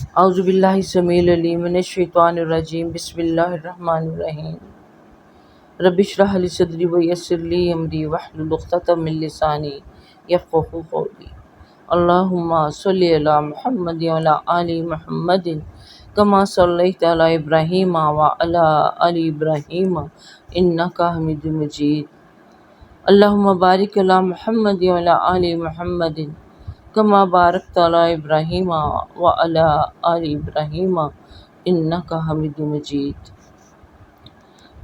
اعوذ باللہ السمیع العلیم من الشیطان الرجیم بسم اللہ الرحمن الرحیم رب اشرح لی صدری ویسر لی امری واحلل عقدۃ من لسانی یفقہوا قولی اللہم صلی علی محمد وعلی آل محمد کما صلیت علی ابراہیم وعلی آل ابراہیم انک حمید مجید اللہم بارک علی محمد وعلی آل محمد کما بارکت علی ابراہیم وعلی آل ابراہیم انک حمید مجید۔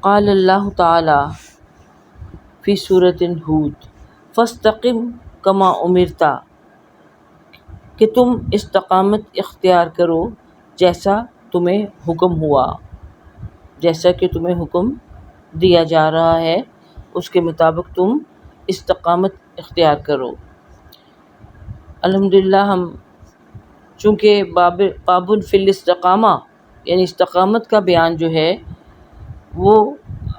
قال اللہ تعالی فی سورۃ ہود فاستقم کما امرت، کہ تم استقامت اختیار کرو جیسا تمہیں حکم ہوا، جیسا کہ تمہیں حکم دیا جا رہا ہے اس کے مطابق تم استقامت اختیار کرو۔ الحمدللہ ہم چونکہ باب فی الاستقامہ یعنی استقامت کا بیان جو ہے وہ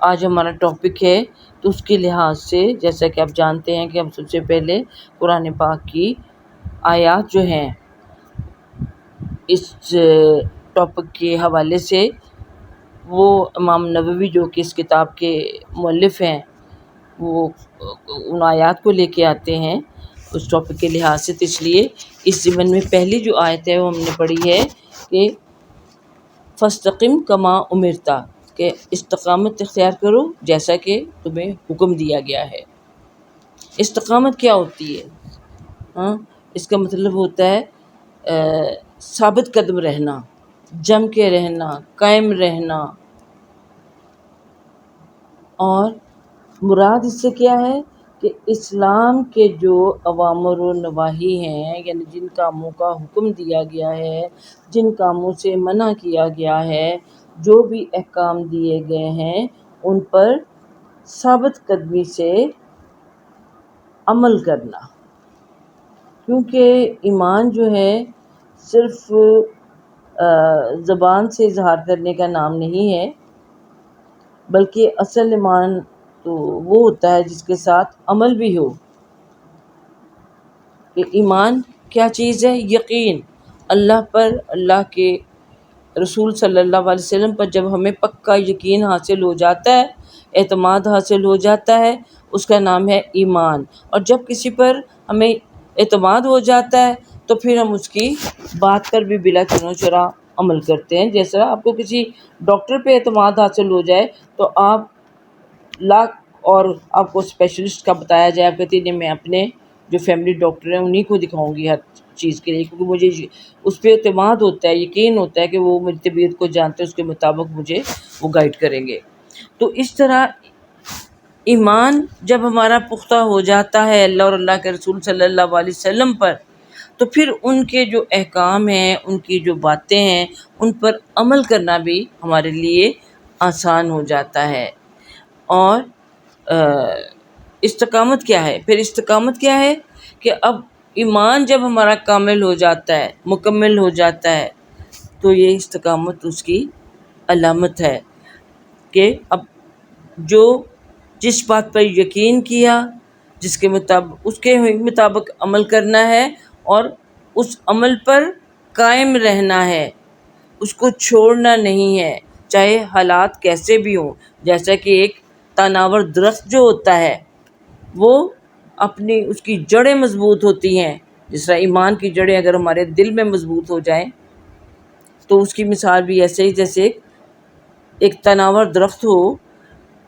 آج ہمارا ٹاپک ہے، تو اس کے لحاظ سے جیسا کہ آپ جانتے ہیں کہ ہم سب سے پہلے قرآن پاک کی آیات جو ہیں اس ٹاپک کے حوالے سے، وہ امام نووی جو کہ اس کتاب کے مؤلف ہیں وہ ان آیات کو لے کے آتے ہیں اس ٹاپک کے لحاظ سے، تو اس لیے اس ضمن میں پہلی جو آیت ہے وہ ہم نے پڑھی ہے کہ فاستقم کما امرت، کہ استقامت اختیار کرو جیسا کہ تمہیں حکم دیا گیا ہے۔ استقامت کیا ہوتی ہے؟ اس کا مطلب ہوتا ہے ثابت قدم رہنا، جم کے رہنا، قائم رہنا، اور مراد اس سے کیا ہے کہ اسلام کے جو اوامر و نواہی ہیں، یعنی جن کاموں کا حکم دیا گیا ہے، جن کاموں سے منع کیا گیا ہے، جو بھی احکام دیے گئے ہیں ان پر ثابت قدمی سے عمل کرنا، کیونکہ ایمان جو ہے صرف زبان سے اظہار کرنے کا نام نہیں ہے، بلکہ اصل ایمان تو وہ ہوتا ہے جس کے ساتھ عمل بھی ہو۔ کہ ایمان کیا چیز ہے؟ یقین اللہ پر، اللہ کے رسول صلی اللہ علیہ وسلم پر جب ہمیں پکا یقین حاصل ہو جاتا ہے، اعتماد حاصل ہو جاتا ہے، اس کا نام ہے ایمان۔ اور جب کسی پر ہمیں اعتماد ہو جاتا ہے تو پھر ہم اس کی بات پر بھی بلا چنو چرا عمل کرتے ہیں۔ جیسا آپ کو کسی ڈاکٹر پہ اعتماد حاصل ہو جائے تو آپ لاکھ، اور آپ کو اسپیشلسٹ کا بتایا جائے، آپ کہتے ہیں میں اپنے جو فیملی ڈاکٹر ہیں انہیں کو دکھاؤں گی ہر چیز کے لیے، کیونکہ مجھے اس پہ اعتماد ہوتا ہے، یقین ہوتا ہے کہ وہ میری طبیعت کو جانتے ہیں، اس کے مطابق مجھے وہ گائیڈ کریں گے۔ تو اس طرح ایمان جب ہمارا پختہ ہو جاتا ہے اللہ اور اللہ کے رسول صلی اللہ علیہ وسلم پر، تو پھر ان کے جو احکام ہیں، ان کی جو باتیں ہیں، ان پر عمل کرنا بھی ہمارے لیے آسان ہو جاتا ہے۔ اور استقامت کیا ہے؟ پھر استقامت کیا ہے کہ اب ایمان جب ہمارا کامل ہو جاتا ہے، مکمل ہو جاتا ہے، تو یہ استقامت اس کی علامت ہے کہ اب جو جس بات پر یقین کیا، جس کے مطابق اس کے مطابق عمل کرنا ہے، اور اس عمل پر قائم رہنا ہے، اس کو چھوڑنا نہیں ہے، چاہے حالات کیسے بھی ہوں۔ جیسا کہ ایک تناور درخت جو ہوتا ہے وہ اپنی اس کی جڑیں مضبوط ہوتی ہیں، جس طرح ایمان کی جڑیں اگر ہمارے دل میں مضبوط ہو جائیں تو اس کی مثال بھی ایسے ہی جیسے ایک تناور درخت ہو،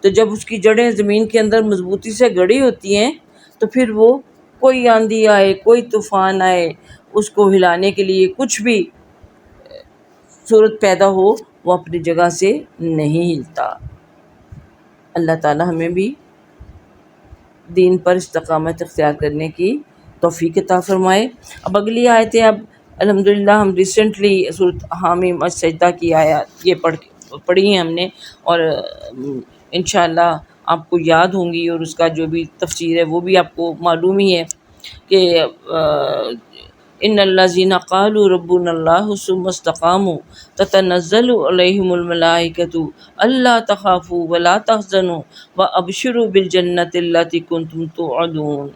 تو جب اس کی جڑیں زمین کے اندر مضبوطی سے گڑی ہوتی ہیں تو پھر وہ کوئی آندھی آئے، کوئی طوفان آئے، اس کو ہلانے کے لیے کچھ بھی صورت پیدا ہو وہ اپنی جگہ سے نہیں ہلتا۔ اللہ تعالی ہمیں بھی دین پر استقامت اختیار کرنے کی توفیق عطا فرمائے۔ اب اگلی آیتیں، اب الحمدللہ ہم ریسنٹلی سورۃ حامیم السجدہ کی آیات یہ پڑھی ہیں ہم نے، اور انشاءاللہ آپ کو یاد ہوں گی، اور اس کا جو بھی تفسیر ہے وہ بھی آپ کو معلوم ہی ہے کہ ان الذین قالوا ربنا اللہ ثم استقاموا تتنزل علیہم الملائکۃ الا تخافوا ولا تحزنوا وابشروا بالجنۃ التی کنتم توعدون۔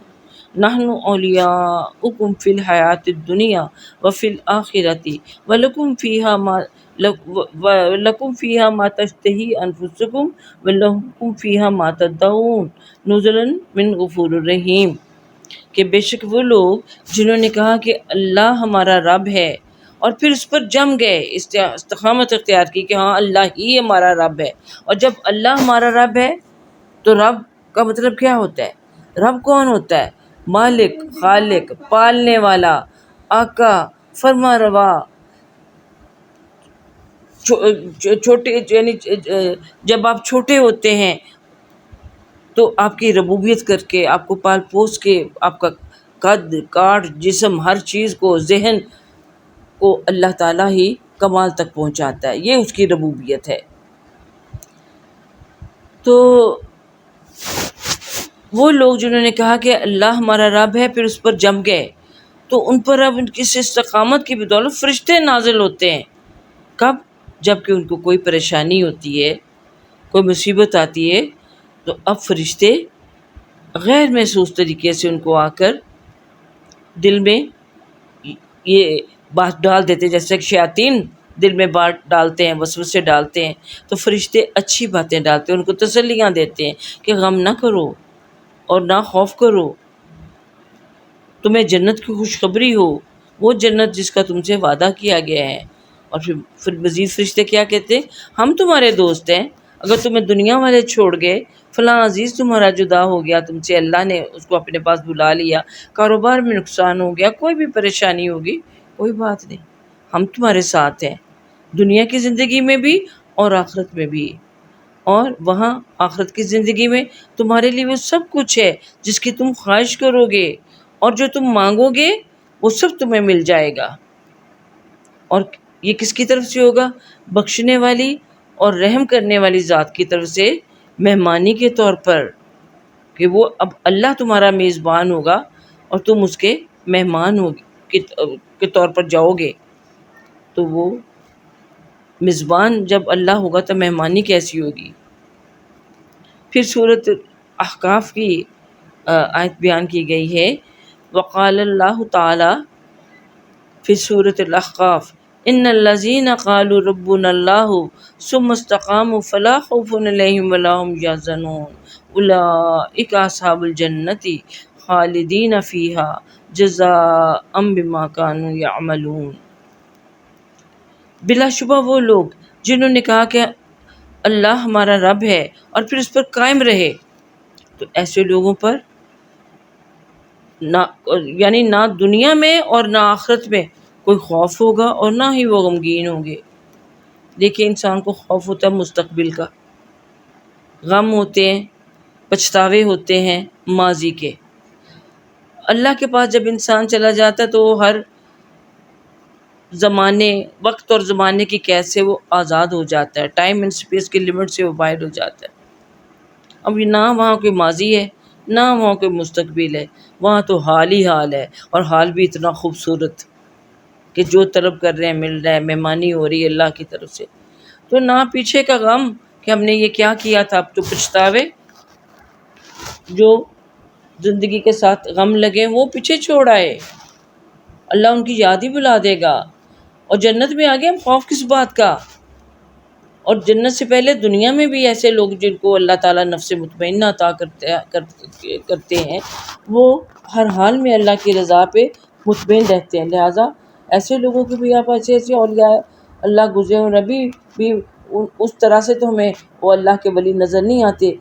نحن اولیاؤکم فی الحیات الدنیا وفی الآخرۃ ولکم فیہا ما تشتہی انفسکم ولکم فیہا ما تدعون نزلا من غفور الرحیم، کہ بے شک وہ لوگ جنہوں نے کہا کہ اللہ ہمارا رب ہے اور پھر اس پر جم گئے، استقامت اختیار کی کہ ہاں اللہ ہی ہمارا رب ہے، اور جب اللہ ہمارا رب ہے تو رب کا مطلب کیا ہوتا ہے؟ رب کون ہوتا ہے؟ مالک، خالق، پالنے والا، آقا، فرما روا، چھوٹے یعنی جب آپ چھوٹے ہوتے ہیں تو آپ کی ربوبیت کر کے، آپ کو پال پوس کے، آپ کا قد کاٹ جسم ہر چیز کو، ذہن کو اللہ تعالیٰ ہی کمال تک پہنچاتا ہے، یہ اس کی ربوبیت ہے۔ تو وہ لوگ جنہوں نے کہا کہ اللہ ہمارا رب ہے پھر اس پر جم گئے، تو ان پر اب ان کی استقامت کی بدولت فرشتے نازل ہوتے ہیں۔ کب؟ جب کہ ان کو کوئی پریشانی ہوتی ہے، کوئی مصیبت آتی ہے، تو اب فرشتے غیر محسوس طریقے سے ان کو آ کر دل میں یہ بات ڈال دیتے، جیسے کہ شیاطین دل میں بات ڈالتے ہیں، وسوسے ڈالتے ہیں، تو فرشتے اچھی باتیں ڈالتے ہیں، ان کو تسلیاں دیتے ہیں کہ غم نہ کرو اور نہ خوف کرو، تمہیں جنت کی خوشخبری ہو، وہ جنت جس کا تم سے وعدہ کیا گیا ہے۔ اور پھر مزید فرشتے کیا کہتے ہیں؟ ہم تمہارے دوست ہیں، اگر تمہیں دنیا والے چھوڑ گئے، فلاں عزیز تمہارا جدا ہو گیا تم سے، اللہ نے اس کو اپنے پاس بلا لیا، کاروبار میں نقصان ہو گیا، کوئی بھی پریشانی ہوگی، کوئی بات نہیں، ہم تمہارے ساتھ ہیں، دنیا کی زندگی میں بھی اور آخرت میں بھی۔ اور وہاں آخرت کی زندگی میں تمہارے لیے وہ سب کچھ ہے جس کی تم خواہش کرو گے، اور جو تم مانگو گے وہ سب تمہیں مل جائے گا۔ اور یہ کس کی طرف سے ہوگا؟ بخشنے والی اور رحم کرنے والی ذات کی طرف سے، مہمانی کے طور پر، کہ وہ اب اللہ تمہارا میزبان ہوگا اور تم اس کے مہمان کے طور پر جاؤ گے۔ تو وہ میزبان جب اللہ ہوگا تو مہمانی کیسی ہوگی؟ پھر سورۃ احقاف کی آیت بیان کی گئی ہے، وقال اللہ تعالی فی سورۃ الاحقاف ان الذین قالوا ربنا اللہ ثم استقاموا فلا خوف علیہم ولا هم یحزنون اولئک اصحاب الجنۃ خالدین فیہا جزاء بما کانوا یعملون۔ بلا شبہ وہ لوگ جنہوں نے کہا کہ اللہ ہمارا رب ہے اور پھر اس پر قائم رہے، تو ایسے لوگوں پر یعنی نہ دنیا میں اور نہ آخرت میں کوئی خوف ہوگا اور نہ ہی وہ غمگین ہوں گے۔ دیکھیں، انسان کو خوف ہوتا ہے مستقبل کا، غم ہوتے ہیں، پچھتاوے ہوتے ہیں ماضی کے۔ اللہ کے پاس جب انسان چلا جاتا ہے تو وہ ہر زمانے، وقت اور زمانے کی قید سے وہ آزاد ہو جاتا ہے، ٹائم اینڈ اسپیس کی لمٹ سے وہ باہر ہو جاتا ہے۔ اب نہ وہاں کوئی ماضی ہے نہ وہاں کوئی مستقبل ہے، وہاں تو حال ہی حال ہے، اور حال بھی اتنا خوبصورت کہ جو طلب کر رہے ہیں مل رہا ہے، مہمانی ہو رہی ہے اللہ کی طرف سے۔ تو نہ پیچھے کا غم کہ ہم نے یہ کیا کیا تھا، اب تو پچھتاوے، جو زندگی کے ساتھ غم لگے وہ پیچھے چھوڑ آئے، اللہ ان کی یاد ہی بلا دے گا، اور جنت میں آگے ہم خوف کس بات کا۔ اور جنت سے پہلے دنیا میں بھی ایسے لوگ جن کو اللہ تعالیٰ نفس مطمئنہ عطا کرتے ہیں، وہ ہر حال میں اللہ کی رضا پہ مطمئن رہتے ہیں۔ لہٰذا ایسے لوگوں کے بھی آپ ایسے اولیاء اللہ گزرے ہوں، نبی بھی اس طرح سے تو ہمیں وہ اللہ کے ولی نظر نہیں آتے،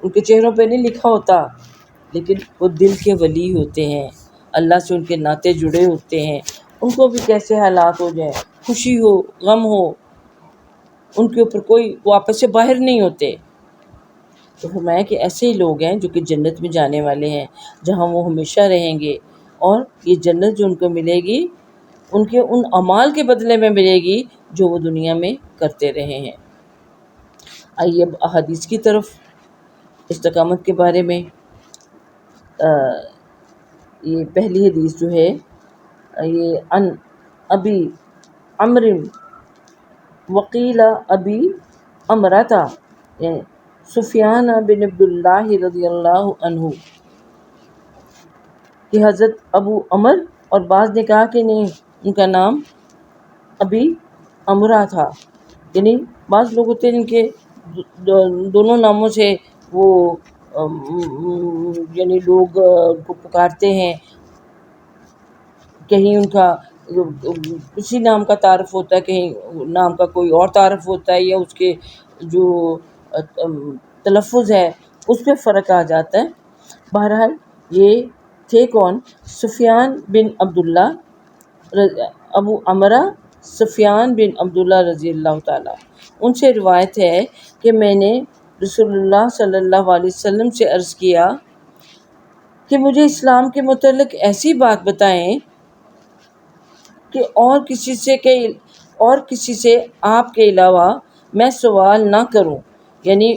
ان کے چہروں پہ نہیں لکھا ہوتا، لیکن وہ دل کے ولی ہوتے ہیں، اللہ سے ان کے ناطے جڑے ہوتے ہیں۔ ان کو بھی کیسے حالات ہو جائیں، خوشی ہو، غم ہو، ان کے اوپر کوئی وہ آپس سے باہر نہیں ہوتے۔ تو فرمایا کہ ایسے ہی لوگ ہیں جو کہ جنت میں جانے والے ہیں، جہاں وہ ہمیشہ رہیں گے، اور یہ جنت جو ان کو ملے گی ان کے ان اعمال کے بدلے میں ملے گی جو وہ دنیا میں کرتے رہے ہیں۔ آئیے اب احادیث کی طرف، استقامت کے بارے میں۔ یہ پہلی حدیث جو ہے یہ ان ابی عمرو وقیل ابی امرتا، یعنی سفیان بن عبداللہ رضی اللہ عنہ، کہ حضرت ابو عمر، اور بعض نے کہا کہ نہیں، ان کا نام ابی امرا تھا، یعنی بعض لوگ ہوتے ہیں جن کے دونوں ناموں سے وہ یعنی لوگ کو پکارتے ہیں، کہیں ان کا اسی نام کا تعارف ہوتا ہے، کہیں نام کا کوئی اور تعارف ہوتا ہے، یا اس کے جو تلفظ ہے اس پہ فرق آ جاتا ہے۔ بہرحال یہ تھے کون؟ سفیان بن عبداللہ، ابو عمرہ سفیان بن عبداللہ رضی اللہ تعالیٰ۔ ان سے روایت ہے کہ میں نے رسول اللہ صلی اللہ علیہ وسلم سے عرض کیا کہ مجھے اسلام کے متعلق ایسی بات بتائیں کہ اور کسی سے آپ کے علاوہ میں سوال نہ کروں، یعنی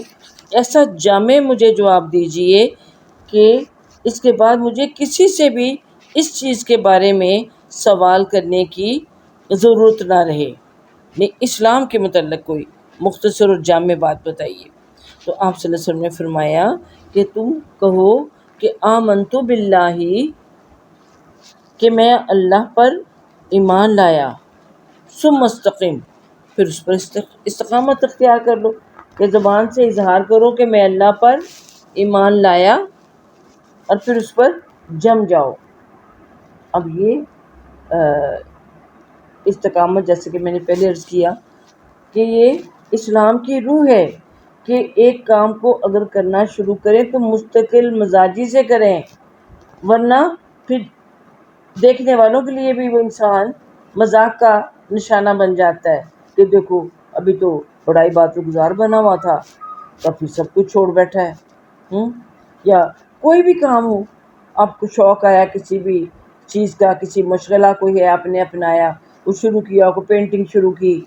ایسا جامع مجھے جواب دیجئے کہ اس کے بعد مجھے کسی سے بھی اس چیز کے بارے میں سوال کرنے کی ضرورت نہ رہے، نہیں اسلام کے متعلق کوئی مختصر اور جامع بات بتائیے۔ تو آپ صلی اللہ علیہ وسلم نے فرمایا کہ تم کہو کہ آمنت باللہ، کہ میں اللہ پر ایمان لایا، ثم استقم، پھر اس پر استقامت اختیار کر لو، کہ زبان سے اظہار کرو کہ میں اللہ پر ایمان لایا، اور پھر اس پر جم جاؤ۔ اب یہ استقامت، جیسے کہ میں نے پہلے عرض کیا کہ یہ اسلام کی روح ہے، کہ ایک کام کو اگر کرنا شروع کریں تو مستقل مزاجی سے کریں، ورنہ پھر دیکھنے والوں کے لیے بھی وہ انسان مذاق کا نشانہ بن جاتا ہے کہ دیکھو ابھی تو بڑا عبادت گزار بنا ہوا تھا، تو پھر سب کچھ چھوڑ بیٹھا ہے۔ یا کوئی بھی کام ہو، آپ کو شوق آیا کسی بھی چیز کا، کسی مشغلہ کوئی ہے آپ نے اپنایا، وہ شروع کیا، کو پینٹنگ شروع کی،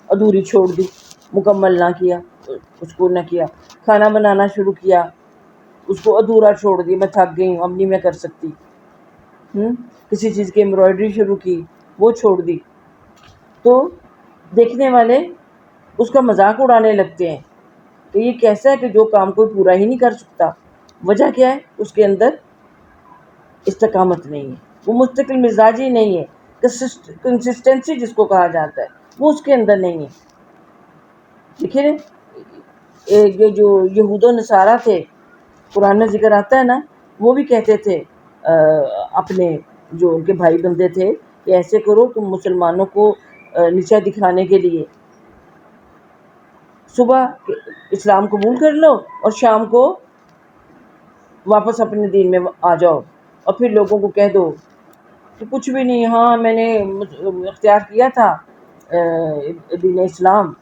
ادھوری چھوڑ دی، مکمل نہ کیا، اس کو نہ کیا، کھانا بنانا شروع کیا، اس کو ادھورا چھوڑ دی، میں تھک گئی ہوں اب نہیں میں کر سکتی، کسی چیز کی ایمبرائڈری شروع کی، وہ چھوڑ دی، تو دیکھنے والے اس کا مذاق اڑانے لگتے ہیں کہ یہ کیسا ہے کہ جو کام کوئی پورا ہی نہیں کر سکتا۔ وجہ کیا ہے؟ اس کے اندر استقامت نہیں ہے، وہ مستقل مزاجی نہیں ہے، کنسسٹنسی جس کو کہا جاتا ہے وہ اس کے اندر نہیں ہے۔ دیکھیے یہ جو یہود و نصارہ تھے، قرآن میں ذکر آتا ہے نا، وہ بھی کہتے تھے اپنے جو ان کے بھائی بندے تھے کہ ایسے کرو تم مسلمانوں کو نیچا دکھانے کے لیے صبح اسلام قبول کر لو اور شام کو واپس اپنے دین میں آ جاؤ، اور پھر لوگوں کو کہہ دو کہ کچھ بھی نہیں، ہاں میں نے اختیار کیا تھا دین اسلام،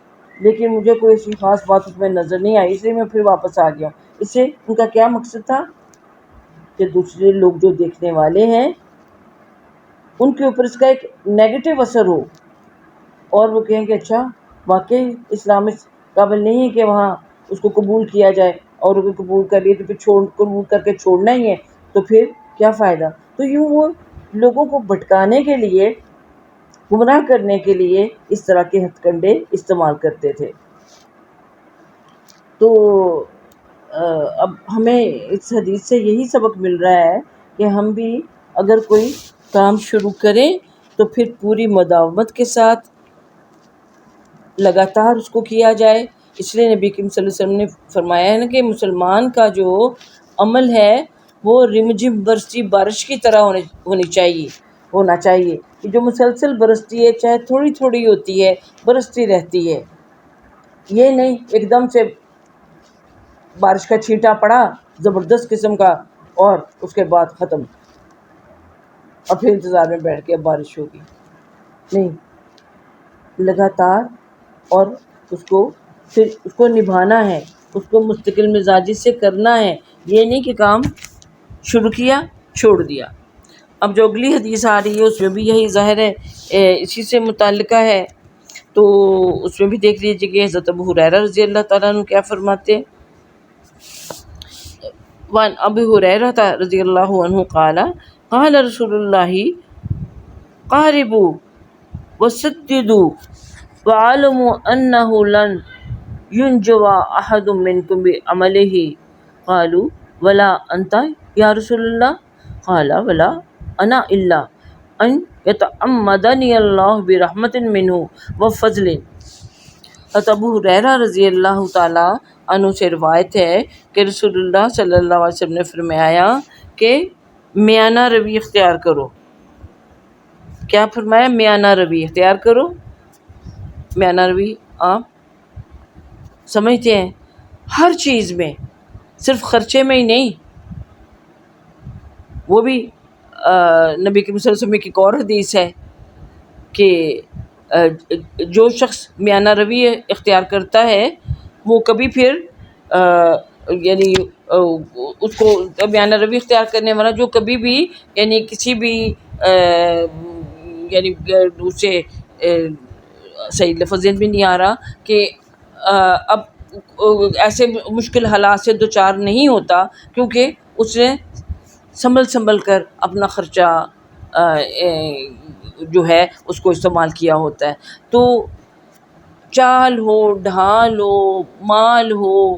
لیکن مجھے کوئی ایسی خاص بات اس میں نظر نہیں آئی، اس لیے میں پھر واپس آ گیا۔ اس سے ان کا کیا مقصد تھا کہ دوسرے لوگ جو دیکھنے والے ہیں ان کے اوپر اس کا ایک نیگیٹو اثر ہو، اور وہ کہیں کہ اچھا واقعی اسلام اس قابل نہیں ہے کہ وہاں اس کو قبول کیا جائے، اور اگر قبول کر لیے تو پھر قبول کر کے چھوڑنا ہی ہے، تو پھر کیا فائدہ۔ تو یوں وہ لوگوں کو بھٹکانے کے لیے، گمراہ کرنے کے لیے اس طرح کے ہتھ کنڈے استعمال کرتے تھے۔ تو اب ہمیں اس حدیث سے یہی سبق مل رہا ہے کہ ہم بھی اگر کوئی کام شروع کریں تو پھر پوری مداومت کے ساتھ لگاتار اس کو کیا جائے۔ اس لیے نبی کریم صلی اللہ علیہ وسلم نے فرمایا ہے نا کہ مسلمان کا جو عمل ہے وہ رمجم برستی بارش کی طرح ہونا چاہیے، کہ جو مسلسل برستی ہے، چاہے تھوڑی تھوڑی ہوتی ہے، برستی رہتی ہے، یہ نہیں ایک دم سے بارش کا چھینٹا پڑا زبردست قسم کا اور اس کے بعد ختم، اور پھر انتظار میں بیٹھ کے اب بارش ہوگی، نہیں، لگاتار، اور اس کو نبھانا ہے، اس کو مستقل مزاجی سے کرنا ہے، یہ نہیں کہ کام شروع کیا چھوڑ دیا۔ اب جو اگلی حدیث آ رہی ہے اس میں بھی یہی ظاہر ہے اسی سے متعلقہ ہے، تو اس میں بھی دیکھ لیجیے کہ حضرت ابو ہریرہ رضی اللہ تعالیٰ عنہ کیا فرماتے ہیں۔ وعن ابی ہریرہ رضی اللہ عنہ قال قال رسول اللہ قاربوا وسددوا وعلموا انہ لن ينجو احد منکم بعملہ قالوا ولا انت یا رسول اللہ قال ولا انا الا ان یتعمدنی اللہ برحمت منہ وفضل۔ حضرت ابو ہریرہ رضی اللہ تعالیٰ عنہ سے روایت ہے کہ رسول اللہ صلی اللہ علیہ وسلم نے فرمایا کہ میانہ روی اختیار کرو۔ کیا فرمایا؟ میانہ روی اختیار کرو۔ میانہ روی آپ سمجھتے ہیں ہر چیز میں، صرف خرچے میں ہی نہیں، وہ بھی نبی کریم صلی اللہ علیہ وسلم کی ایک اور حدیث ہے کہ جو شخص میانہ روی اختیار کرتا ہے وہ کبھی پھر یعنی اس کو میانہ روی اختیار کرنے والا جو کبھی بھی یعنی کسی بھی یعنی اسے صحیح لفظ ذہن میں نہیں آ رہا کہ اب ایسے مشکل حالات سے دوچار نہیں ہوتا، کیونکہ اس نے سنبھل کر اپنا خرچہ جو ہے اس کو استعمال کیا ہوتا ہے۔ تو چال ہو، ڈھال ہو، مال ہو،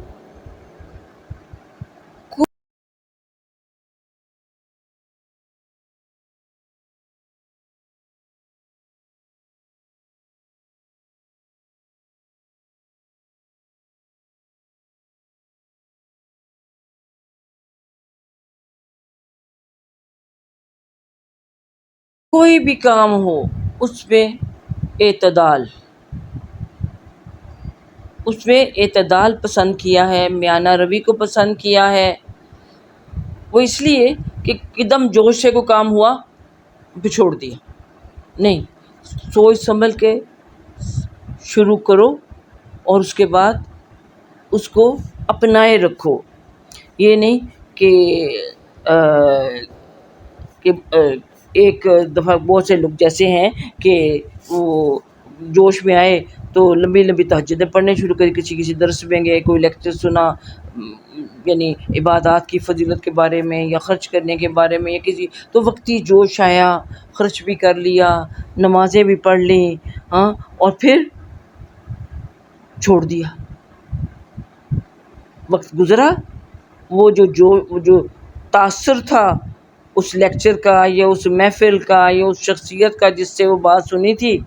کوئی بھی کام ہو، اس میں اعتدال، اس میں اعتدال پسند کیا ہے، میانہ روی کو پسند کیا ہے۔ وہ اس لیے کہ ایک دم جوش سے کو کام ہوا پھر چھوڑ دیا، نہیں، سوچ سنبھل کے شروع کرو اور اس کے بعد اس کو اپنائے رکھو۔ یہ نہیں کہ ایک دفعہ بہت سے لوگ جیسے ہیں کہ وہ جوش میں آئے تو لمبی لمبی تہجدیں پڑھنے شروع کری، کسی درس میں گئے، کوئی لیکچر سنا یعنی عبادات کی فضیلت کے بارے میں یا خرچ کرنے کے بارے میں، یا کسی تو وقتی جوش آیا، خرچ بھی کر لیا، نمازیں بھی پڑھ لیں، ہاں، اور پھر چھوڑ دیا۔ وقت گزرا، وہ جو تاثر تھا اس لیکچر کا یا اس محفل کا یا اس شخصیت کا جس سے وہ بات سنی تھی،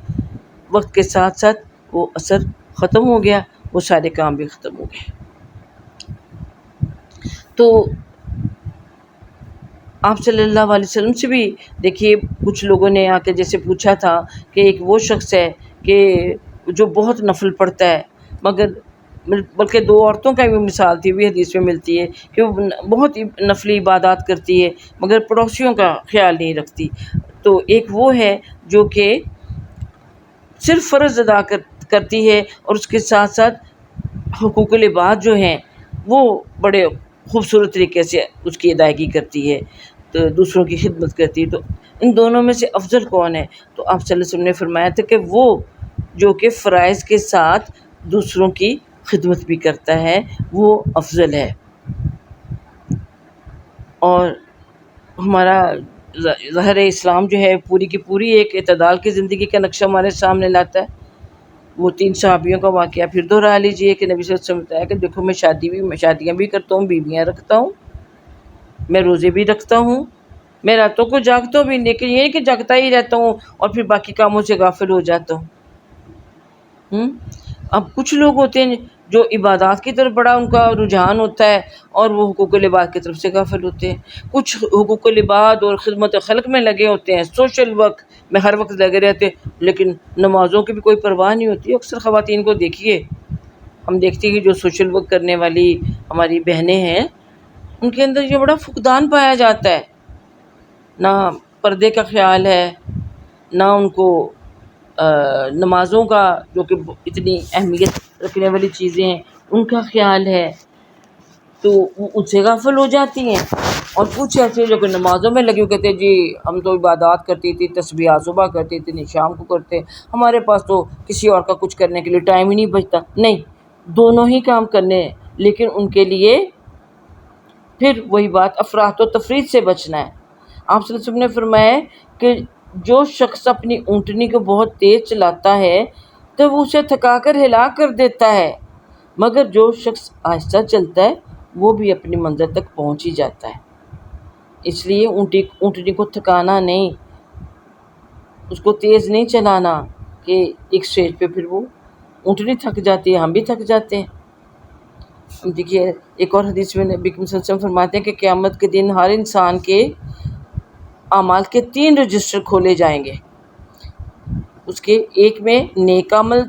وقت کے ساتھ ساتھ وہ اثر ختم ہو گیا، وہ سارے کام بھی ختم ہو گئے۔ تو آپ صلی اللہ علیہ وسلم سے بھی دیکھیے کچھ لوگوں نے آ کے جیسے پوچھا تھا کہ ایک وہ شخص ہے کہ جو بہت نفل پڑھتا ہے، مگر بلکہ دو عورتوں کا بھی مثال تھی، بھی حدیث میں ملتی ہے کہ وہ بہت نفلی عبادات کرتی ہے مگر پڑوسیوں کا خیال نہیں رکھتی۔ تو ایک وہ ہے جو کہ صرف فرض ادا کرتی ہے اور اس کے ساتھ ساتھ حقوق العباد جو ہیں وہ بڑے خوبصورت طریقے سے اس کی ادائیگی کرتی ہے، تو دوسروں کی خدمت کرتی ہے۔ تو ان دونوں میں سے افضل کون ہے؟ تو آپ صلی اللہ علیہ وسلم نے فرمایا تھا کہ وہ جو کہ فرائض کے ساتھ دوسروں کی خدمت بھی کرتا ہے، وہ افضل ہے۔ اور ہمارا ظاہر اسلام جو ہے پوری کی پوری ایک اعتدال کی زندگی کا نقشہ ہمارے سامنے لاتا ہے۔ وہ 3 صحابیوں کا واقعہ پھر دوہرا لیجئے کہ نبی صلی اللہ علیہ وسلم نے بتایا کہ دیکھو میں شادیاں بھی کرتا ہوں، بیویاں رکھتا ہوں، میں روزے بھی رکھتا ہوں، میں راتوں کو جاگتا ہوں بھی، لیکن یہ کہ جاگتا ہی رہتا ہوں اور پھر باقی کاموں سے غافل ہو جاتا ہوں۔ اب کچھ لوگ ہوتے ہیں جو عبادات کی طرف بڑا ان کا رجحان ہوتا ہے اور وہ حقوق العباد کی طرف سے غافل ہوتے ہیں۔ کچھ حقوق العباد اور خدمت خلق میں لگے ہوتے ہیں، سوشل ورک میں ہر وقت لگے رہتے ہیں، لیکن نمازوں کی بھی کوئی پرواہ نہیں ہوتی۔ اکثر خواتین کو دیکھیے، ہم دیکھتے ہیں کہ جو سوشل ورک کرنے والی ہماری بہنیں ہیں ان کے اندر یہ بڑا فقدان پایا جاتا ہے، نہ پردے کا خیال ہے، نہ ان کو نمازوں کا جو کہ اتنی اہمیت رکھنے والی چیزیں ہیں ان کا خیال ہے، تو وہ ان سے غافل ہو جاتی ہیں۔ اور کچھ ایسے جو کہ نمازوں میں لگے ہوئے کہتے ہیں جی ہم تو عبادات کرتی تھی، تسبیحات صبح کرتی تھی، شام کو کرتے، ہمارے پاس تو کسی اور کا کچھ کرنے کے لیے ٹائم ہی نہیں بچتا۔ نہیں، دونوں ہی کام کرنے ہیں، لیکن ان کے لیے پھر وہی بات افراط و تفریط سے بچنا ہے۔ آپ صلی اللہ علیہ وسلم نے فرمایا کہ جو شخص اپنی اونٹنی کو بہت تیز چلاتا ہے تو وہ اسے تھکا کر ہلاک کر دیتا ہے، مگر جو شخص آہستہ چلتا ہے وہ بھی اپنی منزل تک پہنچ ہی جاتا ہے۔ اس لیے اونٹنی کو تھکانا نہیں، اس کو تیز نہیں چلانا کہ ایک سٹیج پہ پھر وہ اونٹنی تھک جاتی ہے، ہم بھی تھک جاتے ہیں۔ دیکھیے ایک اور حدیث میں نبی کریم صلی اللہ علیہ وسلم فرماتے ہیں کہ قیامت کے دن ہر انسان کے اعمال کے 3 رجسٹر کھولے جائیں گے، اس کے ایک میں نیک عمل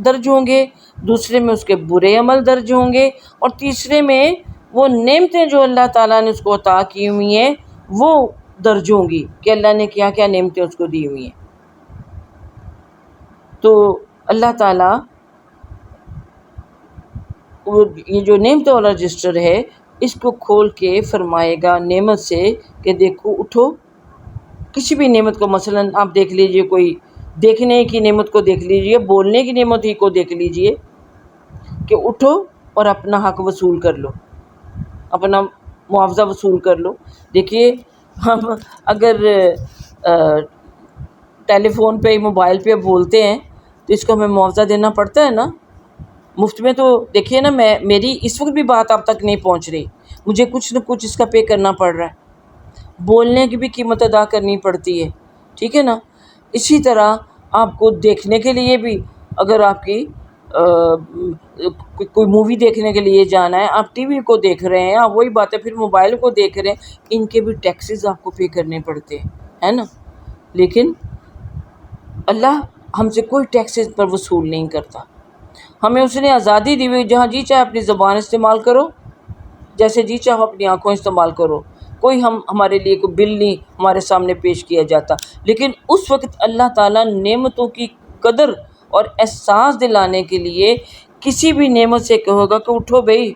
درج ہوں گے، دوسرے میں اس کے برے عمل درج ہوں گے، اور تیسرے میں وہ نعمتیں جو اللہ تعالیٰ نے اس کو عطا کی ہوئی ہیں وہ درج ہوں گی کہ اللہ نے کیا کیا نعمتیں اس کو دی ہوئی ہیں۔ تو اللہ تعالیٰ یہ جو نعمتوں والا رجسٹر ہے اس کو کھول کے فرمائے گا نعمت سے کہ دیکھو اٹھو، کسی بھی نعمت کو، مثلا آپ دیکھ لیجئے، کوئی دیکھنے کی نعمت کو دیکھ لیجئے، بولنے کی نعمت ہی کو دیکھ لیجئے کہ اٹھو اور اپنا حق وصول کر لو، اپنا معاوضہ وصول کر لو۔ دیکھیے ہم اگر ٹیلی فون پہ موبائل پہ بولتے ہیں تو اس کو ہمیں معاوضہ دینا پڑتا ہے نا، مفت میں تو دیکھیے نا، میری اس وقت بھی بات آپ تک نہیں پہنچ رہی، مجھے کچھ نہ کچھ اس کا پے کرنا پڑ رہا ہے، بولنے کی بھی قیمت ادا کرنی پڑتی ہے، ٹھیک ہے نا۔ اسی طرح آپ کو دیکھنے کے لیے بھی، اگر آپ کی کوئی مووی دیکھنے کے لیے جانا ہے، آپ ٹی وی کو دیکھ رہے ہیں، آپ وہی بات ہے پھر موبائل کو دیکھ رہے ہیں، ان کے بھی ٹیکسز آپ کو پے کرنے پڑتے ہیں، ہے نا۔ لیکن اللہ ہم سے کوئی ٹیکسز پر وصول نہیں کرتا، ہمیں اس نے آزادی دی ہوئی، جہاں جی چاہے اپنی زبان استعمال کرو، جیسے جی چاہو اپنی آنکھوں استعمال کرو، کوئی ہمارے لیے کوئی بل نہیں ہمارے سامنے پیش کیا جاتا۔ لیکن اس وقت اللہ تعالیٰ نعمتوں کی قدر اور احساس دلانے کے لیے کسی بھی نعمت سے کہے گا کہ اٹھو بھائی،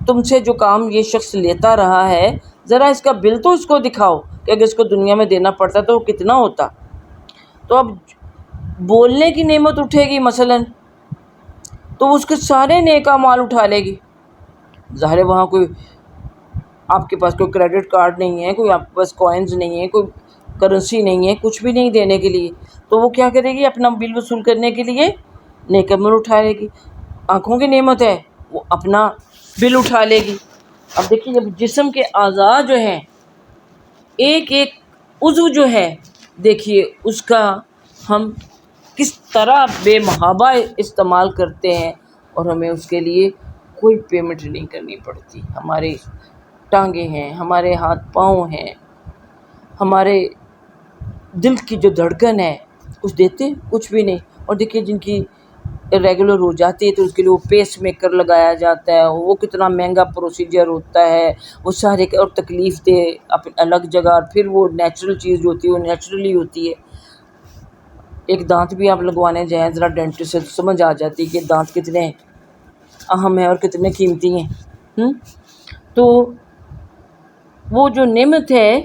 تم سے جو کام یہ شخص لیتا رہا ہے ذرا اس کا بل تو اس کو دکھاؤ کہ اگر اس کو دنیا میں دینا پڑتا تو وہ کتنا ہوتا۔ تو اب بولنے کی نعمت اٹھے گی مثلا تو اس کے سارے نیک اعمال اٹھا لے گی، ظاہر ہے وہاں کوئی آپ کے پاس کوئی کریڈٹ کارڈ نہیں ہے، کوئی آپ کے پاس کوائنز نہیں ہے، کوئی کرنسی نہیں ہے، کچھ بھی نہیں دینے کے لیے، تو وہ کیا کرے گی؟ اپنا بل وصول کرنے کے لیے نیک عمل اٹھا لے گی۔ آنکھوں کی نعمت ہے، وہ اپنا بل اٹھا لے گی۔ اب دیکھیے جب جسم کے اعضاء جو ہیں، ایک ایک عضو جو ہے، دیکھیے اس کا ہم کس طرح بے محابہ استعمال کرتے ہیں اور ہمیں اس کے لیے کوئی پیمنٹ نہیں کرنی پڑتی۔ ہمارے ٹانگیں ہیں، ہمارے ہاتھ پاؤں ہیں، ہمارے دل کی جو دھڑکن ہے، کچھ دیتے کچھ بھی نہیں۔ اور دیکھیے جن کی ریگولر ہو جاتی ہے تو اس کے لیے وہ پیس میکر لگایا جاتا ہے، وہ کتنا مہنگا پروسیجر ہوتا ہے، وہ سارے اور تکلیف دہ الگ جگہ، اور پھر وہ نیچرل چیز جو ہوتی ہے وہ نیچرلی ہوتی ہے۔ ایک دانت بھی آپ لگوانے جائیں ذرا ڈینٹسٹ سے تو سمجھ آ جاتی ہے کہ دانت کتنے اہم ہیں اور کتنے قیمتی ہیں۔ تو وہ جو نعمت ہے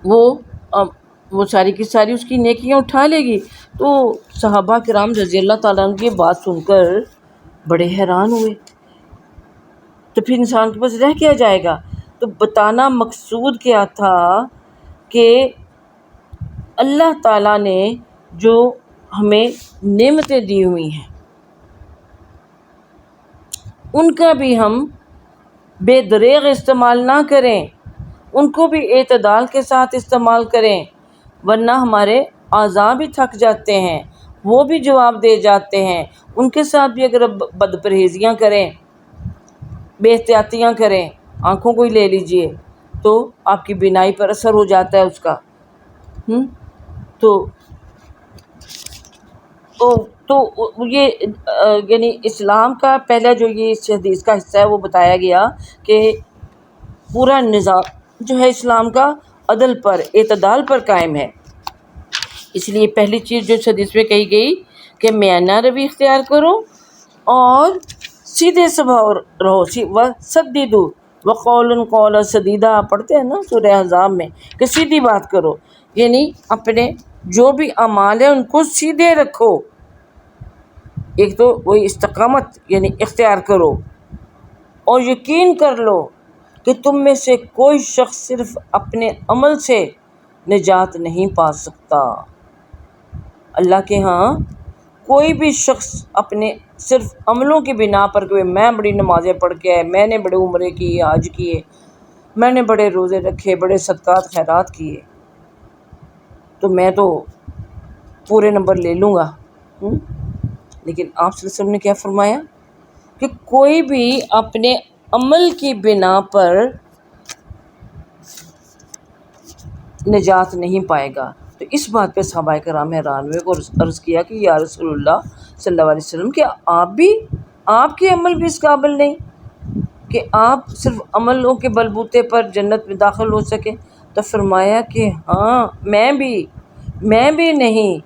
وہ ساری کی ساری اس کی نیکیاں اٹھا لے گی۔ تو صحابہ کرام رضی اللہ تعالیٰ عنہ کی بات سن کر بڑے حیران ہوئے، تو پھر انسان کے پاس رہ کیا جائے گا؟ تو بتانا مقصود کیا تھا کہ اللہ تعالیٰ نے جو ہمیں نعمتیں دی ہوئی ہیں ان کا بھی ہم بے دریغ استعمال نہ کریں، ان کو بھی اعتدال کے ساتھ استعمال کریں، ورنہ ہمارے اعضاء بھی تھک جاتے ہیں، وہ بھی جواب دے جاتے ہیں۔ ان کے ساتھ بھی اگر بد پرہیزیاں کریں، بے احتیاطیاں کریں، آنکھوں کو ہی لے لیجئے تو آپ کی بینائی پر اثر ہو جاتا ہے اس کا۔ تو یہ یعنی اسلام کا پہلا جو یہ اس حدیث کا حصہ ہے وہ بتایا گیا کہ پورا نظام جو ہے اسلام کا عدل پر، اعتدال پر قائم ہے۔ اس لیے پہلی چیز جو اس حدیث میں کہی گئی کہ میانہ روی اختیار کرو اور سیدھے سبھاؤ رہو، وَسَدِّدُوا وَقَوْلٌ قَوْلًا سَدِيدًا آپ پڑھتے ہیں نا سورہ احزاب میں کہ سیدھی بات کرو، یعنی اپنے جو بھی اعمال ہیں ان کو سیدھے رکھو۔ ایک تو وہی استقامت یعنی اختیار کرو، اور یقین کر لو کہ تم میں سے کوئی شخص صرف اپنے عمل سے نجات نہیں پا سکتا۔ اللہ کے ہاں کوئی بھی شخص اپنے صرف عملوں کی بنا پر کہ میں بڑی نمازیں پڑھ کے آئے، میں نے بڑے عمرے کی، حج کیے، میں نے بڑے روزے رکھے، بڑے صدقات خیرات کیے، تو میں تو پورے نمبر لے لوں گا۔ لیکن آپ صلی اللہ علیہ وسلم نے کیا فرمایا کہ کوئی بھی اپنے عمل کی بنا پر نجات نہیں پائے گا۔ تو اس بات پہ صحابہ کرام حیران ہوئے اور عرض کیا کہ یا رسول اللہ صلی اللہ علیہ وسلم، کیا آپ کے عمل بھی اس قابل نہیں کہ آپ صرف عملوں کے بلبوتے پر جنت میں داخل ہو سکیں؟ تو فرمایا کہ ہاں، میں بھی نہیں،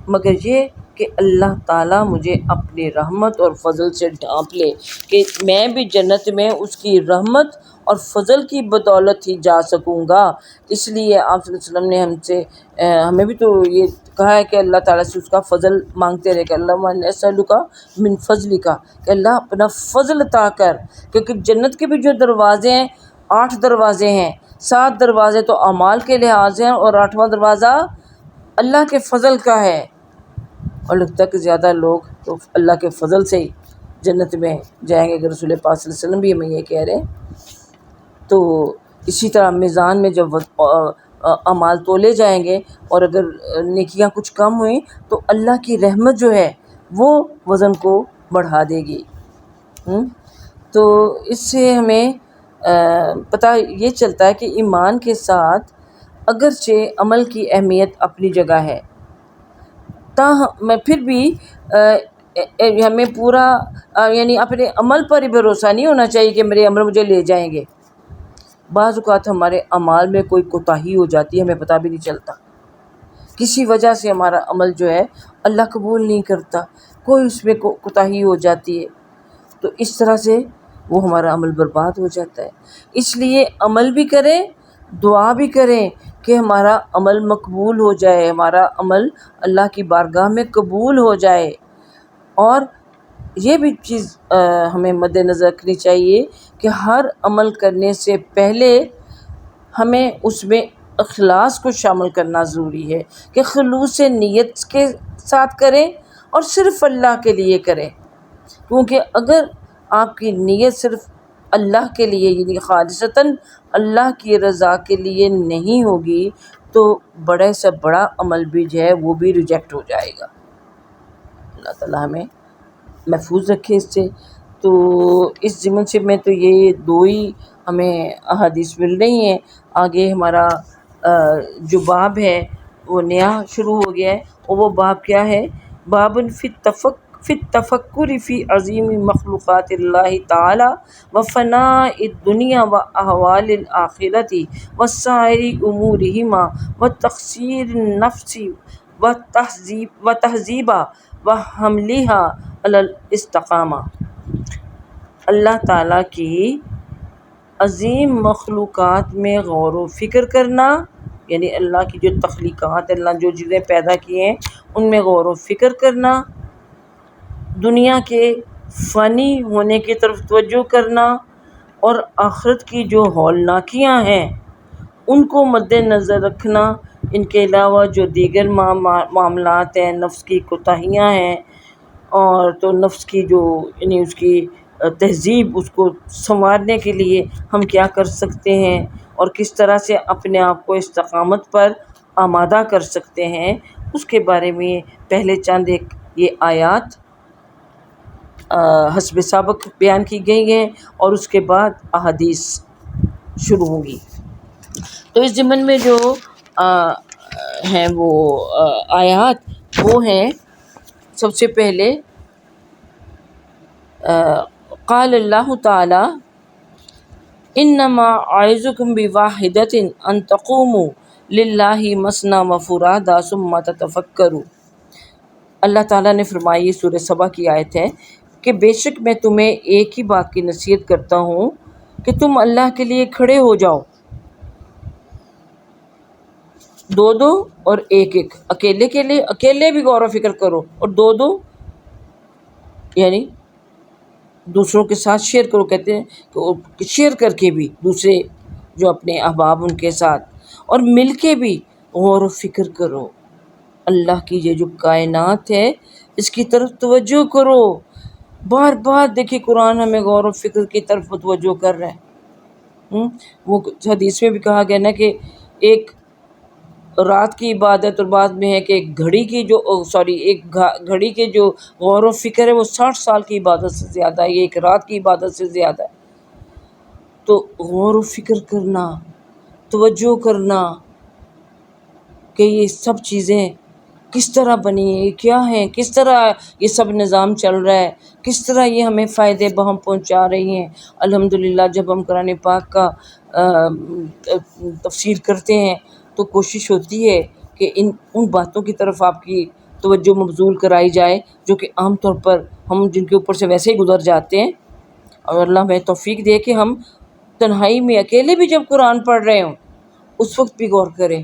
مگر یہ کہ اللہ تعالیٰ مجھے اپنی رحمت اور فضل سے ڈھانپ لے کہ میں بھی جنت میں اس کی رحمت اور فضل کی بدولت ہی جا سکوں گا۔ اس لیے آپ صلی اللہ علیہ وسلم نے ہمیں بھی تو یہ کہا ہے کہ اللہ تعالیٰ سے اس کا فضل مانگتے رہے کہ اللہم انی اسألک من فضلک، کہ اللہ اپنا فضل عطا کر، کیونکہ جنت کے بھی جو دروازے ہیں 8 دروازے ہیں، 7 دروازے تو اعمال کے لحاظ سے ہیں اور 8واں دروازہ اللہ کے فضل کا ہے، اور لگتا ہے کہ زیادہ لوگ تو اللہ کے فضل سے ہی جنت میں جائیں گے، اگر رسول پاک صلی اللہ علیہ وسلم بھی ہمیں یہ کہہ رہے ہیں۔ تو اسی طرح میزان میں جب اعمال تولے جائیں گے اور اگر نیکیاں کچھ کم ہوئیں تو اللہ کی رحمت جو ہے وہ وزن کو بڑھا دے گی۔ تو اس سے ہمیں پتہ یہ چلتا ہے کہ ایمان کے ساتھ اگرچہ عمل کی اہمیت اپنی جگہ ہے، میں پھر بھی ہمیں پورا یعنی اپنے عمل پر ہی بھروسہ نہیں ہونا چاہیے کہ میرے عمل مجھے لے جائیں گے۔ بعض اوقات ہمارے اعمال میں کوئی کوتاہی ہو جاتی ہے، ہمیں پتہ بھی نہیں چلتا، کسی وجہ سے ہمارا عمل جو ہے اللہ قبول نہیں کرتا، کوئی اس میں کوتاہی ہو جاتی ہے، تو اس طرح سے وہ ہمارا عمل برباد ہو جاتا ہے۔ اس لیے عمل بھی کریں، دعا بھی کریں کہ ہمارا عمل مقبول ہو جائے، ہمارا عمل اللہ کی بارگاہ میں قبول ہو جائے۔ اور یہ بھی چیز ہمیں مد نظر رکھنی چاہیے کہ ہر عمل کرنے سے پہلے ہمیں اس میں اخلاص کو شامل کرنا ضروری ہے کہ خلوص نیت کے ساتھ کریں اور صرف اللہ کے لیے کریں، کیونکہ اگر آپ کی نیت صرف اللہ کے لیے یعنی خالصتاً اللہ کی رضا کے لیے نہیں ہوگی تو بڑے سے بڑا عمل بھی جو ہے وہ بھی ریجیکٹ ہو جائے گا۔ اللہ تعالیٰ ہمیں محفوظ رکھے اس سے۔ تو اس ضمن سے میں تو یہ 2 ہی ہمیں احادیث مل رہی ہیں۔ آگے ہمارا جو باب ہے وہ نیا شروع ہو گیا ہے، اور وہ باب کیا ہے؟ باب فی التفکر فی عظیم مخلوقات اللہ تعالی و فناء الدنیا و احوال الآخرۃ و سائر امورہما و تقصیر النفس و تہذیبہ و حملہا علی الاستقامہ۔ اللہ تعالیٰ کی عظیم مخلوقات میں غور و فکر کرنا، یعنی اللہ کی جو تخلیقات، اللہ جو چیزیں پیدا کی ہیں ان میں غور و فکر کرنا، دنیا کے فانی ہونے کی طرف توجہ کرنا، اور آخرت کی جو ہولناکیاں ہیں ان کو مد نظر رکھنا، ان کے علاوہ جو دیگر معاملات ہیں، نفس کی کوتاہیاں ہیں، اور تو نفس کی جو یعنی اس کی تہذیب، اس کو سنوارنے کے لیے ہم کیا کر سکتے ہیں اور کس طرح سے اپنے آپ کو استقامت پر آمادہ کر سکتے ہیں، اس کے بارے میں پہلے چند ایک یہ آیات حسب سابق بیان کی گئی ہیں، اور اس کے بعد احادیث شروع ہوگی۔ تو اس ضمن میں جو ہیں وہ آیات وہ ہیں، سب سے پہلے قال اللہ تعالی انما اعظکم بواحدۃ ان تقوموا للہ مثنی وفرادا ثم تتفکروا۔ اللہ تعالیٰ نے فرمائی، یہ سورہ سبا کی آیت ہے، کہ بے شک میں تمہیں ایک ہی بات کی نصیحت کرتا ہوں کہ تم اللہ کے لیے کھڑے ہو جاؤ، 2 اور 1، اکیلے کے لیے اکیلے بھی غور و فکر کرو، اور 2 یعنی دوسروں کے ساتھ شیئر کرو، کہتے ہیں کہ شیئر کر کے بھی دوسرے جو اپنے احباب ان کے ساتھ، اور مل کے بھی غور و فکر کرو، اللہ کی یہ جو کائنات ہے اس کی طرف توجہ کرو۔ بار بار دیکھیے قرآن ہمیں غور و فکر کی طرف متوجہ کر رہا ہے، وہ حدیث میں بھی کہا گیا نا کہ ایک رات کی عبادت اور بعد میں ہے کہ ایک گھڑی کی جو ایک گھڑی کے جو غور و فکر ہے وہ 60 سال کی عبادت سے زیادہ ہے، یہ ایک رات کی عبادت سے زیادہ ہے۔ تو غور و فکر کرنا، توجہ کرنا کہ یہ سب چیزیں کس طرح بنی ہیں، یہ کیا ہیں، کس طرح یہ سب نظام چل رہا ہے، کس طرح یہ ہمیں فائدے بہم پہنچا رہی ہیں۔ الحمدللہ جب ہم قرآن پاک کا تفسیر کرتے ہیں تو کوشش ہوتی ہے کہ ان باتوں کی طرف آپ کی توجہ مبذول کرائی جائے جو کہ عام طور پر ہم جن کے اوپر سے ویسے ہی گزر جاتے ہیں، اور اللہ ہمیں توفیق دے کہ ہم تنہائی میں اکیلے بھی جب قرآن پڑھ رہے ہوں اس وقت بھی غور کریں،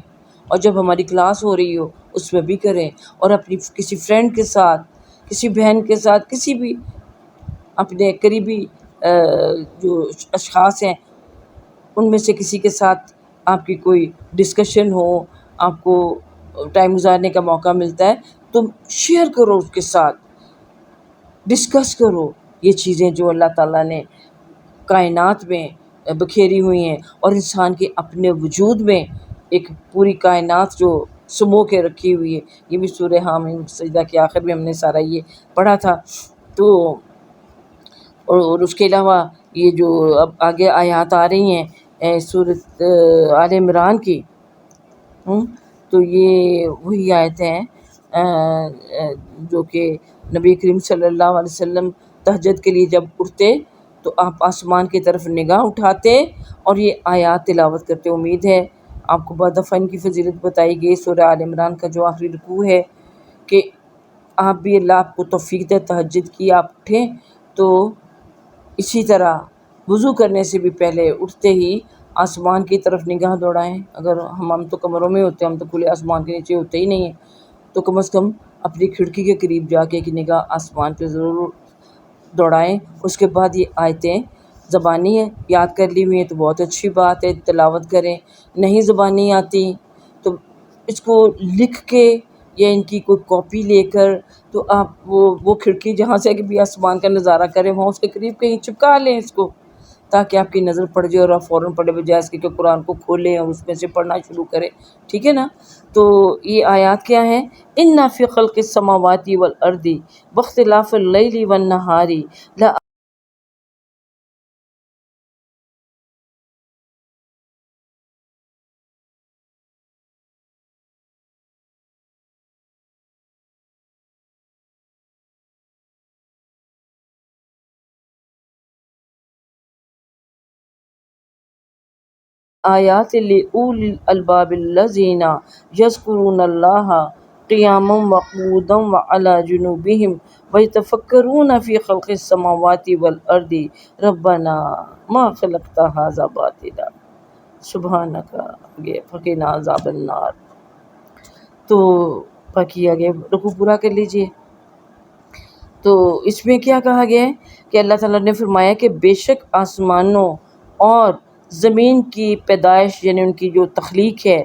اور جب ہماری کلاس ہو رہی ہو اس میں بھی کریں، اور اپنی کسی فرینڈ کے ساتھ، کسی بہن کے ساتھ، کسی بھی اپنے قریبی جو اشخاص ہیں ان میں سے کسی کے ساتھ آپ کی کوئی ڈسکشن ہو، آپ کو ٹائم گزارنے کا موقع ملتا ہے تو شیئر کرو، اس کے ساتھ ڈسکس کرو یہ چیزیں جو اللہ تعالیٰ نے کائنات میں بکھیری ہوئی ہیں، اور انسان کے اپنے وجود میں ایک پوری کائنات جو سمو کے رکھی ہوئی ہے۔ یہ بھی سورہ حامیم سجدہ کے آخر میں ہم نے سارا یہ پڑھا تھا۔ تو اور اس کے علاوہ یہ جو اب آگے آیات آ رہی ہیں سورۃ آل عمران کی، تو یہ وہی آیتیں ہیں جو کہ نبی کریم صلی اللہ علیہ وسلم تہجد کے لیے جب اٹھتے تو آپ آسمان کی طرف نگاہ اٹھاتے اور یہ آیات تلاوت کرتے۔ امید ہے آپ کو بعد دفعہ ان کی فضیلت بتائی گئی۔ سورہ آل عمران کا جو آخری رکوع ہے کہ آپ بھی اللہ آپ کو توفیق دے تہجد کی آپ اٹھیں تو اسی طرح وضو کرنے سے بھی پہلے اٹھتے ہی آسمان کی طرف نگاہ دوڑائیں۔ اگر ہم تو کمروں میں ہوتے ہیں، ہم تو کھلے آسمان کے نیچے ہوتے ہی نہیں ہیں، تو کم از کم اپنی کھڑکی کے قریب جا کے ایک نگاہ آسمان پہ ضرور دوڑائیں۔ اس کے بعد یہ آیتیں زبانی ہیں، یاد کر لی ہوئی ہیں تو بہت اچھی بات ہے، تلاوت کریں۔ نہیں زبانی آتی تو اس کو لکھ کے یا ان کی کوئی کاپی لے کر تو آپ وہ کھڑکی جہاں سے کہ بھی آسمان کا نظارہ کریں وہاں اس کے قریب کہیں چپکا لیں اس کو، تاکہ آپ کی نظر پڑ جائے اور آپ فوراً پڑھے، بجائے اس کے کہ قرآن کو کھولیں اور اس میں سے پڑھنا شروع کریں، ٹھیک ہے نا؟ تو یہ آیات کیا ہیں؟ اِنَّ فِي خَلْقِ السَّمَاوَاتِ وَالْأَرْضِ وَاخْتِلَافِ اللَّيْلِ وَالنَّهَارِ آیات لِأُولِي الْأَلْبَابِ الَّذِينَ يَذْكُرُونَ اللَّهَ قِيَامًا وَقُعُودًا وَعَلَىٰ جُنُوبِهِمْ وَيَتَفَكَّرُونَ فِي خَلْقِ السَّمَاوَاتِ وَالْأَرْضِ رَبَّنَا مَا خَلَقْتَ هَٰذَا بَاطِلًا سُبْحَانَكَ فَقِنَا عَذَابَ النَّارِ۔ تو باقی آگے رکوع پورا کر لیجئے۔ تو اس میں کیا کہا گیا ہے کہ اللہ تعالیٰ نے فرمایا کہ بے شک آسمانوں اور زمین کی پیدائش یعنی ان کی جو تخلیق ہے،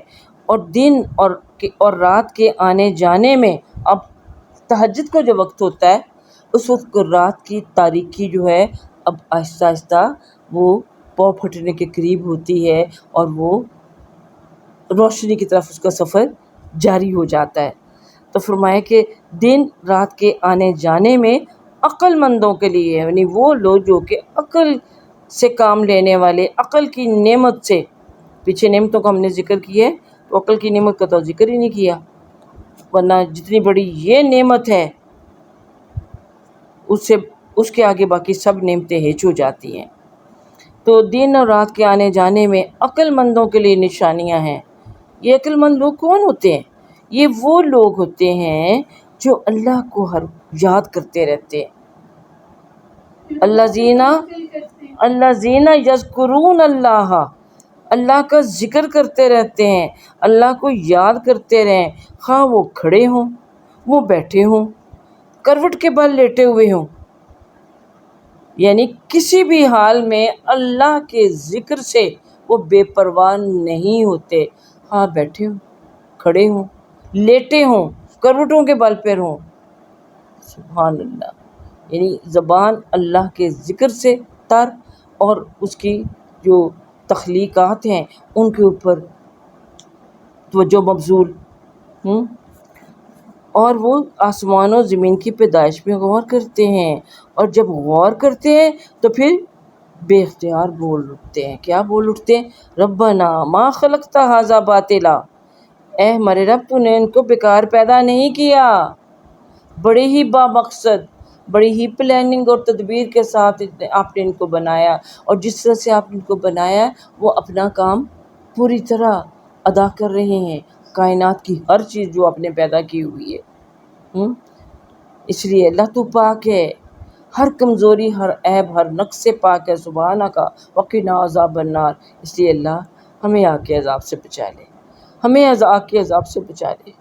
اور دن اور رات کے آنے جانے میں، اب تہجد کا جو وقت ہوتا ہے اس وقت رات کی تاریکی جو ہے اب آہستہ آہستہ وہ پاؤں پھٹنے کے قریب ہوتی ہے اور وہ روشنی کی طرف اس کا سفر جاری ہو جاتا ہے۔ تو فرمایا کہ دن رات کے آنے جانے میں عقل مندوں کے لیے، یعنی وہ لوگ جو کہ عقل سے کام لینے والے، عقل کی نعمت سے، پیچھے نعمتوں کا ہم نے ذکر کیا ہے تو عقل کی نعمت کا تو ذکر ہی نہیں کیا، ورنہ جتنی بڑی یہ نعمت ہے اس کے آگے باقی سب نعمتیں ہیچ ہو جاتی ہیں۔ تو دن اور رات کے آنے جانے میں عقل مندوں کے لیے نشانیاں ہیں۔ یہ عقل مند لوگ کون ہوتے ہیں؟ یہ وہ لوگ ہوتے ہیں جو اللہ کو ہر یاد کرتے رہتے ہیں۔ الذین یذکرون اللہ، اللہ کا ذکر کرتے رہتے ہیں، اللہ کو یاد کرتے رہیں، خواہ وہ کھڑے ہوں، وہ بیٹھے ہوں، کروٹ کے بل لیٹے ہوئے ہوں، یعنی کسی بھی حال میں اللہ کے ذکر سے وہ بے پرواہ نہیں ہوتے، ہاں بیٹھے ہوں، کھڑے ہوں، لیٹے ہوں، کروٹوں کے بل پر ہوں۔ سبحان اللہ، یعنی زبان اللہ کے ذکر سے تر اور اس کی جو تخلیقات ہیں ان کے اوپر توجہ مبذول، اور وہ آسمان و زمین کی پیدائش میں غور کرتے ہیں، اور جب غور کرتے ہیں تو پھر بے اختیار بول اٹھتے ہیں۔ کیا بول اٹھتے ہیں؟ ربنا ما خلقت ھذا باطلا، اے ہمارے رب تو نے ان کو بیکار پیدا نہیں کیا، بڑے ہی با مقصد، بڑی ہی پلاننگ اور تدبیر کے ساتھ آپ نے ان کو بنایا، اور جس طرح سے آپ نے ان کو بنایا وہ اپنا کام پوری طرح ادا کر رہے ہیں، کائنات کی ہر چیز جو آپ نے پیدا کی ہوئی ہے۔ اس لیے اللہ تو پاک ہے، ہر کمزوری، ہر عیب، ہر نقص سے پاک ہے، سبحانک وقنا عذاب النار۔ اس لیے اللہ ہمیں آگ کے عذاب سے بچا لے، ہمیں آگ کے عذاب سے بچا لے۔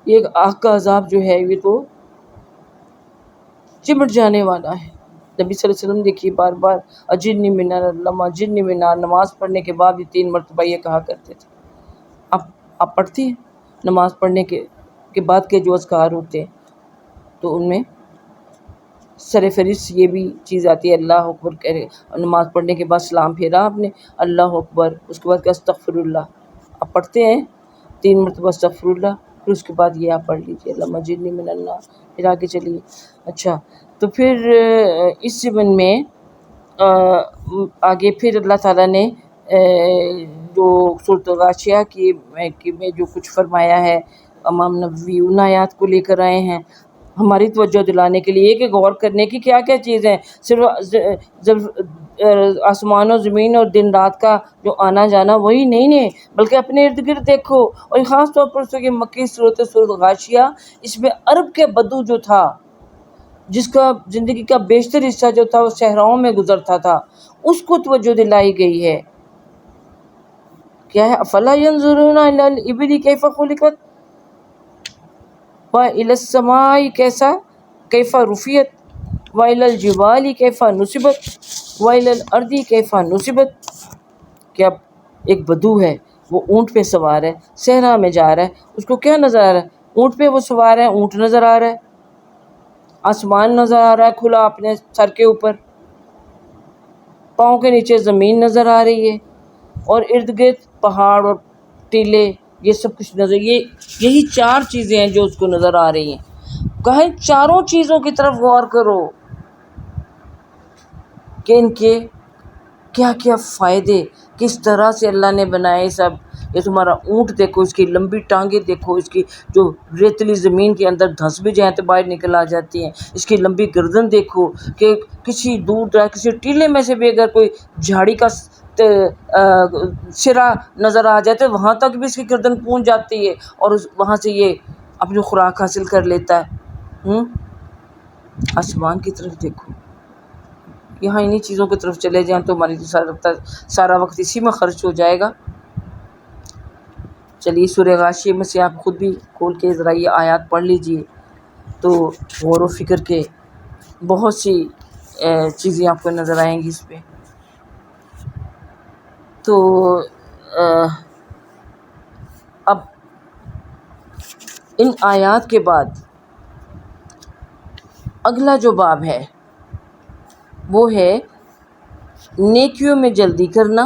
یہ آگ کا عذاب جو ہے یہ تو چمٹ جانے والا ہے۔ نبی صلی اللہ علیہ وسلم دیکھیے بار بار اجرنی من النار، اللہم اجرنی من النار، نماز پڑھنے کے بعد بھی 3 مرتبہ یہ کہا کرتے تھے۔ آپ پڑھتی ہیں نماز پڑھنے کے بعد کے جو اذکار ہوتے ہیں تو ان میں سر فہرست یہ بھی چیز آتی ہے، اللہ اکبر کہہ رہے، نماز پڑھنے کے بعد سلام پھیرا آپ نے، اللہ اکبر، اس کے بعد کہ استغفر اللہ، آپ پڑھتے ہیں 3 مرتبہ استغفر اللہ، پھر اس کے بعد یہ آپ پڑھ لیجیے اللہم اجرنی من النار، پھر آگے چلیے۔ اچھا، تو پھر اس ضمن میں آگے پھر اللہ تعالیٰ نے جو سورۃ غاشیہ میں جو کچھ فرمایا ہے، امام نووی ان آیات کو لے کر آئے ہیں ہماری توجہ دلانے کے لیے کہ غور کرنے کی کیا کیا چیزیں، صرف آسمان و زمین اور دن رات کا جو آنا جانا وہی نہیں ہے، بلکہ اپنے ارد گرد دیکھو، اور خاص طور پر کہ مکی سورۃ غاشیہ، اس میں عرب کے بدو جو تھا، جس کا زندگی کا بیشتر حصہ جو تھا وہ صحراؤں میں گزرتا تھا، اس کو توجہ دلائی گئی ہے۔ کیا ہے؟ افلا ینظرون الی الابل کیف خلقت وإلی السماء کیف رفعت وإلی الجبال کیف نصبت وإلی الأرض کیف نصبت۔ کہ اب ایک بدو ہے، وہ اونٹ پہ سوار ہے، صحرا میں جا رہا ہے، اس کو کیا نظر آ رہا ہے؟ اونٹ پہ وہ سوار ہے، اونٹ نظر آ رہا ہے، آسمان نظر آ رہا ہے کھلا اپنے سر کے اوپر، پاؤں کے نیچے زمین نظر آ رہی ہے، اور ارد گرد پہاڑ اور ٹیلے، یہ سب کچھ نظر، یہی 4 چیزیں ہیں جو اس کو نظر آ رہی ہیں۔ کہیں چاروں چیزوں کی طرف غور کرو کہ ان کے کیا کیا فائدے، کس طرح سے اللہ نے بنائے سب۔ یہ تمہارا اونٹ دیکھو، اس کی لمبی ٹانگیں دیکھو، اس کی جو ریتلی زمین کے اندر دھنس بھی جائیں تو باہر نکل آ جاتی ہیں، اس کی لمبی گردن دیکھو کہ کسی دور دراز کسی ٹیلے میں سے بھی اگر کوئی جھاڑی کا سرا نظر آ جائے تو وہاں تک بھی اس کی گردن پہنچ جاتی ہے، اور وہاں سے یہ اپنی خوراک حاصل کر لیتا ہے۔ آسمان کی طرف دیکھو، یہاں انہی چیزوں کی طرف چلے جائیں تو ہماری سارا وقت اسی میں خرچ ہو جائے گا۔ چلیے سورہ غاشیہ میں سے آپ خود بھی کھول کے ذرا یہ آیات پڑھ لیجئے تو غور و فکر کے بہت سی چیزیں آپ کو نظر آئیں گی اس پہ۔ تو اب ان آیات کے بعد اگلا جو باب ہے وہ ہے نیکیوں میں جلدی کرنا،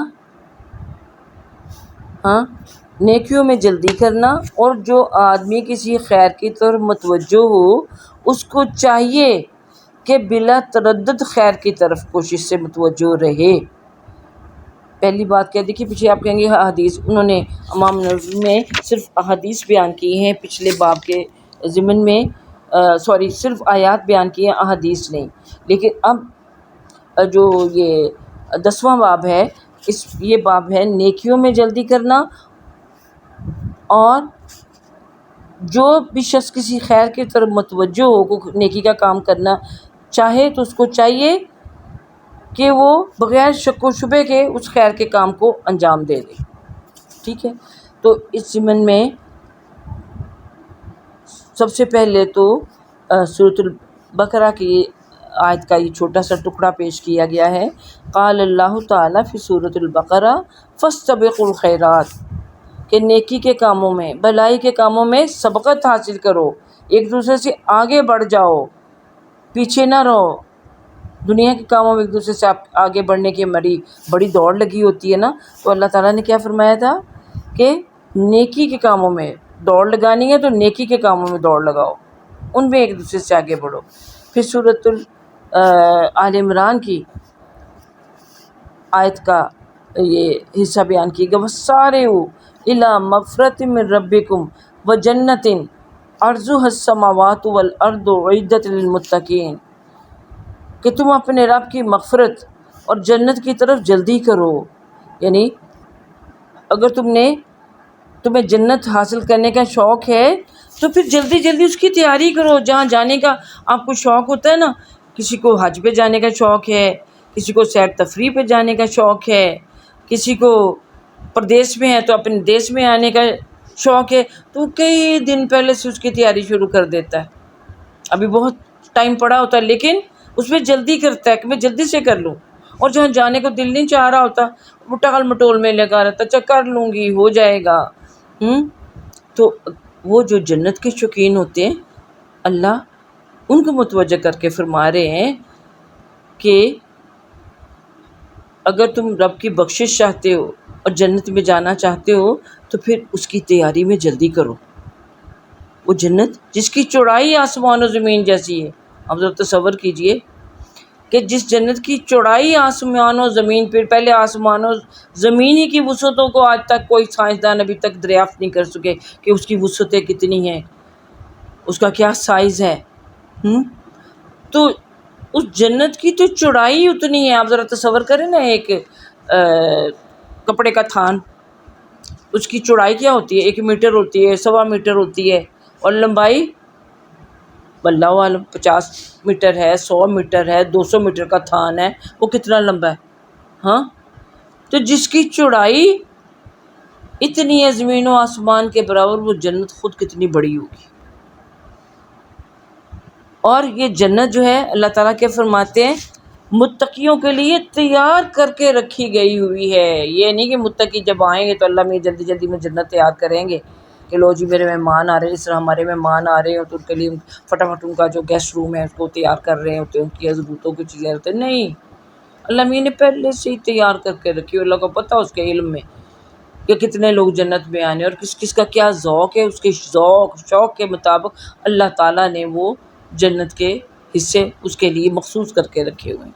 نیکیوں میں جلدی کرنا، اور جو آدمی کسی خیر کی طرف متوجہ ہو اس کو چاہیے کہ بلا تردد خیر کی طرف کوشش سے متوجہ رہے۔ پہلی بات کیا، دیکھیے پیچھے آپ کہیں گے احادیث، انہوں نے امام نووی میں صرف احادیث بیان کی ہیں پچھلے باب کے ضمن میں، صرف آیات بیان کی ہیں، احادیث نہیں۔ لیکن اب جو یہ 10واں باب ہے، یہ باب ہے نیکیوں میں جلدی کرنا، اور جو بھی شخص کسی خیر کی طرف متوجہ ہو، نیکی کا کام کرنا چاہے تو اس کو چاہیے کہ وہ بغیر شک و شبے کے اس خیر کے کام کو انجام دے دے۔ ٹھیک ہے، تو اس ضمن میں سب سے پہلے تو سورۃ البقرہ کی آیت کا یہ چھوٹا سا ٹکڑا پیش کیا گیا ہے۔ قال اللہ تعالیٰ فی سورۃ البقرہ فاستبقوا الخیرات، کہ نیکی کے کاموں میں، بھلائی کے کاموں میں سبقت حاصل کرو، ایک دوسرے سے آگے بڑھ جاؤ، پیچھے نہ رہو۔ دنیا کے کاموں میں ایک دوسرے سے آپ آگے بڑھنے کی ہماری بڑی دوڑ لگی ہوتی ہے نا، تو اللہ تعالیٰ نے کیا فرمایا تھا کہ نیکی کے کاموں میں دوڑ لگانی ہے تو نیکی کے کاموں میں دوڑ لگاؤ، ان میں ایک دوسرے سے آگے بڑھو۔ پھر سورۃ آل عمران کی آیت کا یہ حصہ بیان کیے گا، وَسَارِعُوا إِلَىٰ مَغْفِرَةٍ مِّن رَّبِّكُمْ وَجَنَّةٍ عَرْضُهَا السَّمَاوَاتُ وَالْأَرْضُ أُعِدَّتْ لِلْمُتَّقِينَ، کہ تم اپنے رب کی مغفرت اور جنت کی طرف جلدی کرو، یعنی اگر تمہیں جنت حاصل کرنے کا شوق ہے تو پھر جلدی جلدی اس کی تیاری کرو۔ جہاں جانے کا آپ کو شوق ہوتا ہے نا، کسی کو حج پہ جانے کا شوق ہے، کسی کو سیر تفریح پہ جانے کا شوق ہے، کسی کو پردیس میں ہے تو اپنے دیس میں آنے کا شوق ہے، تو کئی دن پہلے سے اس کی تیاری شروع کر دیتا ہے۔ ابھی بہت ٹائم پڑا ہوتا ہے لیکن اس میں جلدی کرتا ہے کہ میں جلدی سے کر لوں، اور جہاں جانے کو دل نہیں چاہ رہا ہوتا وہ ٹال مٹول میں لگا رہتا، اچھا کر لوں گی ہو جائے گا۔ تو وہ جو جنت کے شوقین ہوتے ہیں، اللہ ان کو متوجہ کر کے فرما رہے ہیں کہ اگر تم رب کی بخشش چاہتے ہو اور جنت میں جانا چاہتے ہو تو پھر اس کی تیاری میں جلدی کرو۔ وہ جنت جس کی چوڑائی آسمان و زمین جیسی ہے، آپ ذرا تصور کیجئے کہ جس جنت کی چوڑائی آسمان و زمین، پھر پہلے آسمان و زمین ہی کی وسعتوں کو آج تک کوئی سائنسدان ابھی تک دریافت نہیں کر سکے کہ اس کی وسعتیں کتنی ہیں، اس کا کیا سائز ہے۔ تو اس جنت کی تو چوڑائی اتنی ہے، آپ ذرا تصور کریں نا، ایک کپڑے کا تھان، اس کی چوڑائی کیا ہوتی ہے؟ 1 میٹر ہوتی ہے، 1.25 میٹر ہوتی ہے، اور لمبائی اللہ عالم 50 میٹر ہے، 100 میٹر ہے، 200 میٹر کا تھان ہے، وہ کتنا لمبا ہے؟ تو جس کی چوڑائی اتنی ہے زمین و آسمان کے برابر، وہ جنت خود کتنی بڑی ہوگی۔ اور یہ جنت جو ہے اللہ تعالیٰ کے فرماتے ہیں متقیوں کے لیے تیار کر کے رکھی گئی ہوئی ہے۔ یہ نہیں کہ متقی جب آئیں گے تو اللہ میں جلدی جلدی میں جنت تیار کریں گے کہ لو جی میرے مہمان آ رہے ہیں، اس طرح ہمارے مہمان آ رہے ہیں تو ان کے لیے فٹافٹ ان کا جو گیسٹ روم ہے اس کو تیار کر رہے ہوتے ہیں، ان کی ضرورتوں کی چیزیں ہوتے ہیں۔ نہیں، اللہ میں نے پہلے سے ہی تیار کر کے رکھی، اللہ کو پتہ اس کے علم میں کہ کتنے لوگ جنت میں آنے اور کس کس کا کیا ذوق ہے، اس کے ذوق شوق کے مطابق اللہ تعالیٰ نے وہ جنت کے حصے اس کے لیے مخصوص کر کے رکھے ہوئے ہیں۔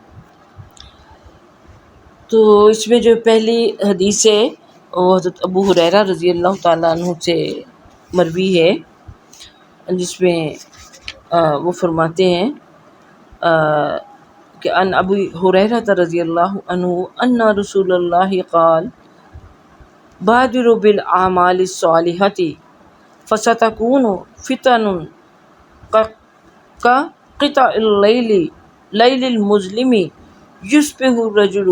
تو اس میں جو پہلی حدیث ہے وہ حضرت ابو ہریرہ رضی اللہ تعالیٰ عنہ سے مروی ہے، جس میں وہ فرماتے ہیں کہ ان ابو ہریرہ رضی اللہ عنہ ان رسول اللہ قال بادروا بالاعمال الصالحۃ فستکون فتن كقطع الليل المظلم يصبح الرجل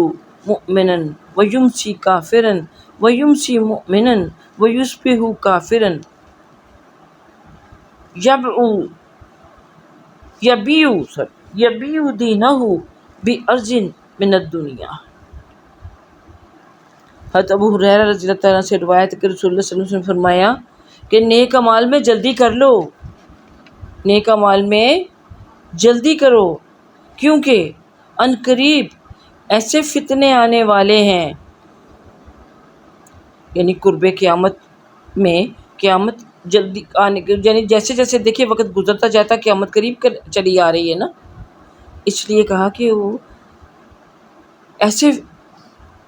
مؤمنا ويمسي كافرا ويمسي مؤمنا ويصبح كافرا يبيع دينه بأرض من الدنيا۔ حضرت ابو ہریرہ رضی اللہ تعالیٰ سے روایت کہ رسول اللہ صلی اللہ علیہ وسلم نے فرمایا کہ نیک اعمال میں جلدی کر لو، نیک اعمال میں جلدی کرو، کیونکہ ان قریب ایسے فتنے آنے والے ہیں، یعنی قرب قیامت میں، قیامت جلدی آنے کے، یعنی جیسے جیسے دیکھیے وقت گزرتا جاتا ہے قیامت قریب چلی آ رہی ہے نا، اس لیے کہا کہ وہ ایسے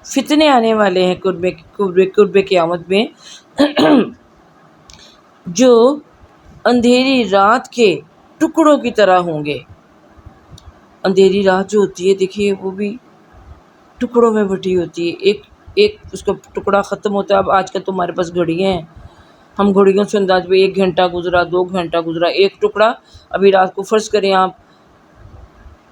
فتنے آنے والے ہیں قرب قیامت میں جو اندھیری رات کے ٹکڑوں کی طرح ہوں گے۔ اندھیری رات جو ہوتی ہے دیکھیے وہ بھی ٹکڑوں میں بٹی ہوتی ہے، ایک اس کا ٹکڑا ختم ہوتا ہے۔ اب آج کل تو ہمارے پاس گھڑیاں ہیں، ہم گھڑیوں سے انداز پہ 1 گھنٹہ گزرا، 2 گھنٹہ گزرا، ایک ٹکڑا ابھی رات کو فرض کریں آپ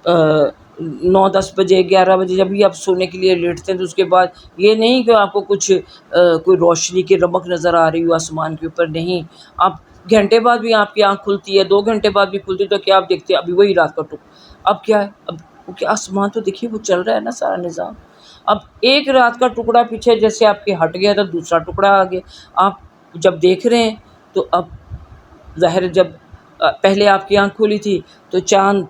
9-10 بجے 11 بجے جب بھی آپ سونے کے لیے لیٹتے ہیں تو اس کے بعد یہ نہیں کہ آپ کو کچھ کوئی روشنی کی رمق نظر آ رہی ہو آسمان کے اوپر، نہیں، آپ گھنٹے بعد بھی آپ کی آنکھ کھلتی ہے، 2 گھنٹے بعد بھی کھلتی ہے، تو کیا آپ دیکھتے ہیں ابھی وہی رات کا اب کیا ہے، اب کیونکہ آسمان تو دیکھیے وہ چل رہا ہے نا سارا نظام، اب ایک رات کا ٹکڑا پیچھے جیسے آپ کے ہٹ گیا تو دوسرا ٹکڑا آ گیا، آپ جب دیکھ رہے ہیں تو اب ظاہر جب پہلے آپ کی آنکھ کھلی تھی تو چاند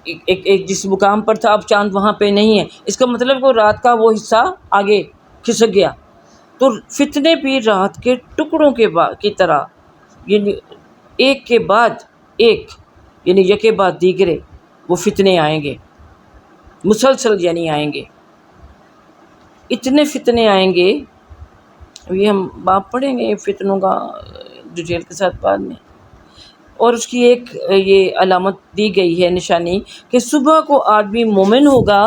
ایک جس مقام پر تھا اب چاند وہاں پہ نہیں ہے، اس کا مطلب وہ رات کا وہ حصہ آگے کھسک گیا. تو فتنے بھی رات کے ٹکڑوں کی طرح، یعنی ایک کے بعد ایک، یعنی یکے بعد دیگرے وہ فتنے آئیں گے مسلسل، یعنی آئیں گے اتنے فتنے آئیں گے. یہ ہم باب پڑھیں گے فتنوں کا ڈیٹیل کے ساتھ بعد میں. اور اس کی ایک یہ علامت دی گئی ہے، نشانی، کہ صبح کو آدمی مومن ہوگا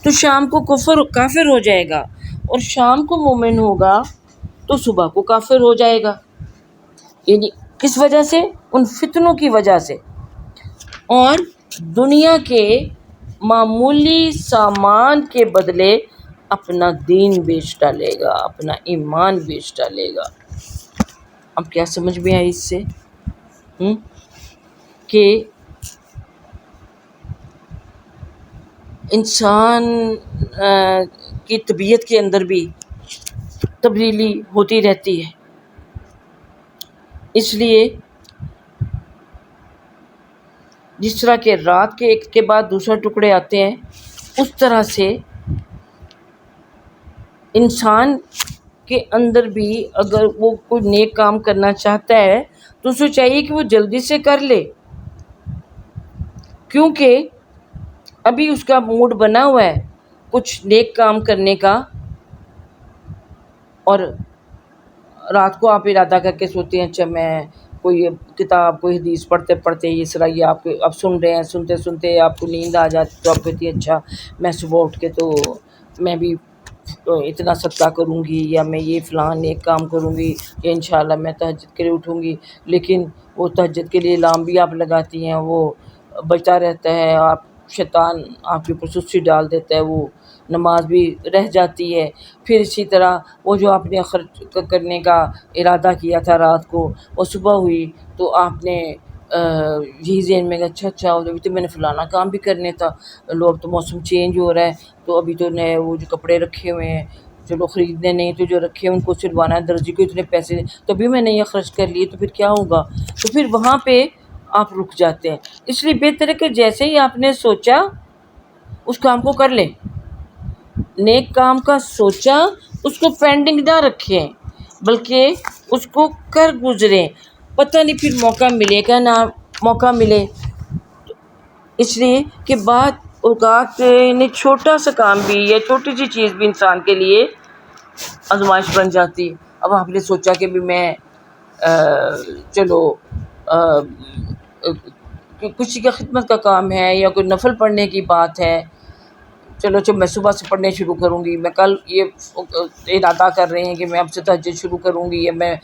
تو شام کو کافر ہو جائے گا، اور شام کو مومن ہوگا تو صبح کو کافر ہو جائے گا. یعنی کس وجہ سے؟ ان فتنوں کی وجہ سے. اور دنیا کے معمولی سامان کے بدلے اپنا دین بیچ ڈالے گا، اپنا ایمان بیچ ڈالے گا. اب کیا سمجھ میں آئی اس سے؟ کہ انسان کی طبیعت کے اندر بھی تبدیلی ہوتی رہتی ہے. اس لیے جس طرح کہ رات کے ایک کے بعد دوسرا ٹکڑے آتے ہیں، اس طرح سے انسان کے اندر بھی اگر وہ کوئی نیک کام کرنا چاہتا ہے تو اسے چاہیے کہ وہ جلدی سے کر لے، کیونکہ ابھی اس کا موڈ بنا ہوا ہے کچھ نیک کام کرنے کا، اور رات کو آپ ارادہ کر کے سوتے ہیں اچھا میں کوئی کتاب کوئی حدیث پڑھتے پڑھتے اس طرح یہ آپ سن رہے ہیں، سنتے سنتے آپ کو نیند آ جاتی تو آپ کہتی ہیں اچھا میں صبح اٹھ کے تو میں بھی اتنا صدقہ کروں گی، یا میں یہ فلاں نیک کام کروں گی، یا انشاءاللہ میں تہجد کے لیے اٹھوں گی. لیکن وہ تہجد کے لیے الارم بھی آپ لگاتی ہیں، وہ بجتا رہتا ہے، شیطان آپ کے اوپر سستی ڈال دیتا ہے، وہ نماز بھی رہ جاتی ہے. پھر اسی طرح وہ جو آپ نے خرچ کرنے کا ارادہ کیا تھا رات کو، وہ صبح ہوئی تو آپ نے یہی ذہن میں اچھا ابھی تو میں نے فلانا کام بھی کرنے تھا، لو اب تو موسم چینج ہو رہا ہے تو ابھی تو نئے وہ جو کپڑے رکھے ہوئے ہیں چلو خریدنے نہیں، تو جو رکھے ہیں ان کو سلوانا ہے، درزی کو اتنے پیسے تبھی میں نے یہ خرچ کر لیے، تو پھر کیا ہوگا؟ تو پھر وہاں پہ آپ رک جاتے ہیں. اس لیے بہتر ہے کہ جیسے ہی آپ نے سوچا اس کام کو کر لیں. نیک کام کا سوچا اس کو پینڈنگ نہ رکھیں بلکہ اس کو کر گزریں، پتہ نہیں پھر موقع ملے گا نہ موقع ملے. اس لیے کہ بعض اوقات چھوٹا سا کام بھی یا چھوٹی سی چیز بھی انسان کے لیے آزمائش بن جاتی. اب آپ نے سوچا کہ بھی میں چلو کسی کا خدمت کا کام ہے یا کوئی نفل پڑھنے کی بات ہے، چلو جب میں صبح سے پڑھنے شروع کروں گی، میں کل یہ ارادہ کر رہے ہیں کہ میں اب سے تہجد شروع کروں گی، یا میں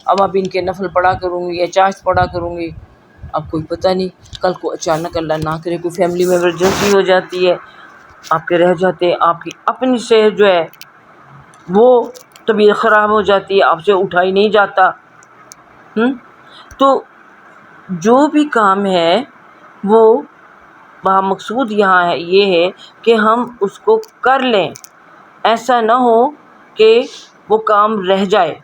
اوابین کے نفل پڑھا کروں گی یا چاشت پڑھا کروں گی. اب کوئی پتہ نہیں کل کو اچانک اللہ نہ کرے کوئی فیملی میں ایمرجنسی ہو جاتی ہے، آپ کے رہ جاتے ہیں، آپ کی اپنی صحت جو ہے وہ طبیعت خراب ہو جاتی ہے، آپ سے اٹھا ہی نہیں جاتا. تو جو بھی کام ہے وہ مقصود یہاں ہے یہ ہے کہ ہم اس کو کر لیں، ایسا نہ ہو کہ وہ کام رہ جائے.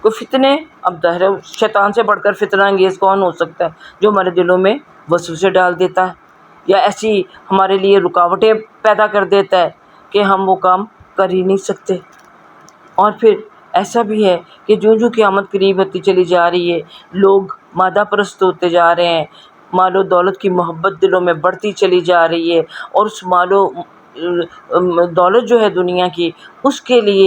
کوئی فتنے، اب ظاہر ہے شیطان سے بڑھ کر فتنہ انگیز کون ہو سکتا ہے جو ہمارے دلوں میں وسوسے ڈال دیتا ہے یا ایسی ہمارے لیے رکاوٹیں پیدا کر دیتا ہے کہ ہم وہ کام کر ہی نہیں سکتے. اور پھر ایسا بھی ہے کہ جو قیامت قریب ہوتی چلی جا رہی ہے، لوگ مادہ پرست ہوتے جا رہے ہیں، مال و دولت کی محبت دلوں میں بڑھتی چلی جا رہی ہے، اور اس مال و دولت جو ہے دنیا کی، اس کے لیے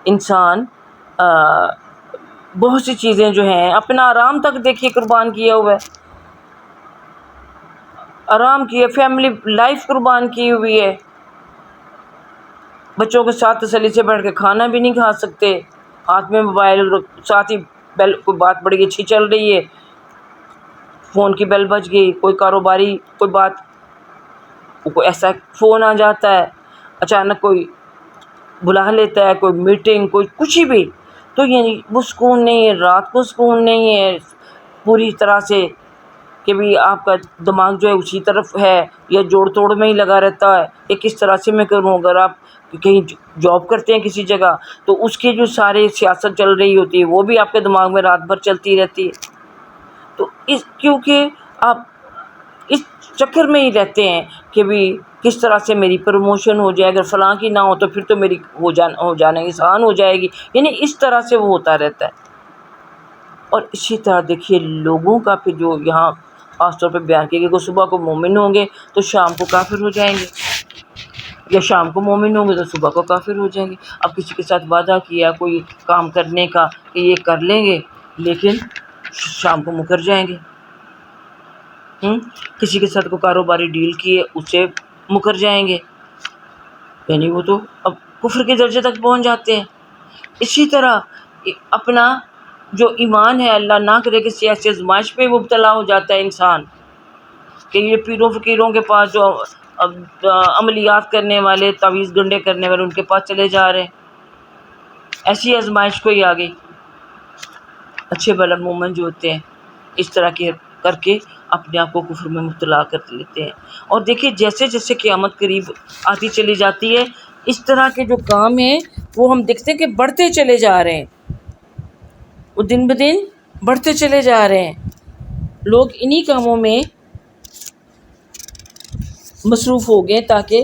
انسان بہت سی چیزیں جو ہیں اپنا آرام تک دیکھیے قربان کیا ہوا ہے، آرام کی ہے، فیملی لائف قربان کی ہوئی ہے. بچوں کے ساتھ تسلی سے بیٹھ کے کھانا بھی نہیں کھا سکتے، ہاتھ میں موبائل، ساتھ ہی بیل، کوئی بات بڑی اچھی چل رہی ہے، فون کی بیل بج گئی، کوئی کاروباری کوئی بات، کوئی ایسا فون آ جاتا ہے، اچانک کوئی بلا لیتا ہے، کوئی میٹنگ، کوئی کچھ بھی، تو یعنی وہ سکون نہیں ہے، رات کو سکون نہیں ہے پوری طرح سے کہ بھی آپ کا دماغ جو ہے اسی طرف ہے یا جوڑ توڑ میں ہی لگا رہتا ہے کہ کس طرح سے میں کروں. اگر آپ کہیں جاب کرتے ہیں کسی جگہ تو اس کی جو سارے سیاست چل رہی ہوتی ہے وہ بھی آپ کے دماغ میں رات بھر چلتی رہتی ہے. تو کیونکہ آپ اس چکر میں ہی رہتے ہیں کہ بھی کس طرح سے میری پروموشن ہو جائے، اگر فلاں کی نہ ہو تو پھر تو میری ہو جانا آسان ہو جائے گی، یعنی اس طرح سے وہ ہوتا رہتا ہے. اور اسی طرح دیکھیے لوگوں کا پھر جو یہاں خاص طور پہ بیان کیا کہ صبح کو مومن ہوں گے تو شام کو کافر ہو جائیں گے، یا شام کو مومن ہوں گے تو صبح کو کافر ہو جائیں گے. اب کسی کے ساتھ وعدہ کیا کوئی کام کرنے کا کہ یہ کر لیں گے لیکن شام کو مکر جائیں گے. کسی کے ساتھ کو کاروباری ڈیل کیے اس سے مکر جائیں گے، یعنی وہ تو اب کفر کے درجے تک پہنچ جاتے ہیں. اسی طرح اپنا جو ایمان ہے، اللہ نہ کرے کہ سیاسی آزمائش پہ مبتلا ہو جاتا ہے انسان کہ یہ پیروں فقیروں کے پاس جو عملیات کرنے والے، تعویذ گنڈے کرنے والے، ان کے پاس چلے جا رہے ہیں. ایسی آزمائش کوئی آ گئی. اچھے بھلا مومن جو ہوتے ہیں اس طرح کے کر کے اپنے آپ کو کفر میں مبتلا کر لیتے ہیں. اور دیکھیے جیسے جیسے قیامت قریب آتی چلی جاتی ہے اس طرح کے جو کام ہیں وہ ہم دیکھتے ہیں کہ بڑھتے چلے جا رہے ہیں، وہ دن بدن بڑھتے چلے جا رہے ہیں. لوگ انہی کاموں میں مصروف ہو گئے تاکہ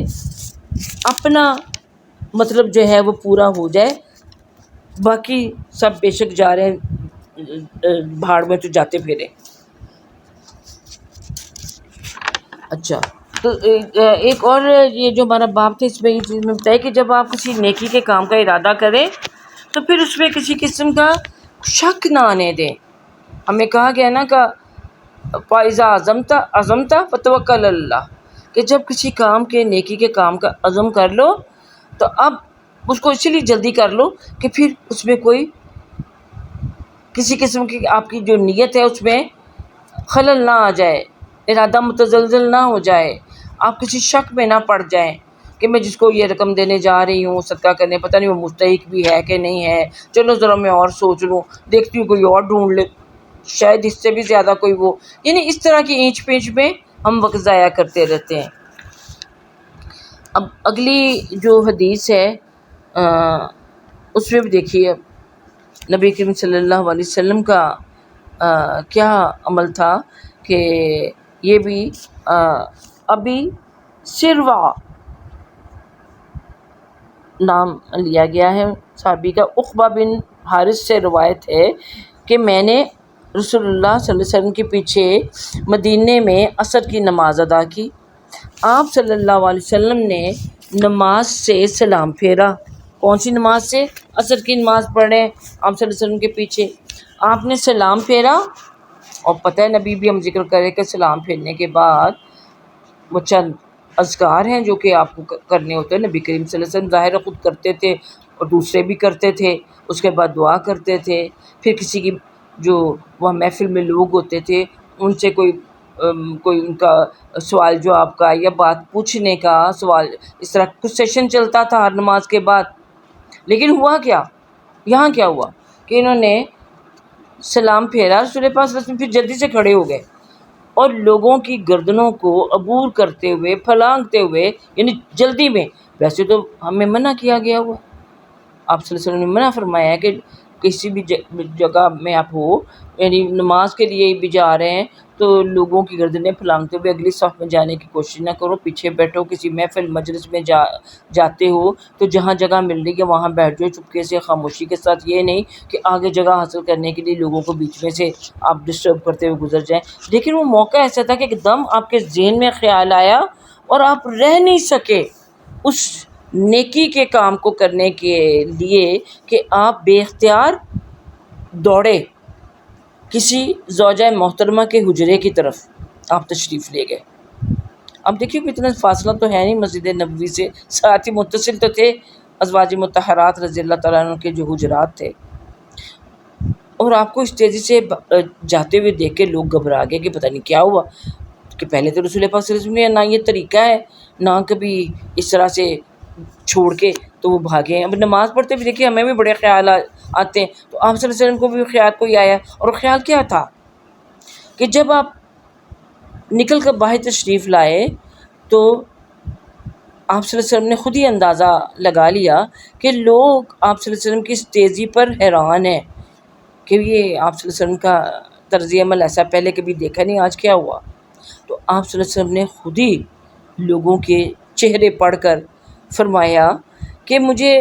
اپنا مطلب جو ہے وہ پورا ہو جائے. باقی سب بے شک جا رہے ہیں بھاڑ میں تو جاتے پھرے. اچھا تو ایک اور یہ جو ہمارا باب تھا اس میں یہ چیز میں بتایا کہ جب آپ کسی نیکی کے کام کا ارادہ کریں تو پھر اس میں کسی قسم کا شک نہ آنے دیں. ہمیں کہا گیا نا کہ فَإِذَا عَزَمْتَ فَتَوَكَّلْ عَلَى اللَّهِ کہ جب کسی کام کے نیکی کے کام کا عزم کر لو تو اب اس کو اسی لیے جلدی کر لو کہ پھر اس میں کوئی کسی قسم کی آپ کی جو نیت ہے اس میں خلل نہ آ جائے، ارادہ متزلزل نہ ہو جائے، آپ کسی شک میں نہ پڑ جائیں کہ میں جس کو یہ رقم دینے جا رہی ہوں صدقہ کرنے، پتہ نہیں وہ مستحق بھی ہے کہ نہیں ہے، چلو ذرا میں اور سوچ لوں، دیکھتی ہوں کوئی اور ڈھونڈ لے، شاید اس سے بھی زیادہ کوئی وہ، یعنی اس طرح کی اینچ پینچ میں ہم وقت ضائع کرتے رہتے ہیں. اب اگلی جو حدیث ہے اس میں بھی دیکھیے نبی کریم صلی اللہ علیہ وسلم کا کیا عمل تھا کہ یہ بھی ابھی سروا نام لیا گیا ہے صحابی کا. عقبہ بن حارث سے روایت ہے کہ میں نے رسول اللہ صلی اللہ علیہ وسلم کے پیچھے مدینے میں عصر کی نماز ادا کی. آپ صلی اللہ علیہ وسلم نے نماز سے سلام پھیرا. کون سی نماز سے؟ عصر کی نماز پڑھ رہے ہیں آپ صلی اللہ علیہ وسلم کے پیچھے، آپ نے سلام پھیرا. اور پتہ ہے نبی بھی ہم ذکر کریں کہ سلام پھیرنے کے بعد وہ چند اذکار ہیں جو کہ آپ کو کرنے ہوتے ہیں. نبی کریم صلی اللہ علیہ وسلم ظاہر خود کرتے تھے اور دوسرے بھی کرتے تھے، اس کے بعد دعا کرتے تھے. پھر کسی کی جو وہاں محفل میں لوگ ہوتے تھے ان سے کوئی ان کا سوال جواب کا یا بات پوچھنے کا سوال، اس طرح کچھ سیشن چلتا تھا ہر نماز کے بعد. لیکن ہوا کیا، یہاں کیا ہوا کہ انہوں نے سلام پھیرا، رسول پاک صلی اللہ علیہ وسلم پھر جلدی سے کھڑے ہو گئے اور لوگوں کی گردنوں کو عبور کرتے ہوئے پھلانگتے ہوئے، یعنی جلدی میں. ویسے تو ہمیں منع کیا گیا ہوا، آپ صلی اللہ علیہ وسلم نے منع فرمایا ہے کہ کسی بھی جگہ میں آپ ہو، یعنی نماز کے لیے بھی جا رہے ہیں تو لوگوں کی گردنیں پھلانگتے ہوئے اگلی صف میں جانے کی کوشش نہ کرو، پیچھے بیٹھو. کسی محفل مجلس میں جاتے ہو تو جہاں جگہ مل رہی ہے وہاں بیٹھ جاؤ چپکے سے خاموشی کے ساتھ. یہ نہیں کہ آگے جگہ حاصل کرنے کے لیے لوگوں کو بیچ میں سے آپ ڈسٹرب کرتے ہوئے گزر جائیں. لیکن وہ موقع ایسا تھا کہ ایک دم آپ کے ذہن میں خیال آیا اور آپ رہ نہیں سکے اس نیکی کے کام کو کرنے کے لیے کہ آپ بے اختیار دوڑے کسی زوجہ محترمہ کے حجرے کی طرف آپ تشریف لے گئے. اب دیکھیے کہ اتنا فاصلہ تو ہے نہیں مسجد نبوی سے، ساتھ ہی متصل تو تھے ازواج مطہرات رضی اللہ تعالیٰ عنہ کے جو حجرات تھے. اور آپ کو اس تیزی سے جاتے ہوئے دیکھ کے لوگ گھبرا گئے کہ پتہ نہیں کیا ہوا، کہ پہلے تو رسول پاک صلی اللہ علیہ وسلم نے نہ یہ طریقہ ہے نہ کبھی اس طرح سے چھوڑ کے تو وہ بھاگے ہیں. اب نماز پڑھتے بھی دیکھیے ہمیں بھی بڑے خیال آتے ہیں. تو آپ صلی اللہ علیہ وسلم کو بھی خیال کوئی آیا, اور خیال کیا تھا کہ جب آپ نکل کر باہر تشریف لائے تو آپ صلی اللہ علیہ وسلم نے خود ہی اندازہ لگا لیا کہ لوگ آپ صلی اللہ علیہ وسلم کی اس تیزی پر حیران ہیں کہ یہ آپ صلی اللہ علیہ وسلم کا طرز عمل ایسا پہلے کبھی دیکھا نہیں, آج کیا ہوا. تو آپ صلی اللہ علیہ وسلم نے خود ہی لوگوں کے چہرے پڑھ کر فرمایا کہ مجھے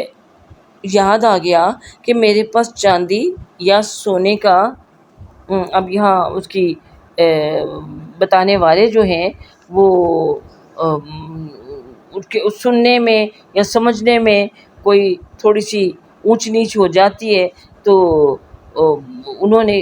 یاد آ گیا کہ میرے پاس چاندی یا سونے کا اب یہاں اس کی بتانے والے جو ہیں وہ سننے میں یا سمجھنے میں کوئی تھوڑی سی اونچ نیچ ہو جاتی ہے, تو انہوں نے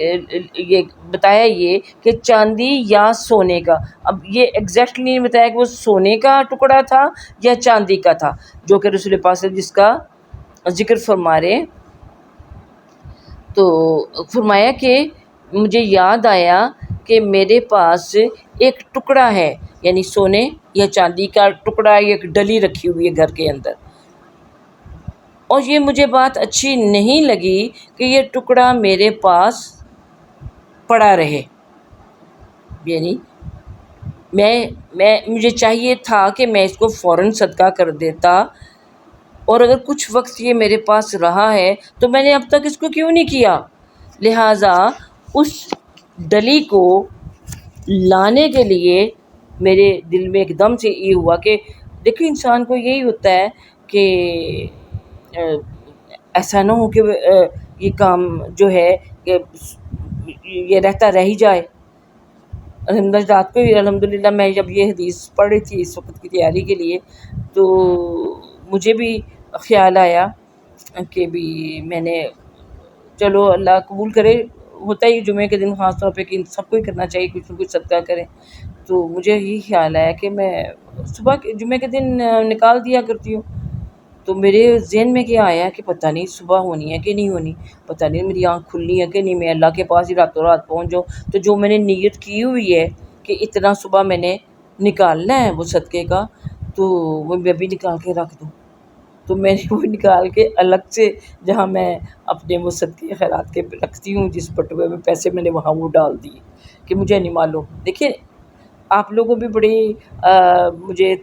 یہ بتایا یہ کہ چاندی یا سونے کا. اب یہ ایگزیکٹلی نہیں بتایا کہ وہ سونے کا ٹکڑا تھا یا چاندی کا تھا, جو کہ رسول پاک صلی اللہ علیہ وسلم جس کا ذکر فرما رہے. تو فرمایا کہ مجھے یاد آیا کہ میرے پاس ایک ٹکڑا ہے, یعنی سونے یا چاندی کا ٹکڑا, ایک ڈلی رکھی ہوئی ہے گھر کے اندر, اور یہ مجھے بات اچھی نہیں لگی کہ یہ ٹکڑا میرے پاس پڑا رہے. یعنی مجھے چاہیے تھا کہ میں اس کو فوراً صدقہ کر دیتا, اور اگر کچھ وقت یہ میرے پاس رہا ہے تو میں نے اب تک اس کو کیوں نہیں کیا. لہٰذا اس ڈلی کو لانے کے لیے میرے دل میں ایک دم سے یہ ہوا کہ دیکھیں انسان کو یہی ہوتا ہے کہ ایسا نہ ہو کہ یہ کام جو ہے کہ یہ رہتا رہ ہی جائے. رات کو الحمدللہ میں جب یہ حدیث پڑھ رہی تھی اس وقت کی تیاری کے لیے, تو مجھے بھی خیال آیا کہ بھی میں نے, چلو اللہ قبول کرے, ہوتا ہی جمعے کے دن خاص طور پہ کہ سب کو ہی کرنا چاہیے کچھ نہ کچھ صدقہ کریں. تو مجھے یہی خیال آیا کہ میں صبح جمعے کے دن نکال دیا کرتی ہوں. تو میرے ذہن میں کیا آیا کہ پتہ نہیں صبح ہونی ہے کہ نہیں ہونی, پتہ نہیں میری آنکھ کھلنی ہے کہ نہیں, میں اللہ کے پاس ہی راتوں رات پہنچ جاؤں. تو جو میں نے نیت کی ہوئی ہے کہ اتنا صبح میں نے نکالنا ہے وہ صدقے کا, تو وہ میں بھی نکال کے رکھ دوں. تو میں نے وہ نکال کے الگ سے جہاں میں اپنے وہ صدقے خیرات کے رکھتی ہوں, جس بٹوے میں پیسے میں نے وہاں وہ ڈال دیے کہ مجھے نہیں معلوم. دیکھیں آپ لوگوں بھی بڑی مجھے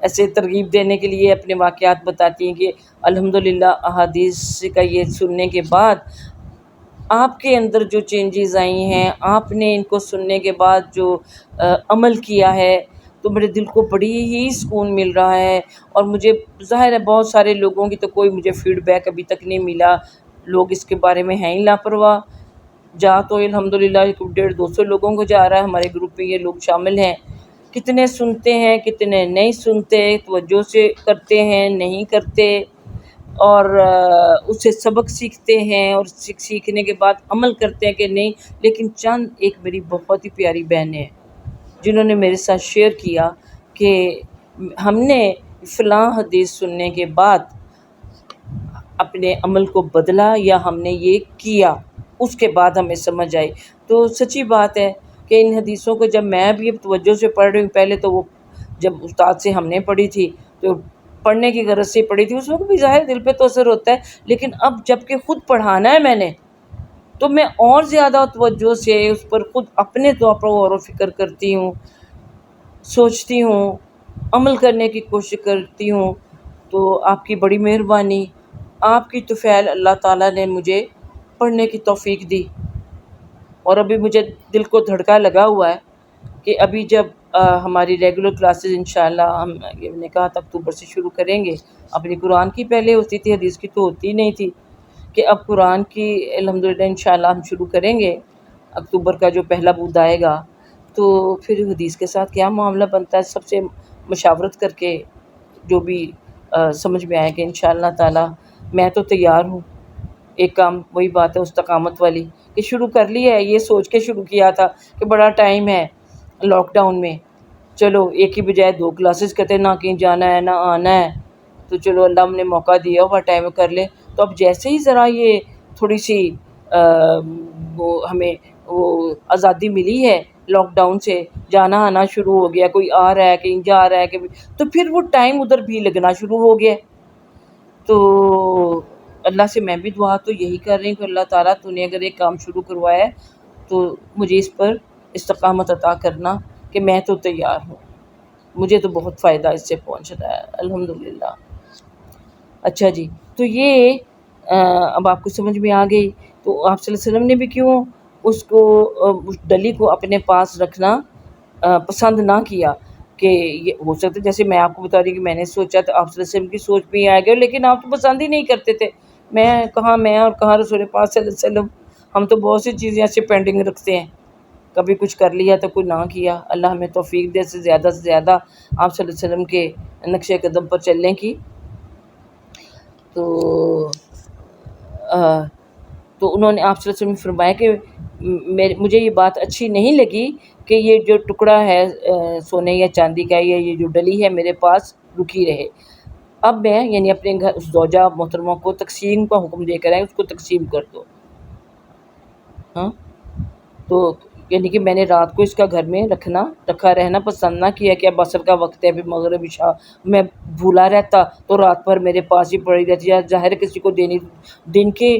ایسے ترغیب دینے کے لیے اپنے واقعات بتاتی ہیں کہ الحمدللہ احادیث کا یہ سننے کے بعد آپ کے اندر جو چینجز آئی ہیں, آپ نے ان کو سننے کے بعد جو عمل کیا ہے, تو میرے دل کو بڑی ہی سکون مل رہا ہے. اور مجھے ظاہر ہے بہت سارے لوگوں کی تو کوئی مجھے فیڈ بیک ابھی تک نہیں ملا, لوگ اس کے بارے میں ہیں ہی لاپرواہ. جا تو الحمدللہ 150-200 لوگوں کو جا رہا ہے, ہمارے گروپ میں یہ لوگ شامل ہیں. کتنے سنتے ہیں کتنے نہیں سنتے, توجہ سے کرتے ہیں نہیں کرتے, اور اس سے سبق سیکھتے ہیں اور سیکھنے کے بعد عمل کرتے ہیں کہ نہیں. لیکن چند ایک میری بہت ہی پیاری بہنیں ہیں جنہوں نے میرے ساتھ شیئر کیا کہ ہم نے فلاں حدیث سننے کے بعد اپنے عمل کو بدلا, یا ہم نے یہ کیا اس کے بعد ہمیں سمجھ آئی. تو سچی بات ہے کہ ان حدیثوں کو جب میں بھی اب توجہ سے پڑھ رہی ہوں, پہلے تو وہ جب استاد سے ہم نے پڑھی تھی تو پڑھنے کی غرض سے پڑھی تھی, اس وقت بھی ظاہر دل پہ تو اثر ہوتا ہے, لیکن اب جب کہ خود پڑھانا ہے میں نے, تو میں اور زیادہ توجہ سے اس پر خود اپنے طور پر غور و فکر کرتی ہوں, سوچتی ہوں, عمل کرنے کی کوشش کرتی ہوں. تو آپ کی بڑی مہربانی, آپ کی توفیل اللہ تعالیٰ نے مجھے پڑھنے کی توفیق دی. اور ابھی مجھے دل کو دھڑکا لگا ہوا ہے کہ ابھی جب ہماری ریگولر کلاسز انشاءاللہ ہم نے کہا تھا اکتوبر سے شروع کریں گے. اپنی قرآن کی پہلے ہوتی تھی, حدیث کی تو ہوتی ہی نہیں تھی, کہ اب قرآن کی الحمدللہ انشاءاللہ ہم شروع کریں گے. اکتوبر کا جو پہلا بدھ آئے گا, تو پھر حدیث کے ساتھ کیا معاملہ بنتا ہے, سب سے مشاورت کر کے جو بھی سمجھ میں آئے کہ انشاءاللہ تعالی میں تو تیار ہوں. ایک کام وہی بات ہے استقامت والی کہ شروع کر لیا ہے, یہ سوچ کے شروع کیا تھا کہ بڑا ٹائم ہے لاک ڈاؤن میں, چلو ایک ہی بجائے 2 کلاسز کرتے, نہ کہیں جانا ہے نہ آنا ہے, تو چلو اللہ ہم نے موقع دیا ہوا ٹائم کر لیں. تو اب جیسے ہی ذرا یہ تھوڑی سی وہ ہمیں وہ آزادی ملی ہے لاک ڈاؤن سے, جانا آنا شروع ہو گیا, کوئی آ رہا ہے کہیں جا رہا ہے کہیں, تو پھر وہ ٹائم ادھر بھی لگنا شروع ہو گیا. تو اللہ سے میں بھی دعا تو یہی کر رہی ہوں کہ اللہ تعالیٰ تو نے اگر ایک کام شروع کروایا ہے تو مجھے اس پر استقامت عطا کرنا، کہ میں تو تیار ہوں، مجھے تو بہت فائدہ اس سے پہنچ رہا ہے الحمدللہ۔ اچھا جی، تو یہ اب آپ کو سمجھ میں آ گئی، تو آپ صلی اللہ علیہ وسلم نے بھی کیوں اس کو اس ڈلی کو اپنے پاس رکھنا پسند نہ کیا، کہ یہ ہو سکتا ہے جیسے میں آپ کو بتا رہی کہ میں نے سوچا تو آپ صلی اللہ علیہ وسلم کی سوچ بھی آ گیا، لیکن آپ تو پسند ہی نہیں کرتے تھے۔ میں اور کہاں رسول پاک صلی اللہ علیہ وسلم، ہم تو بہت سی چیزیں ایسے پینڈنگ رکھتے ہیں، کبھی کچھ کر لیا تو کوئی نہ کیا۔ اللہ ہمیں توفیق دے سے زیادہ آپ صلی اللہ علیہ وسلم کے نقش قدم پر چلنے کی۔ تو تو انہوں نے آپ صلی اللہ علیہ وسلم نے فرمایا کہ مجھے یہ بات اچھی نہیں لگی کہ یہ جو ٹکڑا ہے سونے یا چاندی کا، یا یہ جو ڈلی ہے میرے پاس رکی رہے، اب میں یعنی اپنے گھر اس زوجہ محترمہ کو تقسیم کا حکم دے کر آئے، اس کو تقسیم کر دو۔ ہاں، تو یعنی کہ میں نے رات کو اس کا گھر میں رکھا رہنا پسند نہ کیا کہ اب عصر کا وقت ہے، پھر مغرب عشاء میں بھولا رہتا تو رات بھر میرے پاس ہی پڑی رہتی، یا ظاہر کسی کو دینی دن کے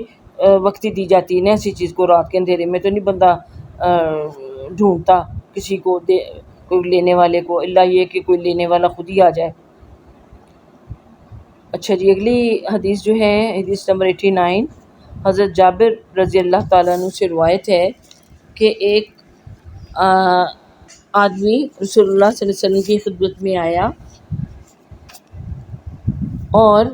وقت ہی دی جاتی ہے نا ایسی چیز کو، رات کے اندھیرے میں تو نہیں بندہ ڈھونڈتا کسی کو کوئی لینے والے کو، اللہ یہ کہ کوئی لینے والا خود ہی آ جائے۔ اچھا جی، اگلی حدیث جو ہے حدیث نمبر 89، حضرت جابر رضی اللہ تعالیٰ عنہ سے روایت ہے کہ ایک آدمی رسول اللہ صلی اللہ علیہ وسلم کی خدمت میں آیا اور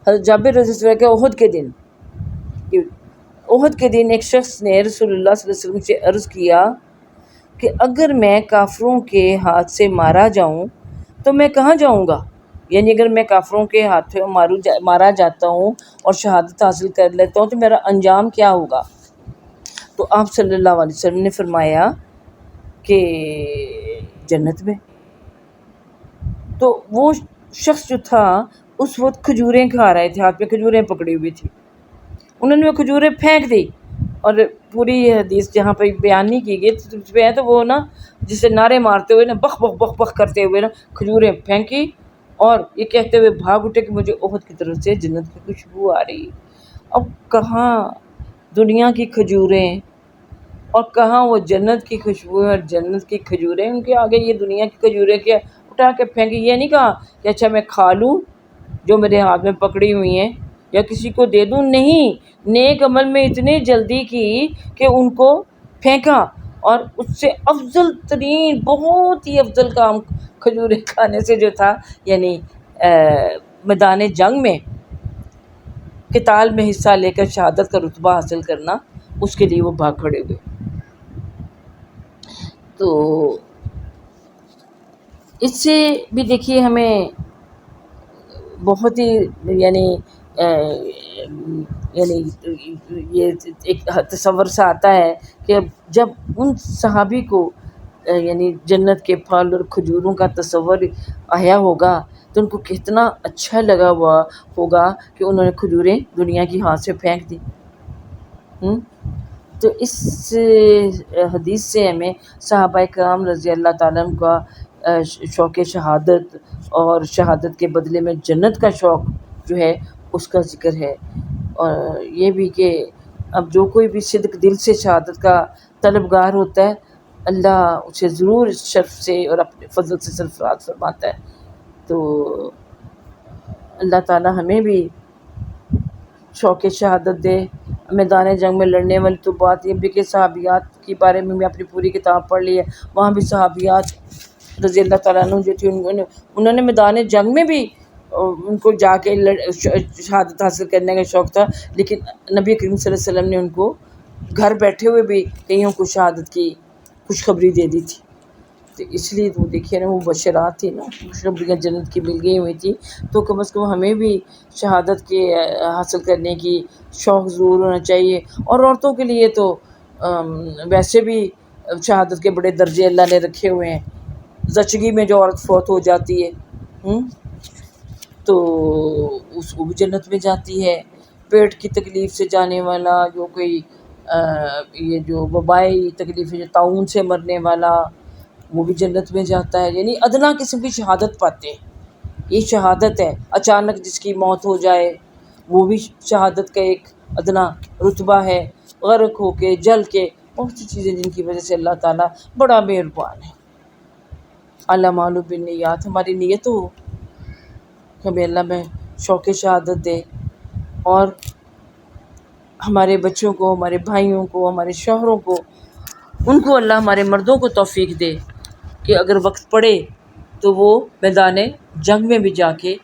حضرت جابر رضی اللہ عنہ کے احد کے دن ایک شخص نے رسول اللہ صلی اللہ علیہ وسلم سے عرض کیا کہ اگر میں کافروں کے ہاتھ سے مارا جاؤں تو میں کہاں جاؤں گا؟ یعنی اگر میں کافروں کے ہاتھ سے مارا جاتا ہوں اور شہادت حاصل کر لیتا ہوں تو میرا انجام کیا ہوگا؟ تو آپ صلی اللہ علیہ وسلم نے فرمایا کہ جنت میں۔ تو وہ شخص جو تھا اس وقت کھجوریں کھا رہے تھے، ہاتھ میں کھجوریں پکڑی ہوئی تھی، انہوں نے وہ کھجوریں پھینک دی، اور پوری یہ حدیث جہاں پہ بیان نہیں کی گئی تو وہ نا جسے نعرے مارتے ہوئے نا بخ بخ بخ بخ کرتے ہوئے نا کھجوریں پھینکی، اور یہ کہتے ہوئے بھاگ اٹھے کہ مجھے احد کی طرف سے جنت کی خوشبو آ رہی۔ اب کہاں دنیا کی کھجوریں اور کہاں وہ جنت کی خوشبو اور جنت کی کھجوریں، ان کے آگے یہ دنیا کی کھجوریں کیا اٹھا کے پھینکی۔ یہ نہیں کہا کہ اچھا میں کھا لوں جو میرے ہاتھ میں پکڑی ہوئی ہیں یا کسی کو دے دوں، نہیں، نیک عمل میں اتنی جلدی کی کہ ان کو پھینکا، اور اس سے افضل ترین بہت ہی افضل کام کھجوریں کھانے سے جو تھا، یعنی میدان جنگ میں قتال میں حصہ لے کر شہادت کا رتبہ حاصل کرنا، اس کے لیے وہ بھاگ کھڑے ہوئے۔ تو اس سے بھی دیکھیے ہمیں بہت ہی یعنی یہ ایک تصور سا آتا ہے کہ جب ان صحابی کو یعنی جنت کے پھل اور کھجوروں کا تصور آیا ہوگا تو ان کو کتنا اچھا لگا ہوا ہوگا کہ انہوں نے کھجوریں دنیا کی ہاتھ سے پھینک دی۔ تو اس حدیث سے ہمیں صحابہ کرام رضی اللہ تعالیٰ عنہ کا شوق شہادت اور شہادت کے بدلے میں جنت کا شوق جو ہے اس کا ذکر ہے، اور یہ بھی کہ اب جو کوئی بھی صدق دل سے شہادت کا طلبگار ہوتا ہے اللہ اسے ضرور اس شرف سے اور اپنے فضل سے سرفراز فرماتا ہے۔ تو اللہ تعالیٰ ہمیں بھی شوق شہادت دے۔ میدان جنگ میں لڑنے والی تو بات یہ بھی کہ صحابیات کے بارے میں اپنی پوری کتاب پڑھ لی ہے، وہاں بھی صحابیات رضی اللہ تعالیٰ عنہ جو تھی انہوں نے میدان جنگ میں بھی ان کو جا کے شہادت حاصل کرنے کا شوق تھا، لیکن نبی کریم صلی اللہ علیہ وسلم نے ان کو گھر بیٹھے ہوئے بھی کئیوں کو شہادت کی خوشخبری دے دی تھی۔ تو اس لیے تو دیکھیے نا وہ بشرات تھی نا، خوشخبریاں جنت کی مل گئی ہوئی تھی، تو کم از کم ہمیں بھی شہادت کے حاصل کرنے کی شوق ضرور ہونا چاہیے۔ اور عورتوں کے لیے تو ویسے بھی شہادت کے بڑے درجے اللہ نے رکھے ہوئے ہیں۔ زچگی میں جو عورت فوت ہو جاتی ہے تو اس کو بھی جنت میں جاتی ہے۔ پیٹ کی تکلیف سے جانے والا، جو کوئی یہ جو وبائی تکلیف ہے، طاعون سے مرنے والا، وہ بھی جنت میں جاتا ہے، یعنی ادنیٰ قسم کی شہادت پاتے ہیں۔ یہ شہادت ہے. اچانک جس کی موت ہو جائے وہ بھی شہادت کا ایک ادنا رتبہ ہے. غرق ہو کے، جل کے، بہت سی چیزیں جن کی وجہ سے اللہ تعالیٰ بڑا مہربان ہے. اللہ معلوم بالنیات، ہماری نیت ہو کہ ہمیں اللہ میں شوق شہادت دے، اور ہمارے بچوں کو، ہمارے بھائیوں کو، ہمارے شوہروں کو، ان کو اللہ ہمارے مردوں کو توفیق دے کہ اگر وقت پڑے تو وہ میدان جنگ میں بھی جا کے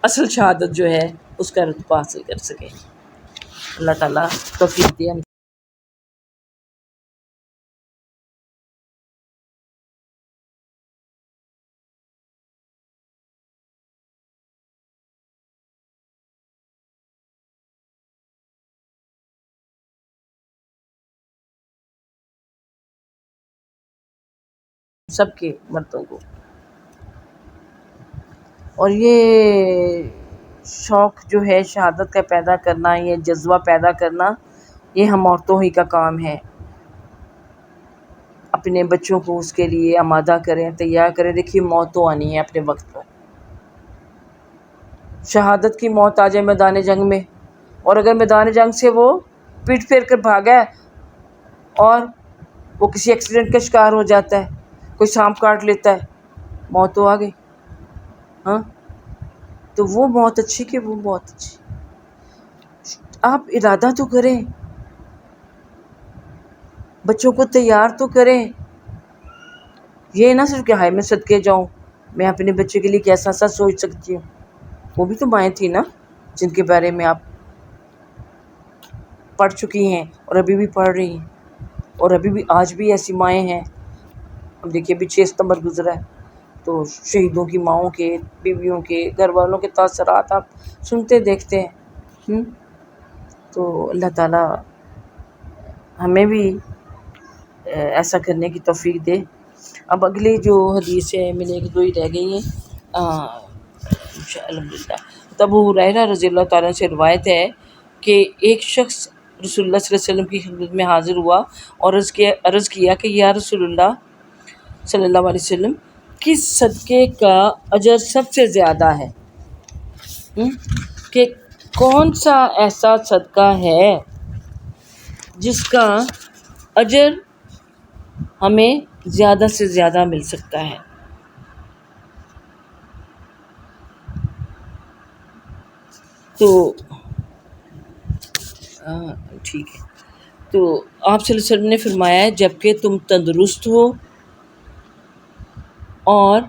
اصل شہادت جو ہے اس کا رتبہ حاصل کر سکے. اللہ تعالیٰ توفیق دے ہم سب کے مردوں کو. اور یہ شوق جو ہے شہادت کا پیدا کرنا، یہ جذبہ پیدا کرنا، یہ ہم عورتوں ہی کا کام ہے. اپنے بچوں کو اس کے لیے آمادہ کریں، تیار کریں. دیکھیے موت تو آنی ہے اپنے وقت پر. شہادت کی موت آ جائے میدان جنگ میں، اور اگر میدان جنگ سے وہ پیٹ پھیر کر بھاگا ہے اور وہ کسی ایکسیڈنٹ کا شکار ہو جاتا ہے، کوئی سانپ کاٹ لیتا ہے، موت تو آ گئی. ہاں، تو وہ موت اچھی کہ وہ موت اچھی. آپ ارادہ تو کریں، بچوں کو تیار تو کریں. یہ نہ صرف کہ ہائے میں صدقے جاؤں، میں اپنے بچے کے لیے کیسا سا سوچ سکتی ہوں. وہ بھی تو مائیں تھیں نا جن کے بارے میں آپ پڑھ چکی ہیں اور ابھی بھی پڑھ رہی ہیں، اور ابھی بھی آج بھی ایسی مائیں ہیں. اب دیکھیے ابھی 6 ستمبر گزرا ہے، تو شہیدوں کی ماؤں کے، بیویوں کے، گھر والوں کے تاثرات آپ سنتے دیکھتے ہیں. تو اللہ تعالیٰ ہمیں بھی ایسا کرنے کی توفیق دے. اب اگلی جو حدیث ہے میرے 1-2 ہی رہ گئی ہیں. الحمد للہ. تو ابو ہریرہ رضی اللہ تعالیٰ سے روایت ہے کہ ایک شخص رسول اللہ صلی اللہ علیہ وسلم کی خدمت میں حاضر ہوا اور عرض کیا کہ یا رسول اللہ صلی اللہ علیہ وسلم، کس صدقے کا اجر سب سے زیادہ ہے؟ کہ کون سا ایسا صدقہ ہے جس کا اجر ہمیں زیادہ سے زیادہ مل سکتا ہے؟ تو ٹھیک ہے. تو آپ صلی اللہ علیہ وسلم نے فرمایا ہے جب کہ تم تندرست ہو اور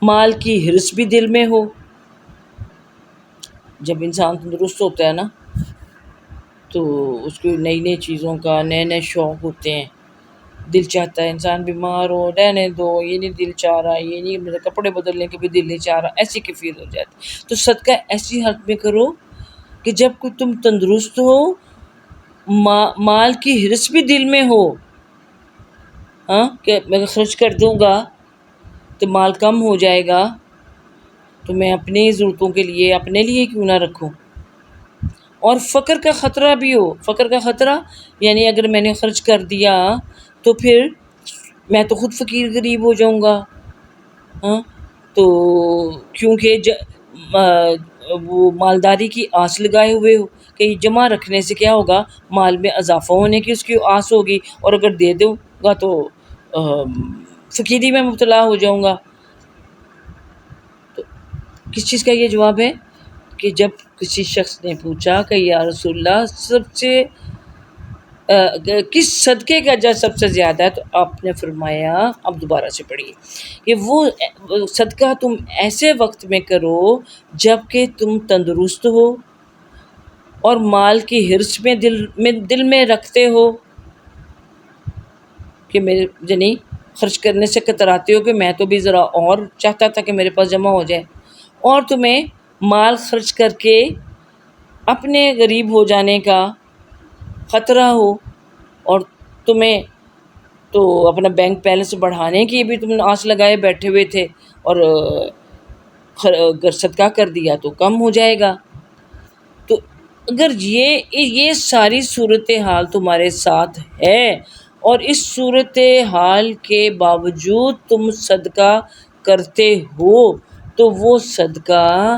مال کی حرص بھی دل میں ہو. جب انسان تندرست ہوتا ہے نا تو اس کو نئی نئی چیزوں کا، نئے نئے شوق ہوتے ہیں. دل چاہتا ہے انسان بیمار ہو، رہنے دو، یہ نہیں دل چاہ رہا، یہ نہیں، میرے کپڑے بدلنے کے بھی دل نہیں چاہ رہا، ایسی کیفیت ہو جاتی. تو صدقہ ایسی حالت میں کرو کہ جب کوئی تم تندرست ہو، مال کی حرص بھی دل میں ہو. ہاں، کہ میں خرچ کر دوں گا تو مال کم ہو جائے گا، تو میں اپنی ضرورتوں کے لیے اپنے لیے کیوں نہ رکھوں. اور فقر کا خطرہ بھی ہو. فقر کا خطرہ یعنی اگر میں نے خرچ کر دیا تو پھر میں تو خود فقیر غریب ہو جاؤں گا. ہاں، تو کیونکہ وہ مالداری کی آس لگائے ہوئے ہو کہ یہ جمع رکھنے سے کیا ہوگا، مال میں اضافہ ہونے کی اس کی آس ہوگی، اور اگر دے دوں گا تو فقیری میں مبتلا ہو جاؤں گا. تو کس چیز کا یہ جواب ہے کہ جب کسی شخص نے پوچھا کہ یا رسول اللہ سب سے کس صدقے کا اجر سب سے زیادہ ہے، تو آپ نے فرمایا، اب دوبارہ سے پڑھیے، کہ وہ صدقہ تم ایسے وقت میں کرو جب کہ تم تندرست ہو اور مال کی حرص میں دل میں رکھتے ہو کہ میرے یعنی خرچ کرنے سے کتراتے ہو کہ میں تو بھی ذرا اور چاہتا تھا کہ میرے پاس جمع ہو جائے، اور تمہیں مال خرچ کر کے اپنے غریب ہو جانے کا خطرہ ہو، اور تمہیں تو اپنا بینک بیلنس بڑھانے کی بھی تم آس لگائے بیٹھے ہوئے تھے، اور اگر صدقہ کر دیا تو کم ہو جائے گا. تو اگر یہ ساری صورتحال تمہارے ساتھ ہے اور اس صورتحال کے باوجود تم صدقہ کرتے ہو تو وہ صدقہ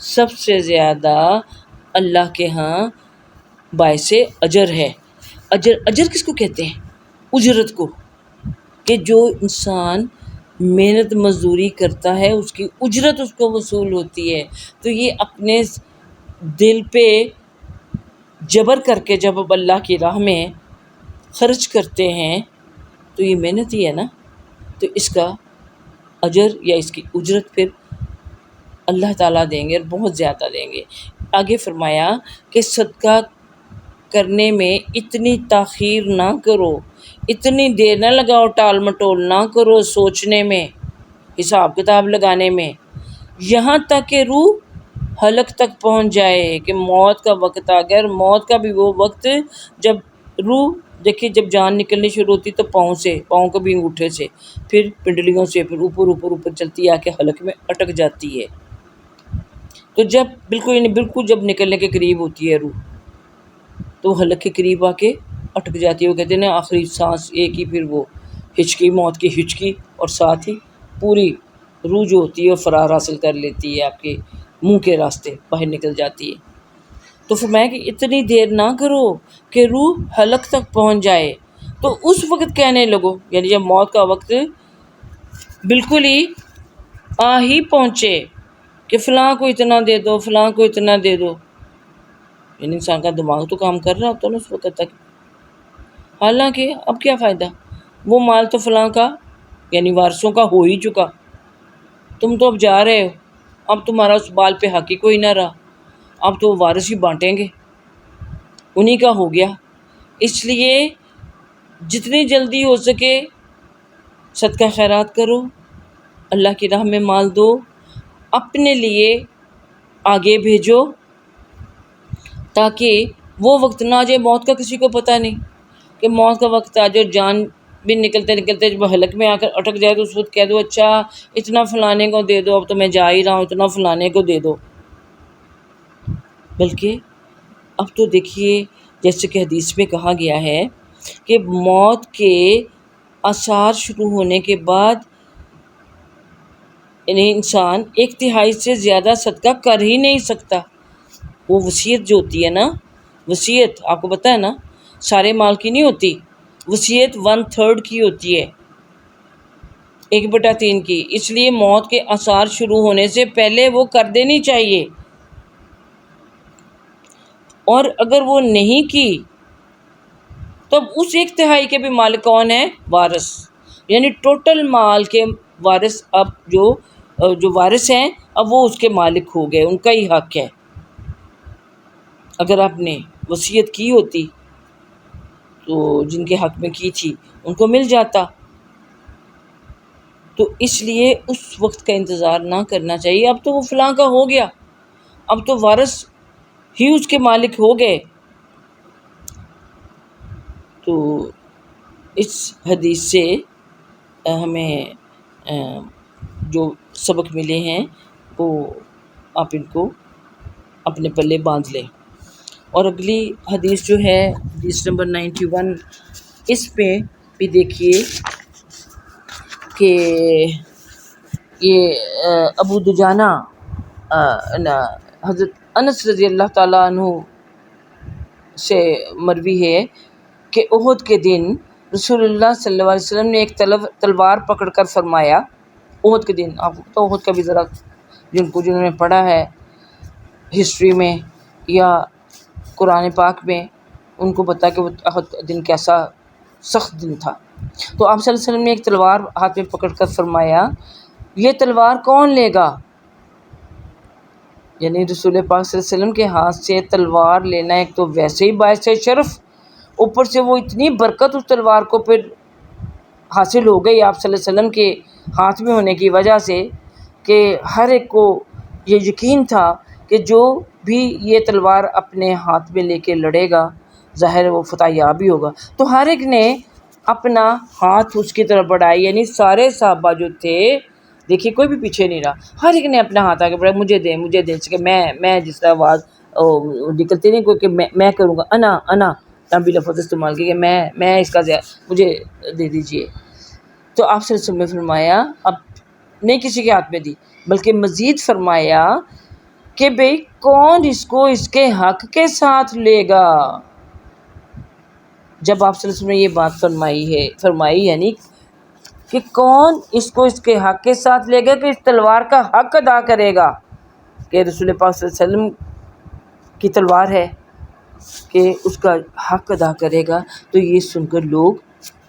سب سے زیادہ اللہ کے ہاں باعث اجر ہے۔ اجر کس کو کہتے ہیں؟ اجرت کو، کہ جو انسان محنت مزدوری کرتا ہے اس کی اجرت اس کو وصول ہوتی ہے۔ تو یہ اپنے دل پہ جبر کر کے جب اب اللہ کی راہ میں خرچ کرتے ہیں تو یہ محنت ہی ہے نا، تو اس کا اجر یا اس کی اجرت پھر اللہ تعالیٰ دیں گے اور بہت زیادہ دیں گے۔ آگے فرمایا کہ صدقہ کرنے میں اتنی تاخیر نہ کرو، اتنی دیر نہ لگاؤ، ٹال مٹول نہ کرو سوچنے میں، حساب کتاب لگانے میں، یہاں تک کہ روح حلق تک پہنچ جائے، کہ موت کا وقت آ گیا۔ اور موت کا بھی وہ وقت جب روح دیکھیے جب جان نکلنی شروع ہوتی تو پاؤں کو بھی انگوٹھے سے، پھر پنڈلیوں سے، پھر اوپر چلتی آ کے حلق میں اٹک جاتی ہے۔ تو جب بالکل جب نکلنے کے قریب ہوتی ہے روح تو حلق کے قریب آ کے اٹک جاتی ہے۔ وہ کہتے ہیں نا آخری سانس ایک ہی، پھر وہ ہچکی، موت کی ہچکی، اور ساتھ ہی پوری روح جو ہوتی ہے وہ فرار حاصل کر لیتی ہے، آپ کے منہ کے راستے باہر نکل جاتی ہے۔ تو فرمایا کہ اتنی دیر نہ کرو کہ روح حلق تک پہنچ جائے، تو اس وقت کہنے لگو، یعنی جب موت کا وقت بالکل ہی آ ہی پہنچے کہ فلاں کو اتنا دے دو، فلاں کو اتنا دے دو، یعنی انسان کا دماغ تو کام کر رہا ہوتا ہے نا اس وقت تک، حالانکہ اب کیا فائدہ، وہ مال تو فلاں کا یعنی وارثوں کا ہو ہی چکا، تم تو اب جا رہے ہو، اب تمہارا اس بال پہ حق ہی کوئی نہ رہا، اب تو وہ وارث ہی بانٹیں گے، انہی کا ہو گیا۔ اس لیے جتنی جلدی ہو سکے صدقہ خیرات کرو، اللہ کی راہ میں مال دو، اپنے لیے آگے بھیجو، تاکہ وہ وقت نہ آ جائے۔ موت کا کسی کو پتہ نہیں کہ موت کا وقت آ جائے، جان بھی نکلتے جب حلق میں آ کر اٹک جائے تو اس وقت کہہ دو اچھا اتنا فلانے کو دے دو، اب تو میں جا ہی رہا ہوں، اتنا فلانے کو دے دو۔ بلکہ اب تو دیکھیے جیسے کہ حدیث میں کہا گیا ہے کہ موت کے آثار شروع ہونے کے بعد یعنی انسان 1/3 سے زیادہ صدقہ کر ہی نہیں سکتا۔ وہ وصیت جو ہوتی ہے نا، وصیت آپ کو پتہ ہے نا سارے مال کی نہیں ہوتی، وصیت 1/3 کی ہوتی ہے، 1/3 کی، اس لیے موت کے آثار شروع ہونے سے پہلے وہ کر دینی چاہیے، اور اگر وہ نہیں کی تب اس 1/3 کے بھی مالک کون ہے؟ وارث، یعنی ٹوٹل مال کے وارث اب جو وارث ہیں اب وہ اس کے مالک ہو گئے، ان کا ہی حق ہے۔ اگر آپ نے وصیت کی ہوتی تو جن کے حق میں کی تھی ان کو مل جاتا، تو اس لیے اس وقت کا انتظار نہ کرنا چاہیے۔ اب تو وہ فلاں کا ہو گیا، اب تو وارث ہی اس کے مالک ہو گئے۔ تو اس حدیث سے ہمیں جو سبق ملے ہیں وہ آپ ان کو اپنے پلے باندھ لیں۔ اور اگلی حدیث جو ہے حدیث نمبر 91، اس پہ بھی دیکھیے کہ یہ ابو دجانہ حضرت انس رضی اللہ تعالیٰ عنہ سے مروی ہے کہ احد کے دن رسول اللہ صلی اللہ علیہ وسلم نے ایک تلوار پکڑ کر فرمایا، احد کے دن، آپ کو تو احد کا بھی ذرا جنہوں نے پڑھا ہے ہسٹری میں یا قرآن پاک میں ان کو پتہ کہ وہ احد دن کیسا سخت دن تھا۔ تو آپ صلی اللہ علیہ وسلم نے ایک تلوار ہاتھ میں پکڑ کر فرمایا یہ تلوار کون لے گا؟ یعنی رسول پاک صلی اللہ علیہ وسلم کے ہاتھ سے تلوار لینا ایک تو ویسے ہی باعث شرف، اوپر سے وہ اتنی برکت اس تلوار کو پھر حاصل ہو گئی آپ صلی اللہ علیہ وسلم کے ہاتھ میں ہونے کی وجہ سے کہ ہر ایک کو یہ یقین تھا کہ جو بھی یہ تلوار اپنے ہاتھ میں لے کے لڑے گا ظاہر وہ فتح یاب ہی ہوگا۔ تو ہر ایک نے اپنا ہاتھ اس کی طرف بڑھائی، یعنی سارے صحابہ جو تھے دیکھیے کوئی بھی پیچھے نہیں رہا، ہر ایک نے اپنا ہاتھ آگے بڑھایا، مجھے دیں کہ میں جس طرح آواز نکلتی نہیں کوئی کہ میں کروں گا، انا بھی لفظ استعمال کیا کہ میں اس کا مجھے دے دیجئے۔ تو آپ صلی اللہ علیہ وسلم نے فرمایا اب نہیں کسی کے ہاتھ میں دی، بلکہ مزید فرمایا کہ بھئی کون اس کو اس کے حق کے ساتھ لے گا۔ جب آپ صلی اللہ علیہ وسلم نے یہ بات فرمائی یعنی کہ کون اس کو اس کے حق کے ساتھ لے گا، کہ اس تلوار کا حق ادا کرے گا، کہ رسول پاک صلی اللہ علیہ وسلم کی تلوار ہے کہ اس کا حق ادا کرے گا، تو یہ سن کر لوگ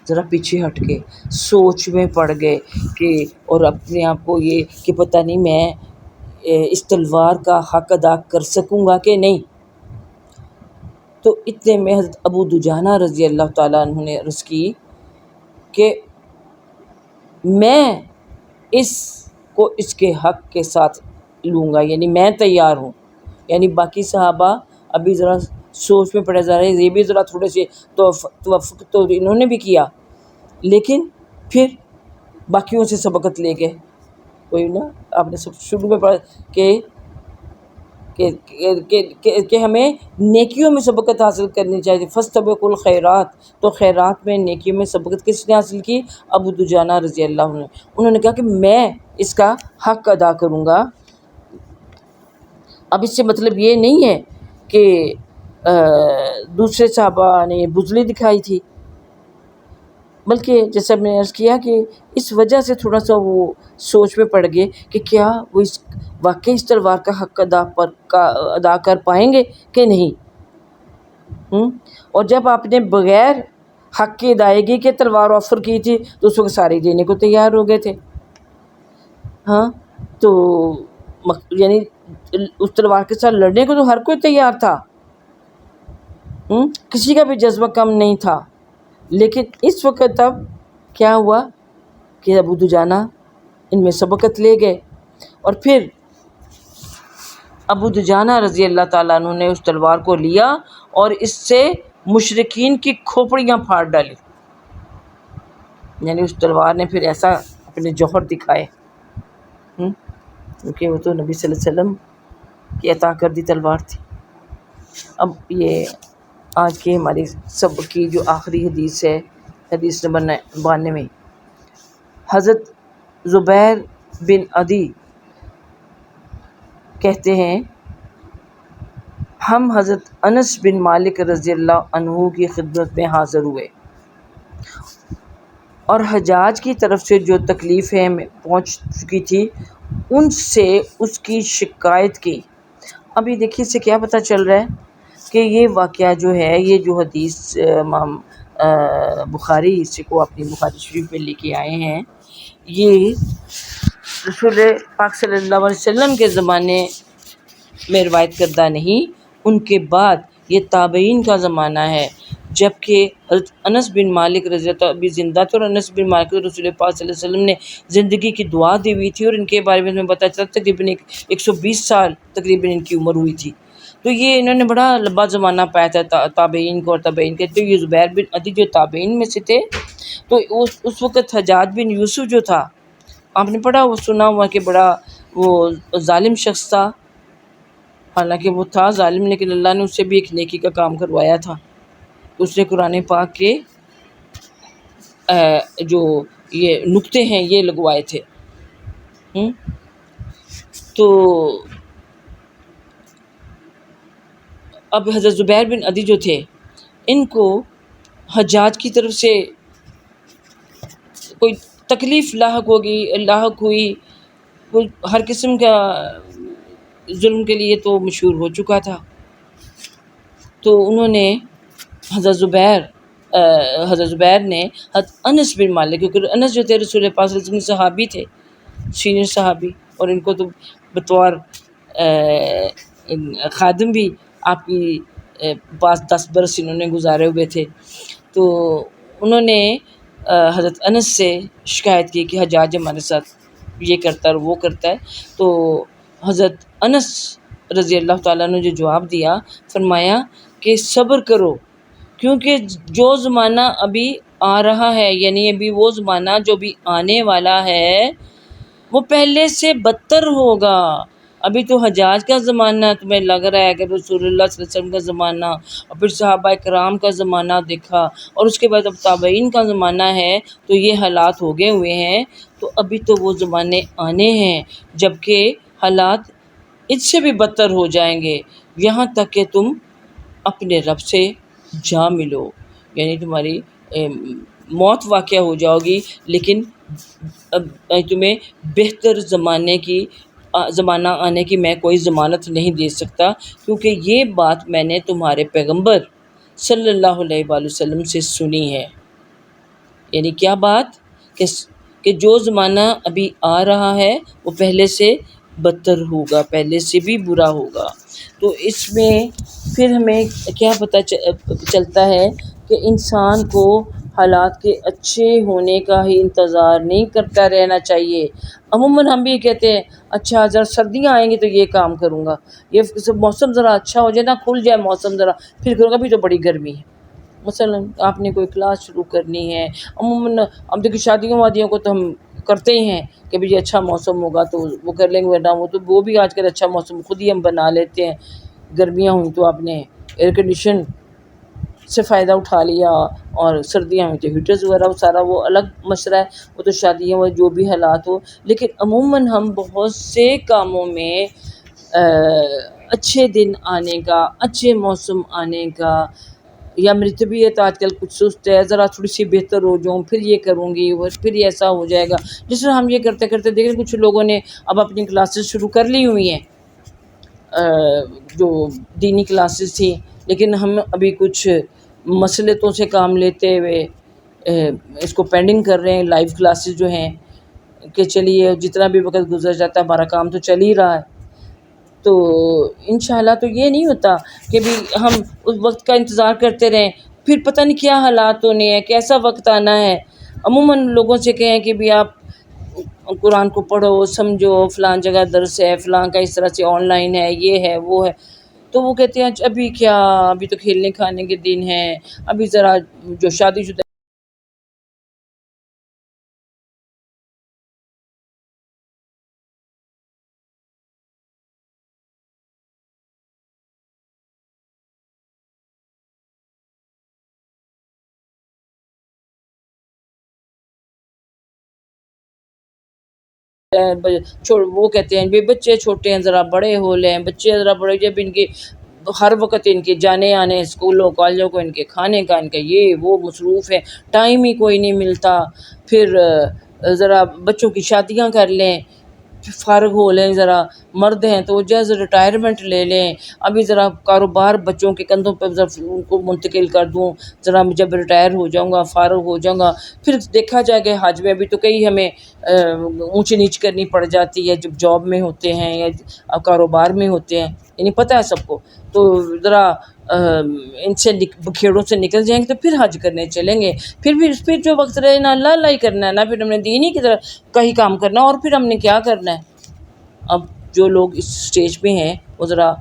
ذرا پیچھے ہٹ گئے، سوچ میں پڑ گئے کہ اور اپنے آپ کو یہ کہ پتہ نہیں میں اس تلوار کا حق ادا کر سکوں گا کہ نہیں۔ تو اتنے میں حضرت ابو دجانہ رضی اللہ تعالیٰ عنہ نے عرض کی کہ میں اس کو اس کے حق کے ساتھ لوں گا، یعنی میں تیار ہوں۔ یعنی باقی صحابہ ابھی ذرا سوچ میں پڑے جا رہے ہیں، یہ بھی ذرا تھوڑے سے توفق تو انہوں نے بھی کیا، لیکن پھر باقیوں سے سبقت لے گئے۔ کوئی نا آپ نے سب شروع میں پڑھا کہ ہمیں نیکیوں میں سبقت حاصل کرنی چاہیے، فاستبقوا الخیرات، تو خیرات میں نیکیوں میں سبقت کس نے حاصل کی؟ ابو دجانہ رضی اللہ عنہ۔ انہوں نے کہا کہ میں اس کا حق ادا کروں گا۔ اب اس سے مطلب یہ نہیں ہے کہ دوسرے صحابہ نے بزدلی دکھائی تھی، بلکہ جیسا میں نے عرض کیا کہ اس وجہ سے تھوڑا سا وہ سوچ میں پڑ گئے کہ کیا وہ واقعی اس تلوار کا حق ادا کر پائیں گے کہ نہیں۔ اور جب آپ نے بغیر حق کی ادائیگی کے تلوار آفر کی تھی تو اس وقت سارے دینے کو تیار ہو گئے تھے۔ تو یعنی اس تلوار کے ساتھ لڑنے کو تو ہر کوئی تیار تھا، کسی کا بھی جذبہ کم نہیں تھا۔ لیکن اس وقت اب کیا ہوا کہ ابو دجانہ ان میں سبقت لے گئے، اور پھر ابو دجانہ رضی اللہ تعالیٰ عنہ نے اس تلوار کو لیا اور اس سے مشرکین کی کھوپڑیاں پھاڑ ڈالی۔ یعنی اس تلوار نے پھر ایسا اپنے جوہر دکھائے، کیونکہ وہ تو نبی صلی اللہ علیہ وسلم کی عطا کردی تلوار تھی۔ اب یہ آج کی ہماری سبق کی جو آخری حدیث ہے، حدیث نمبر 92، حضرت زبیر بن عدی کہتے ہیں ہم حضرت انس بن مالک رضی اللہ عنہ کی خدمت میں حاضر ہوئے اور حجاج کی طرف سے جو تکلیفیں پہنچ چکی تھی ان سے اس کی شکایت کی۔ ابھی دیکھیے اس سے کیا پتہ چل رہا ہے کہ یہ واقعہ جو ہے، یہ جو حدیث امام بخاری اس کو اپنی بخاری شریف میں لے کے آئے ہیں، یہ رسول پاک صلی اللہ علیہ وسلم کے زمانے میں روایت کردہ نہیں، ان کے بعد یہ تابعین کا زمانہ ہے، جبکہ حضرت انس بن مالک رضی اللہ عنہ ابھی زندہ تھے، اور انس بن مالک رسول پاک صلی اللہ علیہ وسلم نے زندگی کی دعا دی ہوئی تھی، اور ان کے بارے میں ہمیں پتہ چلا تقریباً 120 سال تقریباً ان کی عمر ہوئی تھی۔ تو یہ انہوں نے بڑا لمبا زمانہ پایا تھا تابعین کو، اور تابعین کے تو یہ زبیر بن عدی جو تابعین میں سے تھے، تو اس وقت حجاج بن یوسف جو تھا، آپ نے پڑھا وہ سنا ہوا کہ بڑا وہ ظالم شخص تھا، حالانکہ وہ تھا ظالم لیکن اللہ نے اس سے بھی ایک نیکی کا کام کروایا تھا۔ اس نے قرآن پاک کے جو یہ نقطے ہیں یہ لگوائے تھے۔ تو اب حضرت زبیر بن عدی جو تھے، ان کو حجاج کی طرف سے کوئی تکلیف لاحق ہوئی، کوئی ہر قسم کا ظلم کے لیے تو مشہور ہو چکا تھا۔ تو انہوں نے حضرت زبیر نے حضرت انس بن مالک، کیونکہ انس جو تھے رسول پاک صلی اللہ علیہ وسلم صحابی تھے، سینئر صحابی، اور ان کو تو بطور خادم بھی آپ کی پاس 10 برس انہوں نے گزارے ہوئے تھے۔ تو انہوں نے حضرت انس سے شکایت کی کہ حجاج ہمارے ساتھ یہ کرتا ہے اور وہ کرتا ہے۔ تو حضرت انس رضی اللہ تعالیٰ نے جو جواب دیا، فرمایا کہ صبر کرو، کیونکہ جو زمانہ ابھی آ رہا ہے، یعنی ابھی وہ زمانہ جو بھی آنے والا ہے وہ پہلے سے بدتر ہوگا۔ ابھی تو حجاج کا زمانہ تمہیں لگ رہا ہے کہ رسول اللہ صلی اللہ علیہ وسلم کا زمانہ، اور پھر صحابہ کرام کا زمانہ دیکھا، اور اس کے بعد اب تابعین کا زمانہ ہے، تو یہ حالات ہو گئے ہوئے ہیں۔ تو ابھی تو وہ زمانے آنے ہیں جب کہ حالات اس سے بھی بدتر ہو جائیں گے، یہاں تک کہ تم اپنے رب سے جا ملو، یعنی تمہاری موت واقع ہو جاؤ گی، لیکن تمہیں بہتر زمانہ آنے کی میں کوئی ضمانت نہیں دے سکتا، کیونکہ یہ بات میں نے تمہارے پیغمبر صلی اللہ علیہ وآلہ وسلم سے سنی ہے۔ یعنی کیا بات کہ جو زمانہ ابھی آ رہا ہے وہ پہلے سے بدتر ہوگا، پہلے سے بھی برا ہوگا۔ تو اس میں پھر ہمیں کیا پتہ چلتا ہے کہ انسان کو حالات کے اچھے ہونے کا ہی انتظار نہیں کرتا رہنا چاہیے۔ عموماً ہم بھی کہتے ہیں اچھا ذرا سردیاں آئیں گی تو یہ کام کروں گا، یہ موسم ذرا اچھا ہو جائے نا، کھل جائے موسم ذرا، پھر کروں گا، ابھی تو بڑی گرمی ہے۔ مثلا آپ نے کوئی کلاس شروع کرنی ہے، عموماً اب دیکھیے شادیوں وادیوں کو تو ہم کرتے ہی ہیں کہ بھئی اچھا موسم ہوگا تو وہ کر لیں گے، ورنہ وہ بھی آج کل اچھا موسم خود ہی ہم بنا لیتے ہیں۔ گرمیاں ہوئیں تو آپ نے ایئر کنڈیشن سے فائدہ اٹھا لیا، اور سردیاں ہوئی تو ہیٹرز وغیرہ، وہ سارا وہ الگ مسئلہ ہے، وہ تو شادیاں وہ جو بھی حالات ہو۔ لیکن عموماً ہم بہت سے کاموں میں اچھے دن آنے کا، اچھے موسم آنے کا، یا میری طبیعت آج کل کچھ سست ہے، ذرا تھوڑی سی بہتر ہو جاؤں پھر یہ کروں گی، اور پھر یہ ایسا ہو جائے گا، جس طرح ہم یہ کرتے کرتے دیکھیں کچھ لوگوں نے اب اپنی کلاسز شروع کر لی ہوئی ہیں، جو دینی کلاسز تھیں، لیکن ہم ابھی کچھ مصلحتوں سے کام لیتے ہوئے اس کو پینڈنگ کر رہے ہیں، لائیو کلاسز جو ہیں، کہ چلیے جتنا بھی وقت گزر جاتا ہے ہمارا کام تو چل ہی رہا ہے۔ تو انشاءاللہ تو یہ نہیں ہوتا کہ بھی ہم اس وقت کا انتظار کرتے رہیں، پھر پتہ نہیں کیا حالات ہونے ہیں، کیسا وقت آنا ہے۔ عموماً لوگوں سے کہیں کہ بھی آپ قرآن کو پڑھو، سمجھو، فلاں جگہ درس ہے، فلاں کا اس طرح سے آن لائن ہے، یہ ہے وہ ہے، تو وہ کہتے ہیں ابھی کیا، ابھی تو کھیلنے کھانے کے دن ہیں، ابھی ذرا جو شادی شدہ وہ کہتے ہیں بچے چھوٹے ہیں ذرا بڑے ہو لیں، بچے ذرا بڑے، جب ان کے ہر وقت ان کے جانے آنے اسکولوں کالجوں کو، ان کے کھانے کا، ان کا یہ وہ مصروف ہے، ٹائم ہی کوئی نہیں ملتا، پھر ذرا بچوں کی شادیاں کر لیں، فارغ ہو لیں، ذرا مرد ہیں تو جیسے ریٹائرمنٹ لے لیں، ابھی ذرا کاروبار بچوں کے کندھوں پہ ان کو منتقل کر دوں، ذرا جب ریٹائر ہو جاؤں گا، فارغ ہو جاؤں گا، پھر دیکھا جائے کہ حج میں بھی تو کئی ہمیں اونچ نیچ کرنی پڑ جاتی ہے جب جاب میں ہوتے ہیں یا کاروبار میں ہوتے ہیں، یعنی پتہ ہے سب کو، تو ذرا ان سے بکھیڑوں سے نکل جائیں گے تو پھر حج کرنے چلیں گے، پھر جو وقت رہے نہ اللہ اللہ ہی کرنا ہے، نہ پھر ہم نے دین ہی کی طرح کہیں کام کرنا، اور پھر ہم نے کیا کرنا ہے۔ اب جو لوگ اس سٹیج پہ ہیں وہ ذرا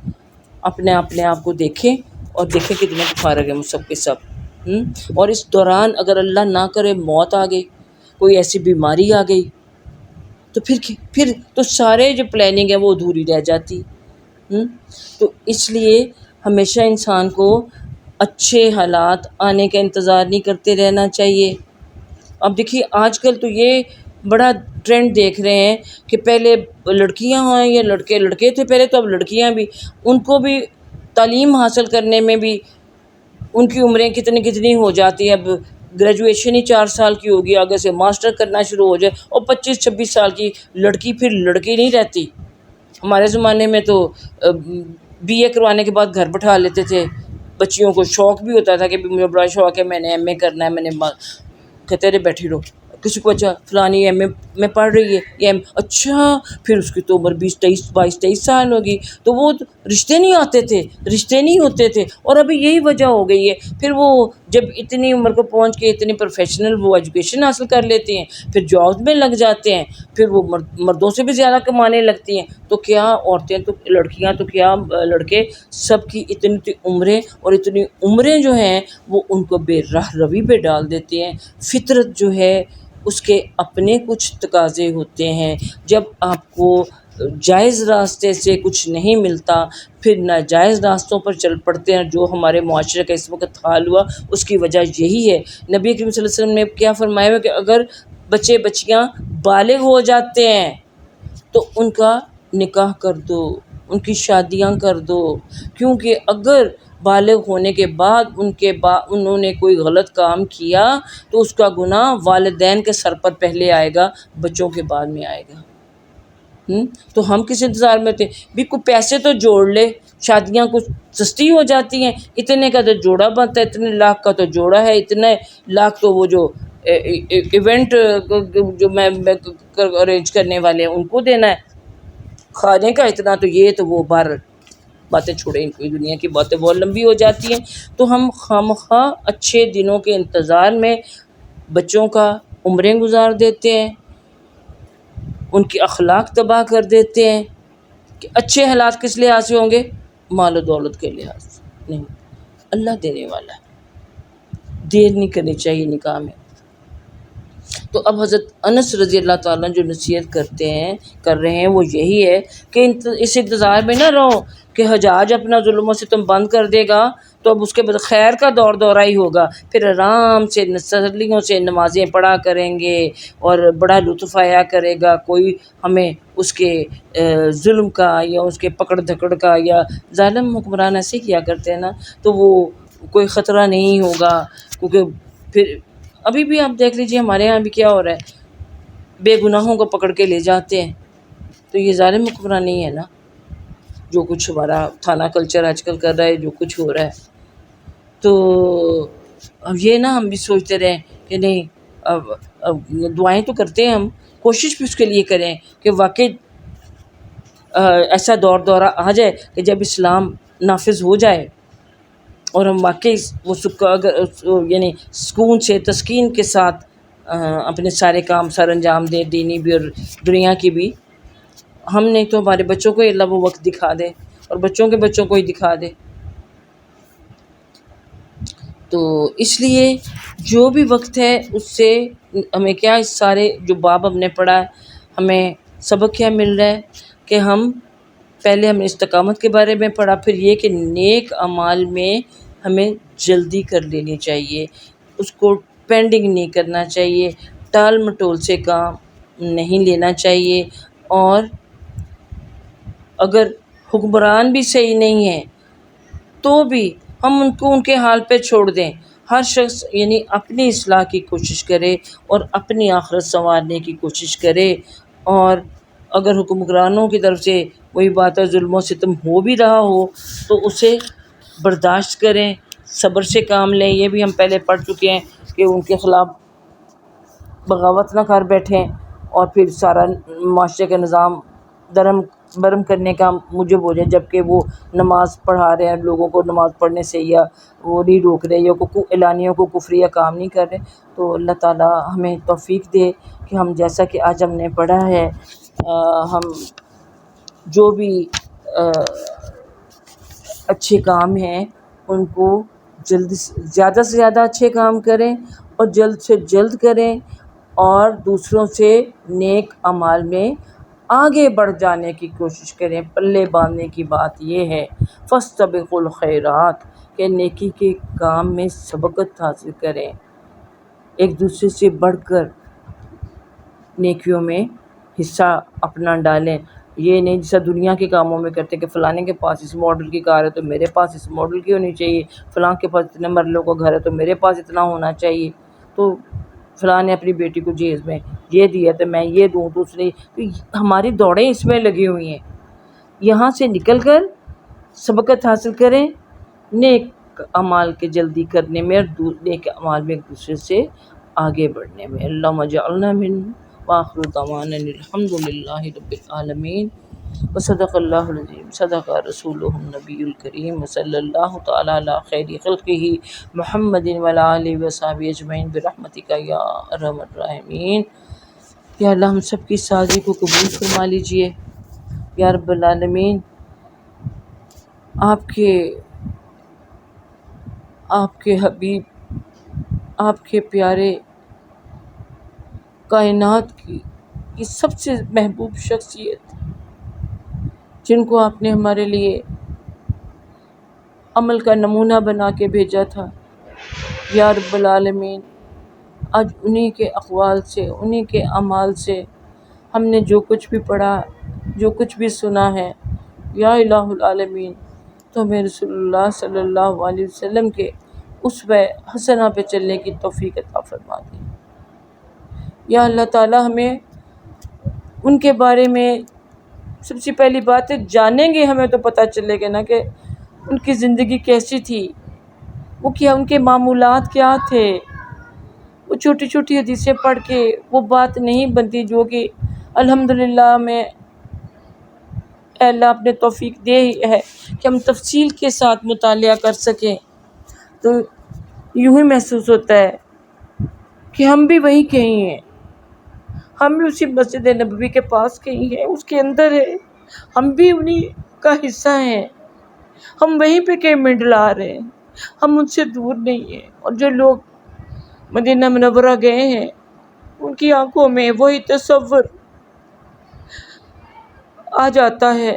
اپنے آپ کو دیکھیں، اور دیکھیں کتنے فارغ ہیں سب کے سب، اور اس دوران اگر اللہ نہ کرے موت آ گئی، کوئی ایسی بیماری آ گئی، تو پھر تو سارے جو پلاننگ ہے وہ ادھوری رہ جاتی۔ تو اس لیے ہمیشہ انسان کو اچھے حالات آنے کا انتظار نہیں کرتے رہنا چاہیے۔ اب دیکھیے آج کل تو یہ بڑا ٹرینڈ دیکھ رہے ہیں کہ پہلے لڑکیاں ہیں یا لڑکے تھے پہلے، تو اب لڑکیاں بھی، ان کو بھی تعلیم حاصل کرنے میں بھی ان کی عمریں کتنی ہو جاتی ہیں، اب گریجویشن ہی 4 سال کی ہوگی، آگے سے ماسٹر کرنا شروع ہو جائے، اور 25-26 سال کی لڑکی پھر لڑکی نہیں رہتی۔ ہمارے زمانے میں تو بی اے کروانے کے بعد گھر بٹھا لیتے تھے، بچیوں کو شوق بھی ہوتا تھا کہ مجھے بڑا شوق ہے، میں نے ایم اے کرنا ہے، میں نے کہتے رہے بیٹھی رہو، کسی کو اچھا فلانی ایم اے میں پڑھ رہی ہے، یہ اچھا، پھر اس کی تو عمر 22-23 سال ہوگی، تو وہ رشتے نہیں آتے تھے، رشتے نہیں ہوتے تھے، اور ابھی یہی وجہ ہو گئی ہے۔ پھر وہ جب اتنی عمر کو پہنچ کے اتنی پروفیشنل وہ ایجوکیشن حاصل کر لیتے ہیں، پھر جاب میں لگ جاتے ہیں، پھر وہ مردوں سے بھی زیادہ کمانے لگتی ہیں، تو کیا عورتیں تو لڑکیاں تو کیا لڑکے، سب کی اتنی عمریں، اور اتنی عمریں جو ہیں وہ ان کو بے راہ روی پہ ڈال دیتے ہیں۔ فطرت جو ہے اس کے اپنے کچھ تقاضے ہوتے ہیں، جب آپ کو جائز راستے سے کچھ نہیں ملتا پھر ناجائز راستوں پر چل پڑتے ہیں. جو ہمارے معاشرے کا اس وقت حال ہوا اس کی وجہ یہی ہے. نبی کریم صلی اللہ علیہ وسلم نے کیا فرمایا ہوا کہ اگر بچے بچیاں بالغ ہو جاتے ہیں تو ان کا نکاح کر دو، ان کی شادیاں کر دو، کیونکہ اگر بالغ ہونے کے بعد انہوں نے کوئی غلط کام کیا تو اس کا گناہ والدین کے سر پر پہلے آئے گا، بچوں کے بعد میں آئے گا. تو ہم کس انتظار میں تھے بھی کوئی پیسے تو جوڑ لے، شادیاں کچھ سستی ہو جاتی ہیں. اتنے کا تو جوڑا بنتا ہے، اتنے لاکھ کا تو جوڑا ہے، اتنے لاکھ تو وہ جو ایونٹ جو میں ارینج کرنے والے ہیں ان کو دینا ہے، کھانے کا اتنا تو یہ تو وہ بار باتیں چھوڑیں، ان کی دنیا کی باتیں بہت لمبی ہو جاتی ہیں. تو ہم خواہ اچھے دنوں کے انتظار میں بچوں کا عمریں گزار دیتے ہیں، ان کی اخلاق تباہ کر دیتے ہیں. کہ اچھے حالات کس لحاظ سے ہوں گے؟ مال و دولت کے لحاظ سے نہیں. اللہ دینے والا ہے، دیر نہیں کرنی چاہیے نکاح میں. تو اب حضرت انس رضی اللہ تعالیٰ جو نصیحت کر رہے ہیں وہ یہی ہے کہ اس انتظار میں نہ رہو کہ حجاج اپنا ظلم و ستم بند کر دے گا تو اب اس کے بعد خیر کا دورہ ہی ہوگا، پھر آرام سے تسلیوں سے نمازیں پڑھا کریں گے اور بڑا لطف آیا کرے گا. کوئی ہمیں اس کے ظلم کا یا اس کے پکڑ دھکڑ کا، یا ظالم حکمران ایسے کیا کرتے ہیں نا، تو وہ کوئی خطرہ نہیں ہوگا. کیونکہ پھر ابھی بھی آپ دیکھ لیجیے ہمارے یہاں بھی کیا ہو رہا ہے، بے گناہوں کو پکڑ کے لے جاتے ہیں. تو یہ ظالم حکمران نہیں ہے نا جو کچھ ہمارا تھانہ کلچر آج کل کر رہا ہے، جو کچھ ہو رہا ہے. تو اب یہ نا ہم بھی سوچتے رہیں کہ نہیں، اب دعائیں تو کرتے ہیں، ہم کوشش بھی اس کے لیے کریں کہ واقعی ایسا دورہ آ جائے کہ جب اسلام نافذ ہو جائے اور ہم واقعی وہ یعنی سکون سے تسکین کے ساتھ اپنے سارے کام سر انجام دے، دینی بھی اور دنیا کی بھی. ہم نہیں تو ہمارے بچوں کو ہی اللہ وہ وقت دکھا دے اور بچوں کے بچوں کو ہی دکھا دے. تو اس لیے جو بھی وقت ہے اس سے ہمیں کیا، اس سارے جو باب ہم نے پڑھا ہے ہمیں سبق کیا مل رہا ہے کہ پہلے ہم نے استقامت کے بارے میں پڑھا، پھر یہ کہ نیک اعمال میں ہمیں جلدی کر لینی چاہیے، اس کو پینڈنگ نہیں کرنا چاہیے، ٹال مٹول سے کام نہیں لینا چاہیے. اور اگر حکمران بھی صحیح نہیں ہے تو بھی ہم ان کو ان کے حال پہ چھوڑ دیں. ہر شخص یعنی اپنی اصلاح کی کوشش کرے اور اپنی آخرت سنوارنے کی کوشش کرے. اور اگر حکمرانوں کی طرف سے وہی بات ہے ظلم و ستم ہو بھی رہا ہو تو اسے برداشت کریں، صبر سے کام لیں. یہ بھی ہم پہلے پڑھ چکے ہیں کہ ان کے خلاف بغاوت نہ کر بیٹھیں اور پھر سارا معاشرے کا نظام درم برم کرنے کا موجب ہو جائے، جب کہ وہ نماز پڑھا رہے ہیں لوگوں کو، نماز پڑھنے سے یا وہ نہیں روک رہے یا اعلانیوں کو کفریہ کام نہیں کر رہے. تو اللہ تعالیٰ ہمیں توفیق دے کہ ہم جیسا کہ آج ہم نے پڑھا ہے ہم جو بھی اچھے کام ہیں ان کو زیادہ سے زیادہ اچھے کام کریں اور جلد سے جلد کریں، اور دوسروں سے نیک اعمال میں آگے بڑھ جانے کی کوشش کریں. پلے باندھنے کی بات یہ ہے فاستبقوا الخیرات کہ نیکی کے کام میں سبقت حاصل کریں، ایک دوسرے سے بڑھ کر نیکیوں میں حصہ اپنا ڈالیں. یہ نہیں جیسا دنیا کے کاموں میں کرتے کہ فلانے کے پاس اس ماڈل کی کار ہے تو میرے پاس اس ماڈل کی ہونی چاہیے، فلاں کے پاس اتنے مرلوں کا گھر ہے تو میرے پاس اتنا ہونا چاہیے، تو فلاں نے اپنی بیٹی کو جہیز میں یہ دیا تو میں یہ دوں دوسری. ہماری دوڑیں اس میں لگی ہوئی ہیں. یہاں سے نکل کر سبقت حاصل کریں نیک اعمال کے جلدی کرنے میں اور نیک اعمال میں ایک دوسرے سے آگے بڑھنے میں. اللہم اجعلنا من وآخر دعوانا الحمد للہ رب العالمین. وصدق اللہ العظیم، صدق رسولہ النبی الکریم، وصلی اللہ تعالی علی خیر خلقہ محمد وعلی آلہ وصحبہ اجمعین برحمتک یا ارحم الراحمین. یا اللہ ہم سب کی سازی کو قبول فرما لیجئے یا رب العالمین. آپ کے حبیب، آپ کے پیارے، کائنات کی سب سے محبوب شخصیت جن کو آپ نے ہمارے لیے عمل کا نمونہ بنا کے بھیجا تھا۔ یا رب العالمین، آج انہی کے اقوال سے، انہی کے اعمال سے ہم نے جو کچھ بھی پڑھا، جو کچھ بھی سنا ہے، یا الہ العالمین، تو ہمیں رسول اللہ صلی اللہ علیہ وسلم کے اسوہ حسنہ پہ چلنے کی توفیق عطا فرما دیں۔ یا اللہ تعالی ہمیں ان کے بارے میں سب سے پہلی بات ہے جانیں گے، ہمیں تو پتہ چلے گا نا کہ ان کی زندگی کیسی تھی، وہ کیا، ان کے معمولات کیا تھے۔ وہ چھوٹی چھوٹی حدیثیں پڑھ کے وہ بات نہیں بنتی جو کہ الحمدللہ میں اے اللہ اپنے توفیق دے ہے کہ ہم تفصیل کے ساتھ مطالعہ کر سکیں، تو یوں ہی محسوس ہوتا ہے کہ ہم بھی وہیں کہیں ہیں، ہم بھی اسی مسجد نبوی کے پاس کہیں ہیں، اس کے اندر ہے، ہم بھی انہی کا حصہ ہیں، ہم وہیں پہ کہیں منڈلا رہے ہیں، ہم ان سے دور نہیں ہیں۔ اور جو لوگ مدینہ منورہ گئے ہیں ان کی آنکھوں میں وہی تصور آ جاتا ہے۔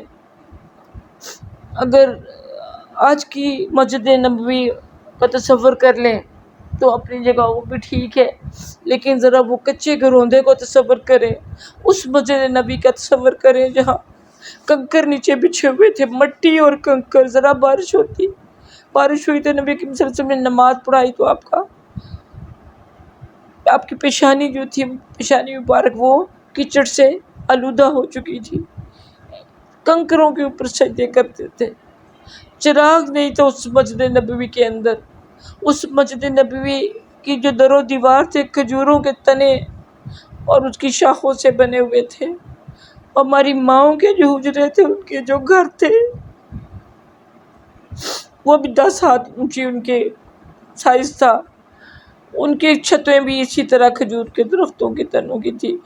اگر آج کی مسجد نبوی کا تصور کر لیں تو اپنی جگہ وہ بھی ٹھیک ہے، لیکن ذرا وہ کچے گھروندے کو تصور کریں، اس مسجد نبی کا تصور کریں جہاں کنکر نیچے بچھے ہوئے تھے، مٹی اور کنکر۔ ذرا بارش ہوئی تو نبی کریم صلی اللہ علیہ وسلم نے نماز پڑھائی تو آپ کی پیشانی جو تھی، پیشانی مبارک وہ کیچڑ سے آلودہ ہو چکی تھی، کنکروں کے اوپر سجدے کرتے تھے۔ چراغ نہیں تھا اس مسجد نبوی کے اندر، اس مسجد نبوی کی جو در و دیوار تھے کھجوروں کے تنے اور اس کی شاخوں سے بنے ہوئے تھے۔ ہماری ماؤں کے جو حجرے تھے، ان کے جو گھر تھے وہ بھی 10 ہاتھ اونچی ان کے سائز تھا، ان کی چھتیں بھی اسی طرح کھجور کے درختوں کے تنوں کی تھی۔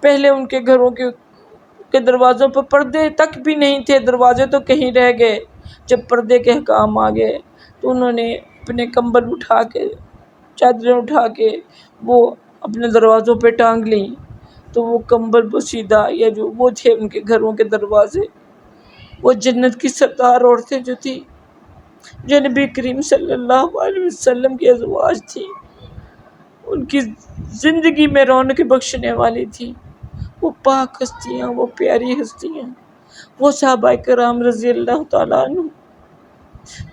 پہلے ان کے گھروں کے دروازوں پر پردے تک بھی نہیں تھے، دروازے تو کہیں رہ گئے۔ جب پردے کے حکام آ گئے تو انہوں نے اپنے کمبل اٹھا کے، چادریں اٹھا کے وہ اپنے دروازوں پہ ٹانگ لیں، تو وہ کمبل بوسیدہ یا جو وہ تھے ان کے گھروں کے دروازے، وہ جنت کی سردار عورتیں جو تھی، جو نبی کریم صلی اللہ علیہ وسلم کی ازواج تھی، ان کی زندگی میں رونق بخشنے والی تھی، وہ پاک ہستیاں، وہ پیاری ہستیاں، وہ صحابہ کرام رضی اللہ تعالیٰ عنہ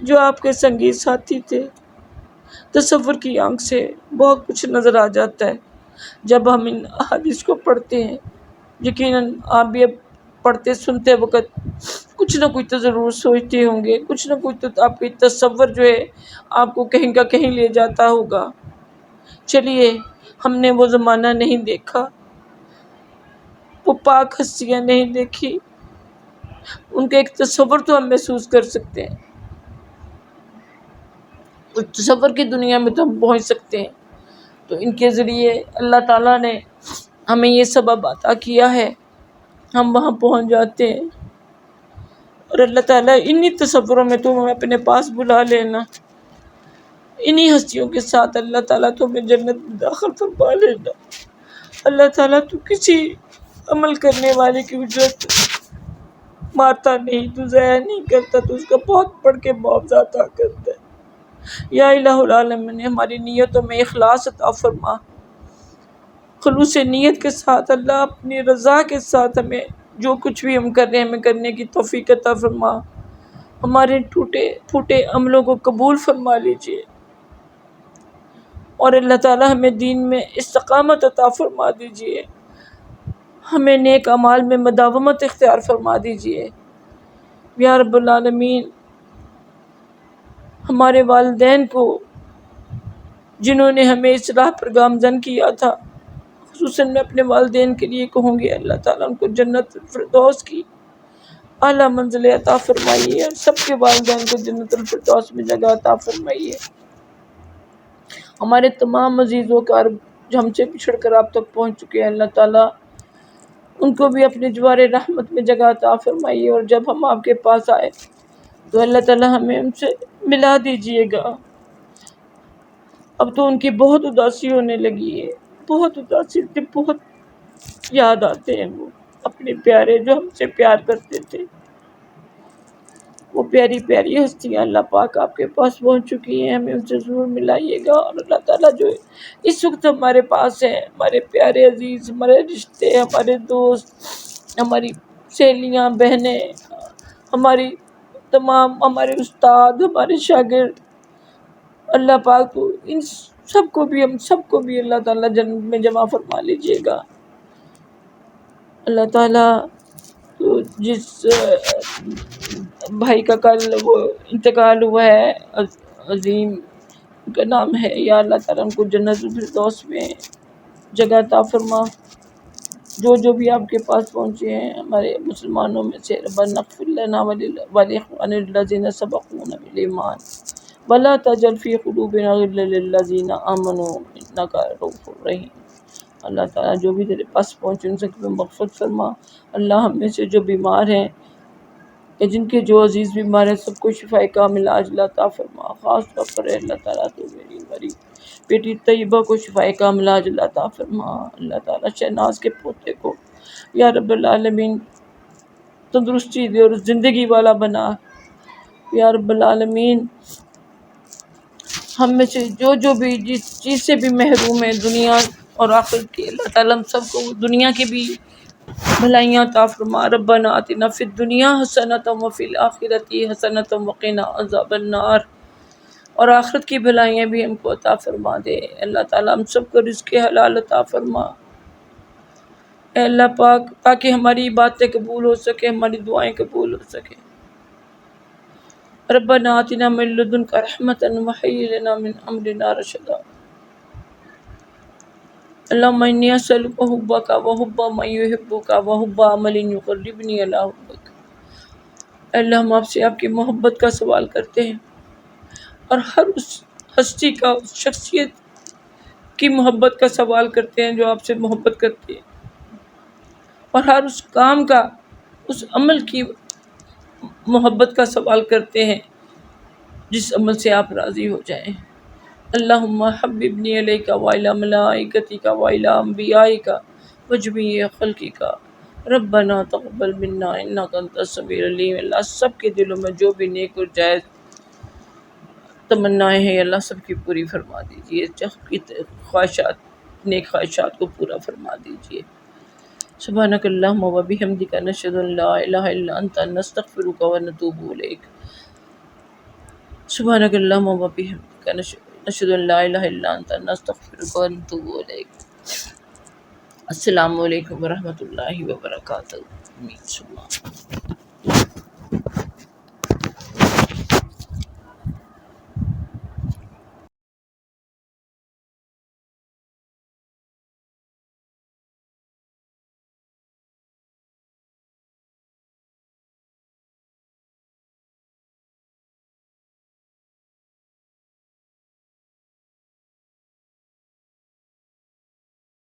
جو آپ کے سنگی ساتھی تھے۔ تصور کی آنکھ سے بہت کچھ نظر آ جاتا ہے جب ہم ان احادیث کو پڑھتے ہیں۔ یقیناً آپ بھی اب پڑھتے سنتے وقت کچھ نہ کچھ تو ضرور سوچتے ہوں گے، کچھ نہ کچھ تو آپ کی تصور جو ہے آپ کو کہیں کا کہیں لے جاتا ہوگا۔ چلیے، ہم نے وہ زمانہ نہیں دیکھا، وہ پاک ہستیاں نہیں دیکھی، ان کا ایک تصور تو ہم محسوس کر سکتے ہیں، اس تصور کی دنیا میں تو ہم پہنچ سکتے ہیں۔ تو ان کے ذریعے اللہ تعالیٰ نے ہمیں یہ سبب عطا کیا ہے، ہم وہاں پہنچ جاتے ہیں، اور اللہ تعالیٰ انہی تصوروں میں تو ہمیں اپنے پاس بلا لینا، انہی ہستیوں کے ساتھ اللہ تعالیٰ تو ہمیں جنت میں داخل فرما لینا۔ اللہ تعالیٰ تو کسی عمل کرنے والے کی اجرت مارتا نہیں، تو ضائع نہیں کرتا، تو اس کا بہت بڑھ کے معاوضہ عطا کرتا ہے۔ یا الہ العالمین، ہماری نیتوں میں اخلاص عطا فرما، خلوص نیت کے ساتھ، اللہ اپنی رضا کے ساتھ ہمیں جو کچھ بھی ہم کر رہے ہیں ہمیں کرنے کی توفیق عطا فرما، ہمارے ٹوٹے پھوٹے عملوں کو قبول فرما لیجئے، اور اللہ تعالی ہمیں دین میں استقامت عطا فرما دیجئے، ہمیں نیک اعمال میں مداومت اختیار فرما دیجئے۔ یا رب العالمین، ہمارے والدین کو جنہوں نے ہمیں اصلاح پر گامزن کیا تھا، خصوصاً میں اپنے والدین کے لیے کہوں گی، اللہ تعالیٰ ان کو جنت الفردوس کی اعلیٰ منزل عطا فرمائیے، اور سب کے والدین کو جنت الفردوس میں جگہ عطا فرمائیے۔ ہمارے تمام عزیز و اقارب جو ہم سے بچھڑ کر آپ تک پہنچ چکے ہیں، اللہ تعالیٰ ان کو بھی اپنے جوار رحمت میں جگہ عطا فرمائیے، اور جب ہم آپ کے پاس آئے تو اللہ تعالیٰ ہمیں ان سے ملا دیجئے گا۔ اب تو ان کی بہت اداسی ہونے لگی ہے، بہت اداسی، بہت یاد آتے ہیں وہ اپنے پیارے جو ہم سے پیار کرتے تھے۔ وہ پیاری پیاری ہستیاں اللہ پاک آپ کے پاس پہنچ چکی ہیں، ہمیں ان سے ضرور ملائیے گا۔ اور اللہ تعالیٰ جو اس وقت ہمارے پاس ہیں، ہمارے پیارے عزیز، ہمارے رشتے، ہمارے دوست، ہماری سہیلیاں، بہنیں، ہماری تمام، ہمارے استاد، ہمارے شاگرد، اللہ پاک کو ان سب کو بھی، ہم سب کو بھی اللہ تعالیٰ جنت میں جمع فرما لیجیے گا۔ اللہ تعالیٰ تو جس بھائی کا کل وہ انتقال ہوا ہے، عظیم ان کا نام ہے، یا اللہ تعالیٰ ان کو جنت الفردوس میں جگہ عطا فرما۔ جو بھی آپ کے پاس پہنچے ہیں ہمارے مسلمانوں میں سے، ربنا اغفر لنا ولاخواننا الذین سبقونا بالایمان ولا تجعل فی قلوبنا غلا للذین آمنوا انک رؤوف رحیم۔ اللہ تعالیٰ جو بھی تیرے پاس پہنچے ان سے مغفرت فرما۔ اللہ ہم میں سے جو بیمار ہیں کہ جن کے جو عزیز بیمار ہیں، سب کو شفاء کامل عاجل عطا فرما۔ خاص طور پر اللہ تعالیٰ تو ہماری بیٹی طیبہ کو شفاء کامل عاجل عطا فرما۔ اللہ تعالیٰ شہناز کے پوتے کو یا رب العالمین تندرستی دے اور زندگی والا بنا۔ یا رب العالمین ہم میں سے جو بھی جس چیز سے بھی محروم ہے دنیا اور آخرت کی، اللہ تعالیٰ ہم سب کو دنیا کی بھی بھلائیاں عطا فرما۔ ربنا آتنا فی الدنیا حسنۃ وفی الآخرۃ حسنۃ وقنا عذاب النار، اور آخرت کی بھلائیاں بھی ہم کو عطا فرما دے۔ اللہ تعالیٰ ہم سب کو رزق حلال عطا فرما اے اللہ پاک، تاکہ ہماری باتیں قبول ہو سکے، ہماری دعائیں قبول ہو سکے۔ ربنا آتنا من لدنک رحمۃ وہیئ لنا من امرنا رشدا۔ اللہم انی اسألک حبک وحب من یحبک وحب عمل یقربنی الی حبک۔ اے اللہ ہم آپ سے آپ کی محبت کا سوال کرتے ہیں، اور ہر اس ہستی کا، اس شخصیت کی محبت کا سوال کرتے ہیں جو آپ سے محبت کرتی ہے، اور ہر اس کام کا، اس عمل کی محبت کا سوال کرتے ہیں جس عمل سے آپ راضی ہو جائیں۔ اللہم حببنی الیک وإلی ملائکتک وإلی انبیائک وجمیع خلقک ربنا تقبل منا انک انت السمیع العلیم۔ اللہ سب کے دلوں میں جو بھی نیک اور جائز تمنائیں ہیں اللہ سب کی پوری فرما دیجیے، سب کی خواہشات، نیک خواہشات کو پورا فرما دیجیے۔ سبحانک اللہم وبحمدک نشہد ان لا الہ الا انت نستغفرک ونتوب الیک۔ سبحانک اللہم وبحمدک نشہد ان لا الہ الا انت نستغفرک ونتوب الیک۔ السلام علیکم ورحمۃ اللہ وبرکاتہ۔